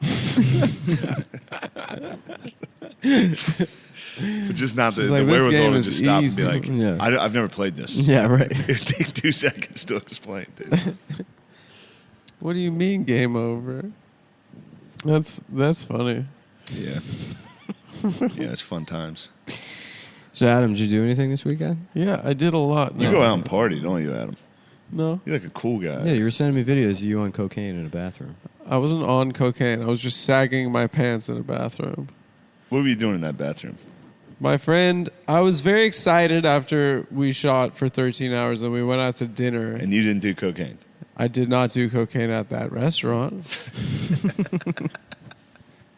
C: But just not the
B: like, this
C: wherewithal
B: game
C: to
B: is
C: just stop
B: easy.
C: and be like,
A: Yeah.
C: I've never played this.
A: yeah, right.
C: It'd take 2 seconds to explain, dude.
B: What do you mean game over? That's funny.
C: Yeah. Yeah, it's fun times.
A: So, Adam, did you do anything this weekend?
B: Yeah, I did a lot.
C: You go out and party, don't you, Adam?
B: No,
C: You're like a cool guy.
A: Yeah, you were sending me videos of you on cocaine in a bathroom.
B: I wasn't on cocaine. I was just sagging my pants in a bathroom.
C: What were you doing in that bathroom?
B: My friend, I was very excited after we shot for 13 hours and we went out to dinner.
C: And you didn't do cocaine.
B: I did not do cocaine at that restaurant.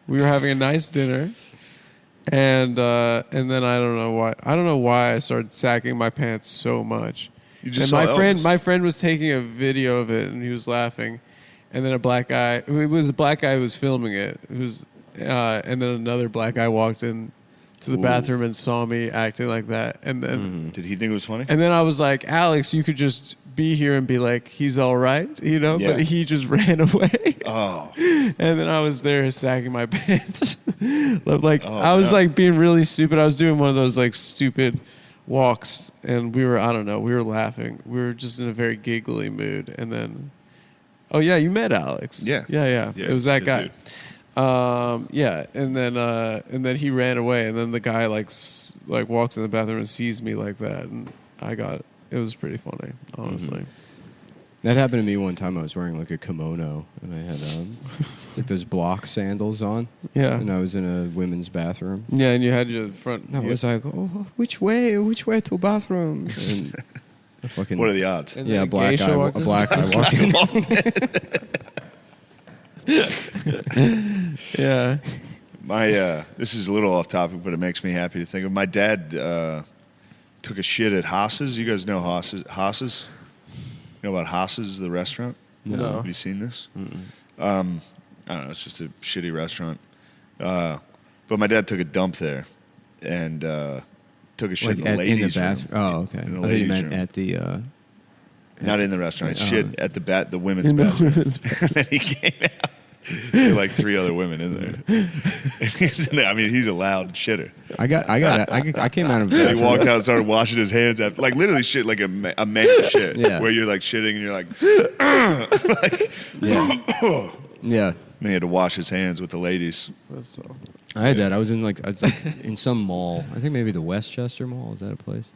B: We were having a nice dinner, and then I don't know why I started sagging my pants so much.
C: You just
B: and
C: saw
B: my
C: Elvis.
B: friend was taking a video of it and he was laughing, and then a black guy. It was a black guy who was filming it. And then another black guy walked in to the
C: Ooh.
B: bathroom and saw me acting like that, and then.
C: Did he think it was funny?
B: And then I was like, Alex, you could just be here and be like, he's all right, you know?
C: Yeah.
B: But he just ran away.
C: Oh.
B: And then I was there sagging my pants. Like,
C: Oh,
B: I was
C: no.
B: like being really stupid. I was doing one of those like stupid walks, and we were laughing. We were just in a very giggly mood. And then, oh yeah, you met Alex.
C: Yeah.
B: Yeah.
C: Yeah,
B: It was that
C: good
B: guy.
C: dude.
B: Yeah, and then he ran away, and then the guy like walks in the bathroom and sees me like that, and it was pretty funny, honestly.
A: That happened to me one time. I was wearing like a kimono, and I had like those block sandals on.
B: Yeah.
A: And I was in a women's bathroom.
B: Yeah, and you had your front.
A: And I was like, "Oh, which way to bathroom?" And I fucking
C: What are the odds?
B: And
A: yeah,
B: then
A: a black
B: geisha
A: guy
B: walked in?
A: walked in.
B: Yeah.
C: My this is a little off topic, but it makes me happy to think of. My dad took a shit at Haas's. You guys know Haas's? You know about Haas's, the restaurant?
B: No.
C: Have you seen this? I don't know. It's just a shitty restaurant. But my dad took a dump there and took a shit in the ladies'
A: in the
C: room.
A: bathroom. Oh, okay.
C: In the
A: I thought you
C: ladies'
A: meant
C: room.
A: at the.
C: Not in the restaurant.
A: Oh.
C: Shit at the women's
B: In the
C: bathroom.
B: women's
C: And then he came out. There were like 3 other women in there. And he was in there. I mean, he's a loud shitter.
A: I came out of.
C: And he walked out and started washing his hands after, like literally shit, like a man shit,
A: Yeah.
C: where you're like shitting and you're like, like
A: Yeah. Yeah.
C: and he had to wash his hands with the ladies.
A: I had that. I was in in some mall. I think maybe the Westchester Mall. Is that a place?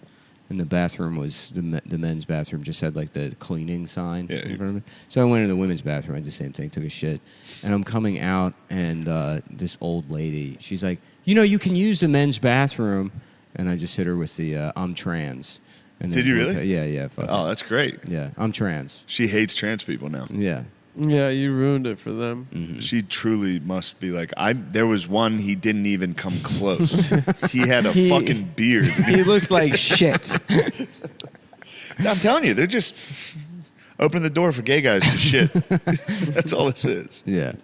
A: And the bathroom was the men's bathroom. Just had like the cleaning sign
C: Yeah.
A: in front of it. So I went to the women's bathroom. I did the same thing. Took a shit, and I'm coming out, and this old lady. She's like, you can use the men's bathroom, and I just hit her with the I'm trans. And
C: Did you really?
A: Yeah. Fuck
C: Oh,
A: it.
C: that's great.
A: Yeah. I'm trans.
C: She hates trans people now.
A: Yeah.
B: Yeah, you ruined it for them.
A: Mm-hmm.
C: She truly must be like, there was one, he didn't even come close. He had a fucking beard.
B: He looks like shit.
C: I'm telling you, they're just open the door for gay guys to shit. That's all this is.
A: Yeah.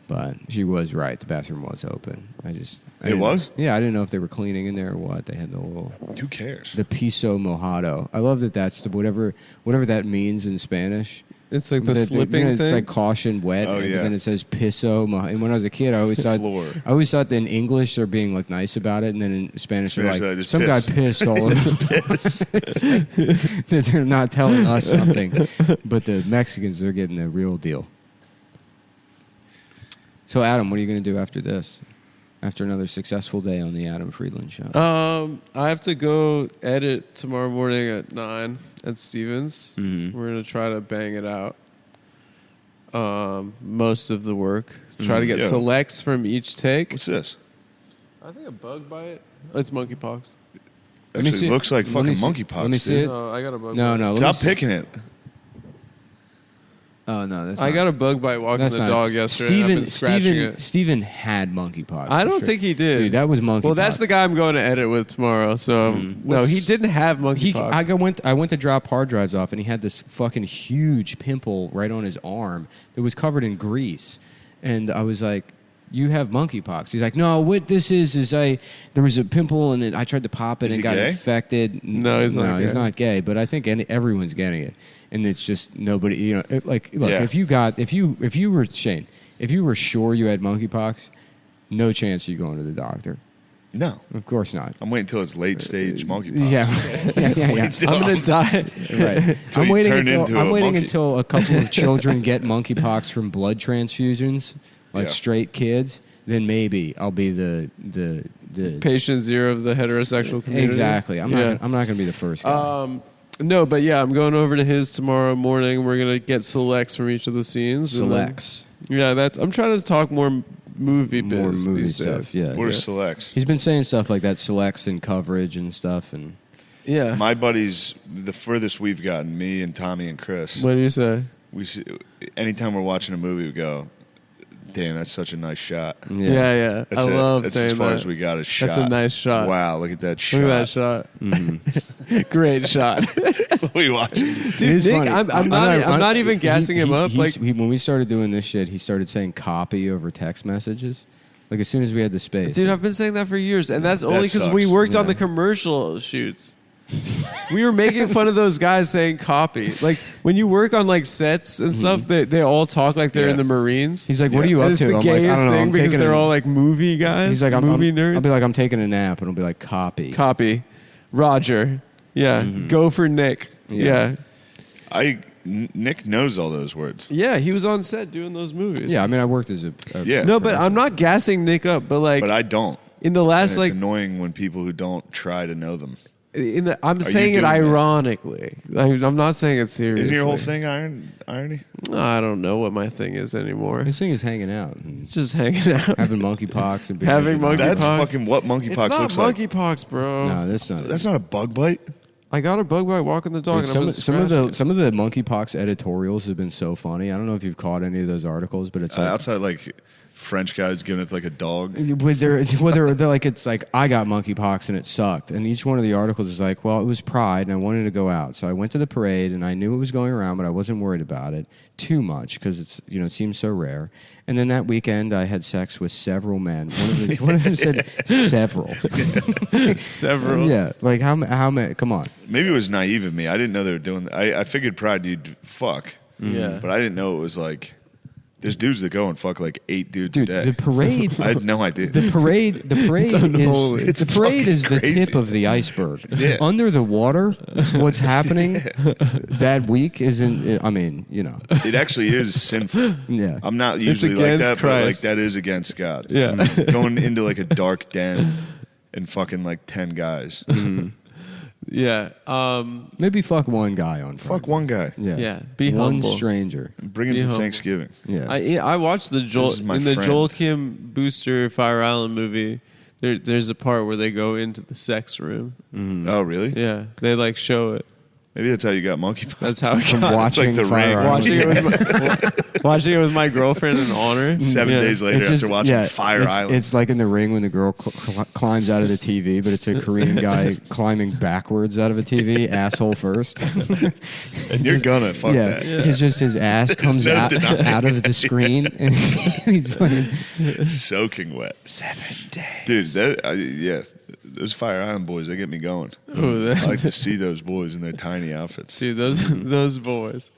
A: But she was right. The bathroom was open. I didn't-
C: was?
A: Yeah, I didn't know if they were cleaning in there or what. They had the little
C: Who cares?
A: the piso mojado. I love that. That's the whatever that means in Spanish.
B: It's like the
A: But
B: slipping
A: it's
B: thing.
A: like caution wet.
C: Oh,
A: and
C: yeah.
A: then it says piso. And when I was a kid, I always thought
C: Floor.
A: that in English they're being like nice about it, and then in Spanish they're
C: Spanish,
A: like
C: they're just
A: some guy
C: pissed.
A: pissed all over. It's like that they're not telling us something, but the Mexicans they're getting the real deal. So Adam, what are you going to do after this? After another successful day on the Adam Friedland show.
B: I have to go edit tomorrow morning at 9 at Stevens.
A: Mhm.
B: We're gonna try to bang it out. Most of the work. Try to get
C: Yeah.
B: selects from each take.
C: What's this?
B: I think a bug bite. It's monkeypox.
A: Let me
C: Actually,
A: see-
C: looks like
A: let me
C: fucking
A: see-
C: monkeypox.
A: let me see
C: dude.
A: it.
B: No, I got a bug.
A: No,
B: bite.
A: no. let me
C: Stop
A: see.
C: picking it.
A: Oh no, that's
B: I
A: not-
B: got a bug bite walking
A: that's
B: the
A: not-
B: dog yesterday. and I've been scratching it.
A: Steven had monkeypox.
B: I
A: for
B: don't
A: sure.
B: think he did.
A: Dude, that was monkeypox.
B: Well, that's the guy I'm going to edit with tomorrow. So no, he didn't have monkeypox.
A: I went to drop hard drives off, and he had this fucking huge pimple right on his arm that was covered in grease. And I was like, you have monkeypox. He's like, no, what this is there was a pimple and I tried to pop it
C: Is
A: and
C: he
A: got
C: gay?
A: infected.
B: No, he's not
A: he's
B: gay.
A: not gay, but I think everyone's getting it. And it's just nobody, look,
C: Yeah.
A: if you were Shane, if you were sure you had monkeypox, no chance you going to the doctor.
C: No.
A: Of course not.
C: I'm waiting until it's late stage monkeypox.
A: Yeah.
B: I'm gonna die.
A: Right.
C: Till
A: I'm
C: you
A: waiting
C: turn into a monkey.
A: until a couple of children get monkeypox from blood transfusions, like
C: Yeah.
A: straight kids. Then maybe I'll be the
B: Patient zero of the heterosexual community.
A: exactly. I'm not gonna be the first guy.
B: No, but yeah, I'm going over to his tomorrow morning. We're gonna get selects from each of the scenes. and then-
A: Selects.
B: Yeah, I'm trying to talk more movie
A: More
B: biz
A: movie
B: these
A: stuff.
B: days.
A: Yeah.
C: What are selects?
A: He's been saying stuff like that, selects and coverage and stuff, and
B: Yeah.
C: My buddies, the furthest we've gotten, me and Tommy and Chris,
B: What do you say?
C: anytime we're watching a movie, we go, damn, that's such a nice shot.
B: Yeah.
C: That's
B: I love
C: that's
B: saying
C: as far
B: that.
C: as we got a shot.
B: That's a nice shot.
C: Wow, look at that shot.
B: Look at that shot.
A: Mm-hmm.
B: Great shot.
C: we watching.
A: It
B: Dude,
A: is
B: Nick,
A: funny.
B: I'm not even gassing him up. Like,
A: when we started doing this shit, he started saying copy over text messages. Like as soon as we had the space.
B: dude, I've been saying that for years, and that's only because
C: sucks.
B: we worked on
A: Yeah.
B: the commercial shoots. We were making fun of those guys saying copy. Like when you work on like sets and stuff, they all talk like they're
C: Yeah.
B: in the Marines.
A: He's like, "What are you
B: and
A: up
B: it's
A: to?"
B: the
A: I'm like, "I
B: gayest
A: don't know.
B: thing
A: I'm
B: because
A: taking
B: they're
A: a-"
B: all like movie guys.
A: He's like,
B: movie nerds.
A: I'll be like, "I'm taking a nap," and he'll be like, "Copy."
B: Copy. Roger. Yeah. Go for Nick.
A: Yeah.
C: Nick knows all those words.
B: Yeah, he was on set doing those movies.
A: Yeah, I mean, I worked as a
C: Yeah.
B: No, but I'm not gassing Nick up. But like
C: But I don't.
B: in the
C: And
B: last
C: it's
B: like
C: annoying when people who don't try to know them.
B: I'm
C: you
B: saying it
C: doing that?
B: ironically. I'm not saying it seriously.
C: Isn't your whole thing irony?
B: I don't know what my thing is anymore.
A: His thing is hanging out, and
B: It's just hanging out.
A: having monkeypox, and being
B: Having monkey-
C: That's
B: Monkeypox?
C: fucking what
B: It's
C: monkeypox
B: not
C: looks like.
B: monkeypox, bro.
A: No, that's not.
C: That's not a bug bite.
B: I got a bug bite walking the dog.
A: Dude,
B: and
A: some of the monkeypox editorials have been so funny. I don't know if you've caught any of those articles, but it's like
C: Outside, like French guys giving it like a dog.
A: they're like it's like I got monkeypox and it sucked, and each one of the articles is like, well, it was Pride and I wanted to go out, so I went to the parade and I knew it was going around, but I wasn't worried about it too much because it's it seems so rare. And then that weekend I had sex with several men. One of them said several.
B: several.
A: Yeah, like how many? Come on.
C: Maybe it was naive of me. I didn't know they were doing that. I figured Pride you'd fuck.
B: Yeah.
C: But I didn't know it was like there's dudes that go and fuck like 8 dudes
A: Dude,
C: a day.
A: the parade.
C: I had no idea.
A: The parade
B: unholy.
A: is the parade is the
C: fucking crazy.
A: tip of the iceberg.
C: Yeah.
A: Under the water, what's happening that week isn't. I mean,
C: It actually is sinful.
A: yeah.
C: I'm not usually like
B: against
C: that, but like
B: Christ.
C: that is against God.
B: Yeah.
C: Going into like a dark den and fucking like 10 guys.
B: Yeah.
A: Maybe fuck one guy on Friday.
C: Fuck one guy.
A: Yeah.
B: Yeah, be
A: one
B: humble.
A: stranger.
C: Bring him
B: Be
C: to
B: humble.
C: Thanksgiving.
A: Yeah.
B: I watched the Joel
C: This is my
B: in the
C: friend.
B: Joel Kim Booster Fire Island movie. There's a part where they go into the sex room.
C: Oh, really?
B: Yeah, they like show it.
C: Maybe that's how you got monkeypox.
B: That's how I
A: From
B: got it.
A: watching
C: the
A: Fire
C: Ring.
A: Island.
B: Watching it with my girlfriend in honor.
C: 7
B: Yeah.
C: days later
A: It's
C: after
A: just-
C: watching
A: yeah,
C: Fire
A: it's,
C: Island.
A: It's like in The Ring when the girl climbs out of the TV, but it's a Korean guy climbing backwards out of a TV, asshole first.
C: and you're gonna fuck
A: yeah,
C: that.
A: it's just his ass comes
C: no
A: out,
C: denying
A: out of the screen, and he's fucking.
C: Soaking wet.
B: 7 days.
C: Dude, yeah. Those Fire Island boys, they get me going.
B: Oh,
C: I like to see those boys in their tiny outfits.
B: Dude, those boys.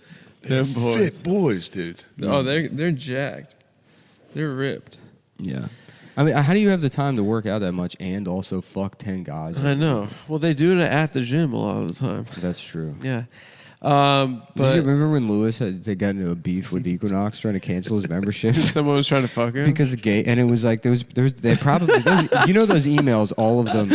B: Them boys.
C: Fit boys, dude.
B: Oh, they're jacked. They're ripped.
A: Yeah, I mean, how do you have the time to work out that much and also fuck 10 guys?
B: I know. Well, they do it at the gym a lot of the time.
A: That's true.
B: Yeah.
A: Did
B: But
A: you remember when Lewis they got into a beef with Equinox trying to cancel his membership?
B: someone was trying to fuck him.
A: Because gay, and it was like they probably those emails, all of them.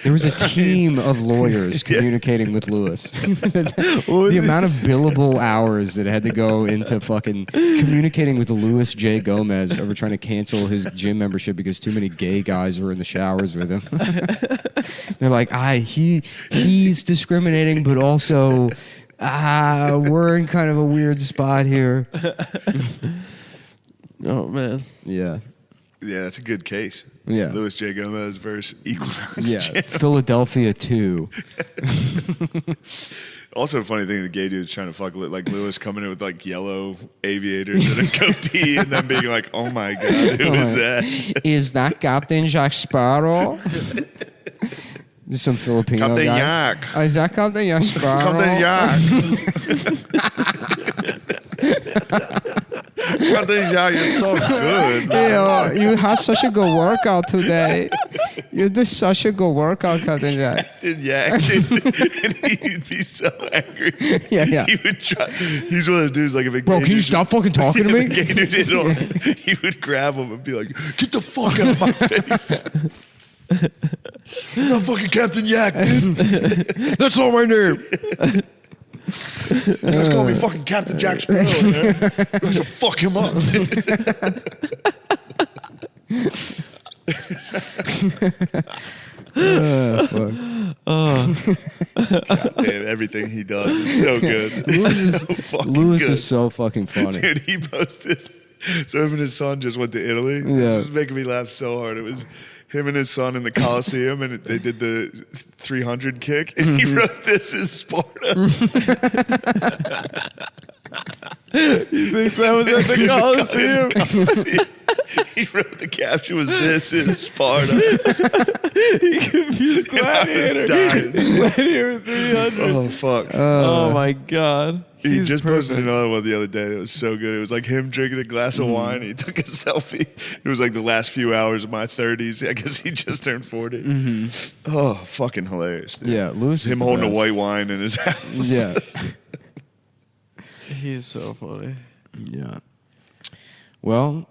A: There was a team of lawyers communicating with Lewis. The amount of billable hours that had to go into fucking communicating with Louis J. Gomez over trying to cancel his gym membership because too many gay guys were in the showers with him. They're like, he's discriminating, but also. We're in kind of a weird spot here.
B: Oh man.
A: Yeah.
C: Yeah, that's a good case.
A: Yeah.
C: Louis J. Gomez versus Equinox.
A: Yeah.
C: Champ.
A: Philadelphia 2.
C: Also, a funny thing, the gay dude's trying to fuck like Lewis coming in with like yellow aviators and a goatee, and then being like, "Oh my god, who is that?"
A: Is that Captain Jack Sparrow? There's some Filipino
C: Captain
A: guy.
C: Yak.
A: Is that Captain Jack Sparrow?
C: Captain Yak. Captain Yak, you're so good.
A: You had such a good workout today. You did such a good workout, Captain Jack.
C: Captain Yak, and he'd be so angry.
A: Yeah.
C: He would try. He's one of those dudes like if a
A: Bro,
C: gay
A: can you
C: dude-
A: stop fucking talking to me?
C: If a gay dude did it on- he would grab him and be like, "Get the fuck out of my face." You're not fucking Captain Yak, dude.
A: That's not my name.
C: You guys call me fucking Captain Jack Sparrow, man. You guys should fuck him up. God damn, everything he does is so good.
A: Lewis is so fucking funny.
C: Dude, he posted. So him and his son just went to Italy.
A: Yeah.
C: This was making me laugh so hard. It was him and his son in the Coliseum, and they did the 300 kick, and he wrote, "This is Sparta."
B: He thinks that was at the Coliseum.
C: He wrote the caption was, "This is Sparta."
B: He confused
C: And I was
B: Gladiator.
C: dying.
B: Gladiator 300.
C: Oh fuck.
B: Oh my god.
C: He
B: He's
C: just posted
B: perfect.
C: another one the other day that was so good. It was like him drinking a glass of wine. He took a selfie. It was like the last few hours of my 30s. I guess he just turned 40. Oh, fucking hilarious. Dude.
A: Yeah, Lewis is
C: Him
A: the
C: holding
A: best.
C: a white wine in his house.
A: Yeah.
B: He's so funny.
A: Yeah. Well,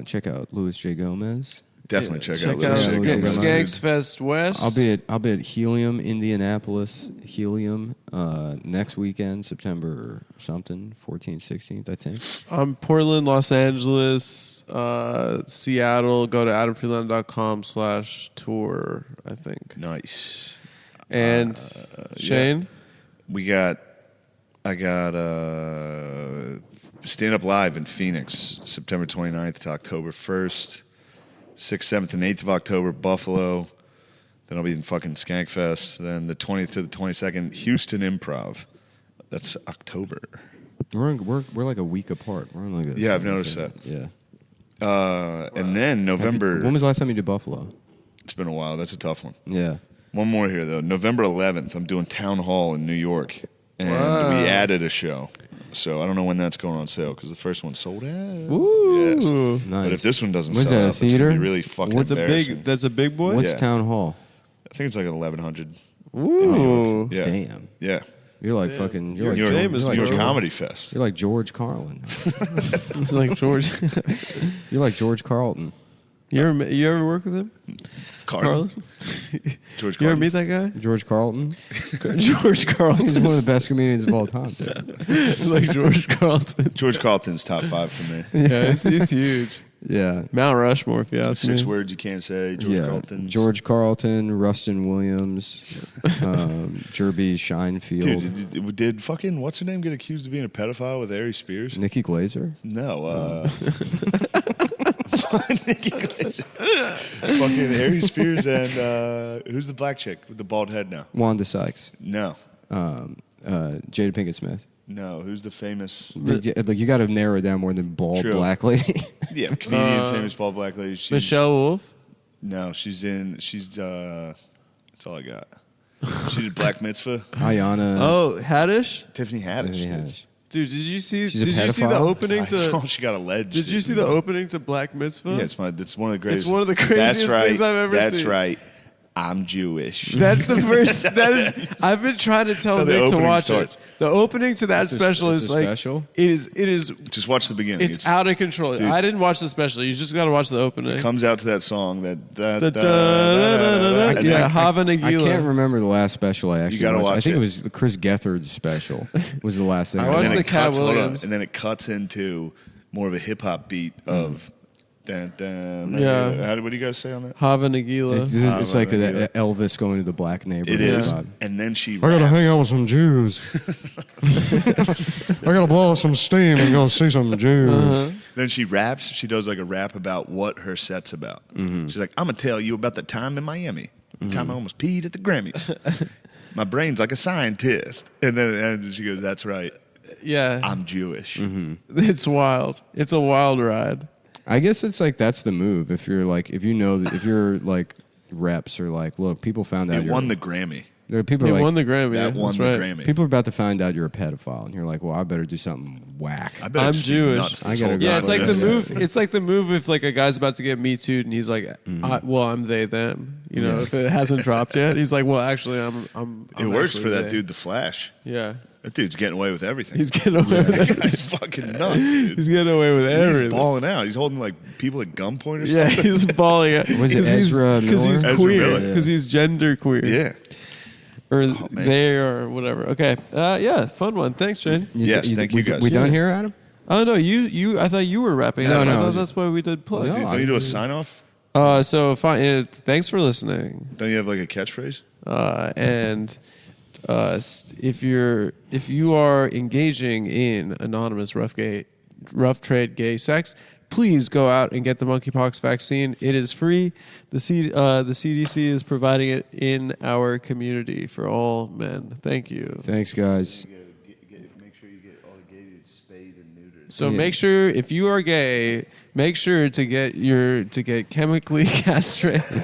A: check out Louis J. Gomez.
C: Definitely check out
B: Check out
C: Lewis.
A: Sk-
C: J. Gomez.
B: Skanks Fest West.
A: I'll be at Helium, Indianapolis. Helium next weekend, September something, 14th, 16th, I think.
B: Portland, Los Angeles, Seattle. Go to adamfreeland.com/tour, I think.
C: Nice.
B: And Shane?
C: I got Stand Up Live in Phoenix, September 29th to October 1st. 6th, 7th, and 8th of October, Buffalo. Then I'll be in fucking Skankfest. Then the 20th to the 22nd, Houston Improv. That's October.
A: We're like a week apart. We're on like a
C: Yeah, I've noticed that.
A: Yeah.
C: And then November.
A: When was the last time you did Buffalo?
C: It's been a while. That's a tough one.
A: Yeah.
C: One more here, though. November 11th, I'm doing Town Hall in New York. And we added a show. So I don't know when that's going on sale because the first one sold out.
B: Ooh.
C: Yes.
A: Nice.
C: But if this one doesn't
A: What's
C: sell
A: that, a
C: out, it's going to
A: theater?
C: be really fucking
B: What's a
C: embarrassing.
B: big? That's a big boy.
A: What's
C: Yeah.
A: Town Hall?
C: I think it's like 1,100.
B: Ooh.
C: Yeah.
A: Damn.
C: Yeah.
A: You're like fucking.
B: You're
A: like
C: New York,
B: famous,
C: New York
B: bro.
C: Comedy Fest.
A: You're like George Carlin.
B: It's like George.
A: You're like George Carlton.
B: you ever work with him, Carlin?
C: George
B: You ever
C: Carlin.
B: meet that guy?
A: George Carlton.
B: George Carlton.
A: He's one of the best comedians of all time.
B: Like George Carlton.
C: George Carlton's top 5 for me.
B: Yeah, he's huge.
A: Yeah.
B: Mount Rushmore, if you ask
C: 6
B: me.
C: words you can't say. George Carlton.
A: George Carlton, Rustin Williams, Jerby Scheinfeld,
C: Dude, did fucking what's her name get accused of being a pedophile with Ari Spears?
A: Nikki Glazer.
C: No. Nikki Glaser. Fucking Ari Spears and who's the black chick with the bald head now?
A: Wanda Sykes,
C: No.
A: Jada Pinkett Smith.
C: No. Who's the famous?
A: Like you got to narrow it down more than bald
C: True.
A: black lady.
C: Yeah, comedian, famous bald black lady. She's,
B: Michelle Wolf.
C: No, she's that's all I got. She did Black Mitzvah.
A: Ayana.
B: Oh, Haddish.
C: Tiffany Haddish.
A: Tiffany
C: dude.
A: Haddish.
B: Dude, did you see?
A: She's a
B: Did you see the
A: pedophile?
B: opening
C: I saw
B: to?
C: she got alleged.
B: Did you see the opening to Black Mitzvah?
C: Yeah, it's one of the greatest.
B: one of the craziest
C: That's right.
B: things I've ever
C: That's
B: seen.
C: right. I'm Jewish.
B: That's the first. That is. I've been trying to tell
C: That's how the
B: Nick to
C: opening
B: watch
C: starts.
B: it. The opening to that
A: It's a-
B: special
A: it's
B: is
A: a
B: like
A: special?
B: It is.
C: Just watch the beginning.
B: It's out of control.
C: Dude.
B: I didn't watch the special. You just got to watch the opening.
C: Comes out to that song that
B: Da-da-da-da-da-da.
C: and
B: Yeah,
C: then-
B: Hava
A: I
B: Nagila.
A: can't remember the last special I actually
C: gotta
A: watched. I
C: watch
A: think
C: it.
A: it was the Chris Gethard special. Was the last thing
B: I
A: I
B: watched
C: and then
B: the
C: it
B: Cat
C: cuts- hold on,
B: Williams.
C: and then it cuts into more of a hip hop beat of. Dun, dun,
B: Yeah.
C: What do you guys say on that?
B: Hava Nagila.
A: It's like the Elvis going to the black neighborhood.
C: It is,
A: vibe.
C: and then she.
A: I gotta
C: raps.
A: hang out with some Jews. I gotta blow some steam and go see some Jews.
C: Then she raps. She does like a rap about what her set's about. She's like, "I'm gonna tell you about the time in Miami, the time I almost peed at the Grammys." My brain's like a scientist. And then it ends and she goes, that's right.
B: Yeah.
C: I'm Jewish.
B: It's wild. It's a wild ride.
A: I guess it's like that's the move. If you're like, if you know, if you're like reps are like, look, people found out
C: It won the Grammy.
A: People are
B: He
A: like,
B: won the Grammy.
C: That won
B: That's
C: the
B: right.
C: Grammy.
A: people are about to find out you're a pedophile, and you're like, well, I better do something whack.
C: I better
B: I'm
C: just be
B: Jewish.
C: nuts
A: I
C: this
A: gotta
C: whole
A: go.
B: Yeah, it's like the
C: time.
B: move. It's like the move if like a guy's about to get Me Too'd and he's like, "Well, I'm they them." You know, if it hasn't dropped yet, he's like, "Well, actually, I'm
C: It works
B: actually
C: for that
B: they."
C: dude, The Flash.
B: Yeah,
C: That dude's getting away with everything.
B: he's getting away with
C: that
B: it.
C: guy's fucking nuts, dude.
B: He's getting away with
C: He's
B: everything.
C: balling out. He's holding like people at gunpoint or
B: Yeah,
C: something.
B: he's balling out.
A: Was it Ezra
B: Because he's
A: Miller?
C: Ezra
B: queer.
C: Miller.
B: Because he's gender queer.
C: Yeah.
B: Or
C: man.
B: they or whatever. Okay. Yeah, fun one. Thanks, Shane.
C: Yes, thank you guys.
A: We done
B: Yeah.
A: here, Adam?
B: Oh no, you. I thought you were wrapping up.
A: No,
B: I
A: no.
B: thought that's why we did plug.
A: No.
C: Don't you do a sign off?
B: So fine. Thanks for listening.
C: Don't you have like a catchphrase?
B: And if you are engaging in anonymous rough trade gay sex, please go out and get the monkeypox vaccine. It is free. The CDC is providing it in our community for all men. Thank you.
A: Thanks, guys.
C: Make sure you get all the gay dudes spayed and neutered.
B: So
A: Yeah.
B: make sure if you are gay, make sure to get chemically castrated.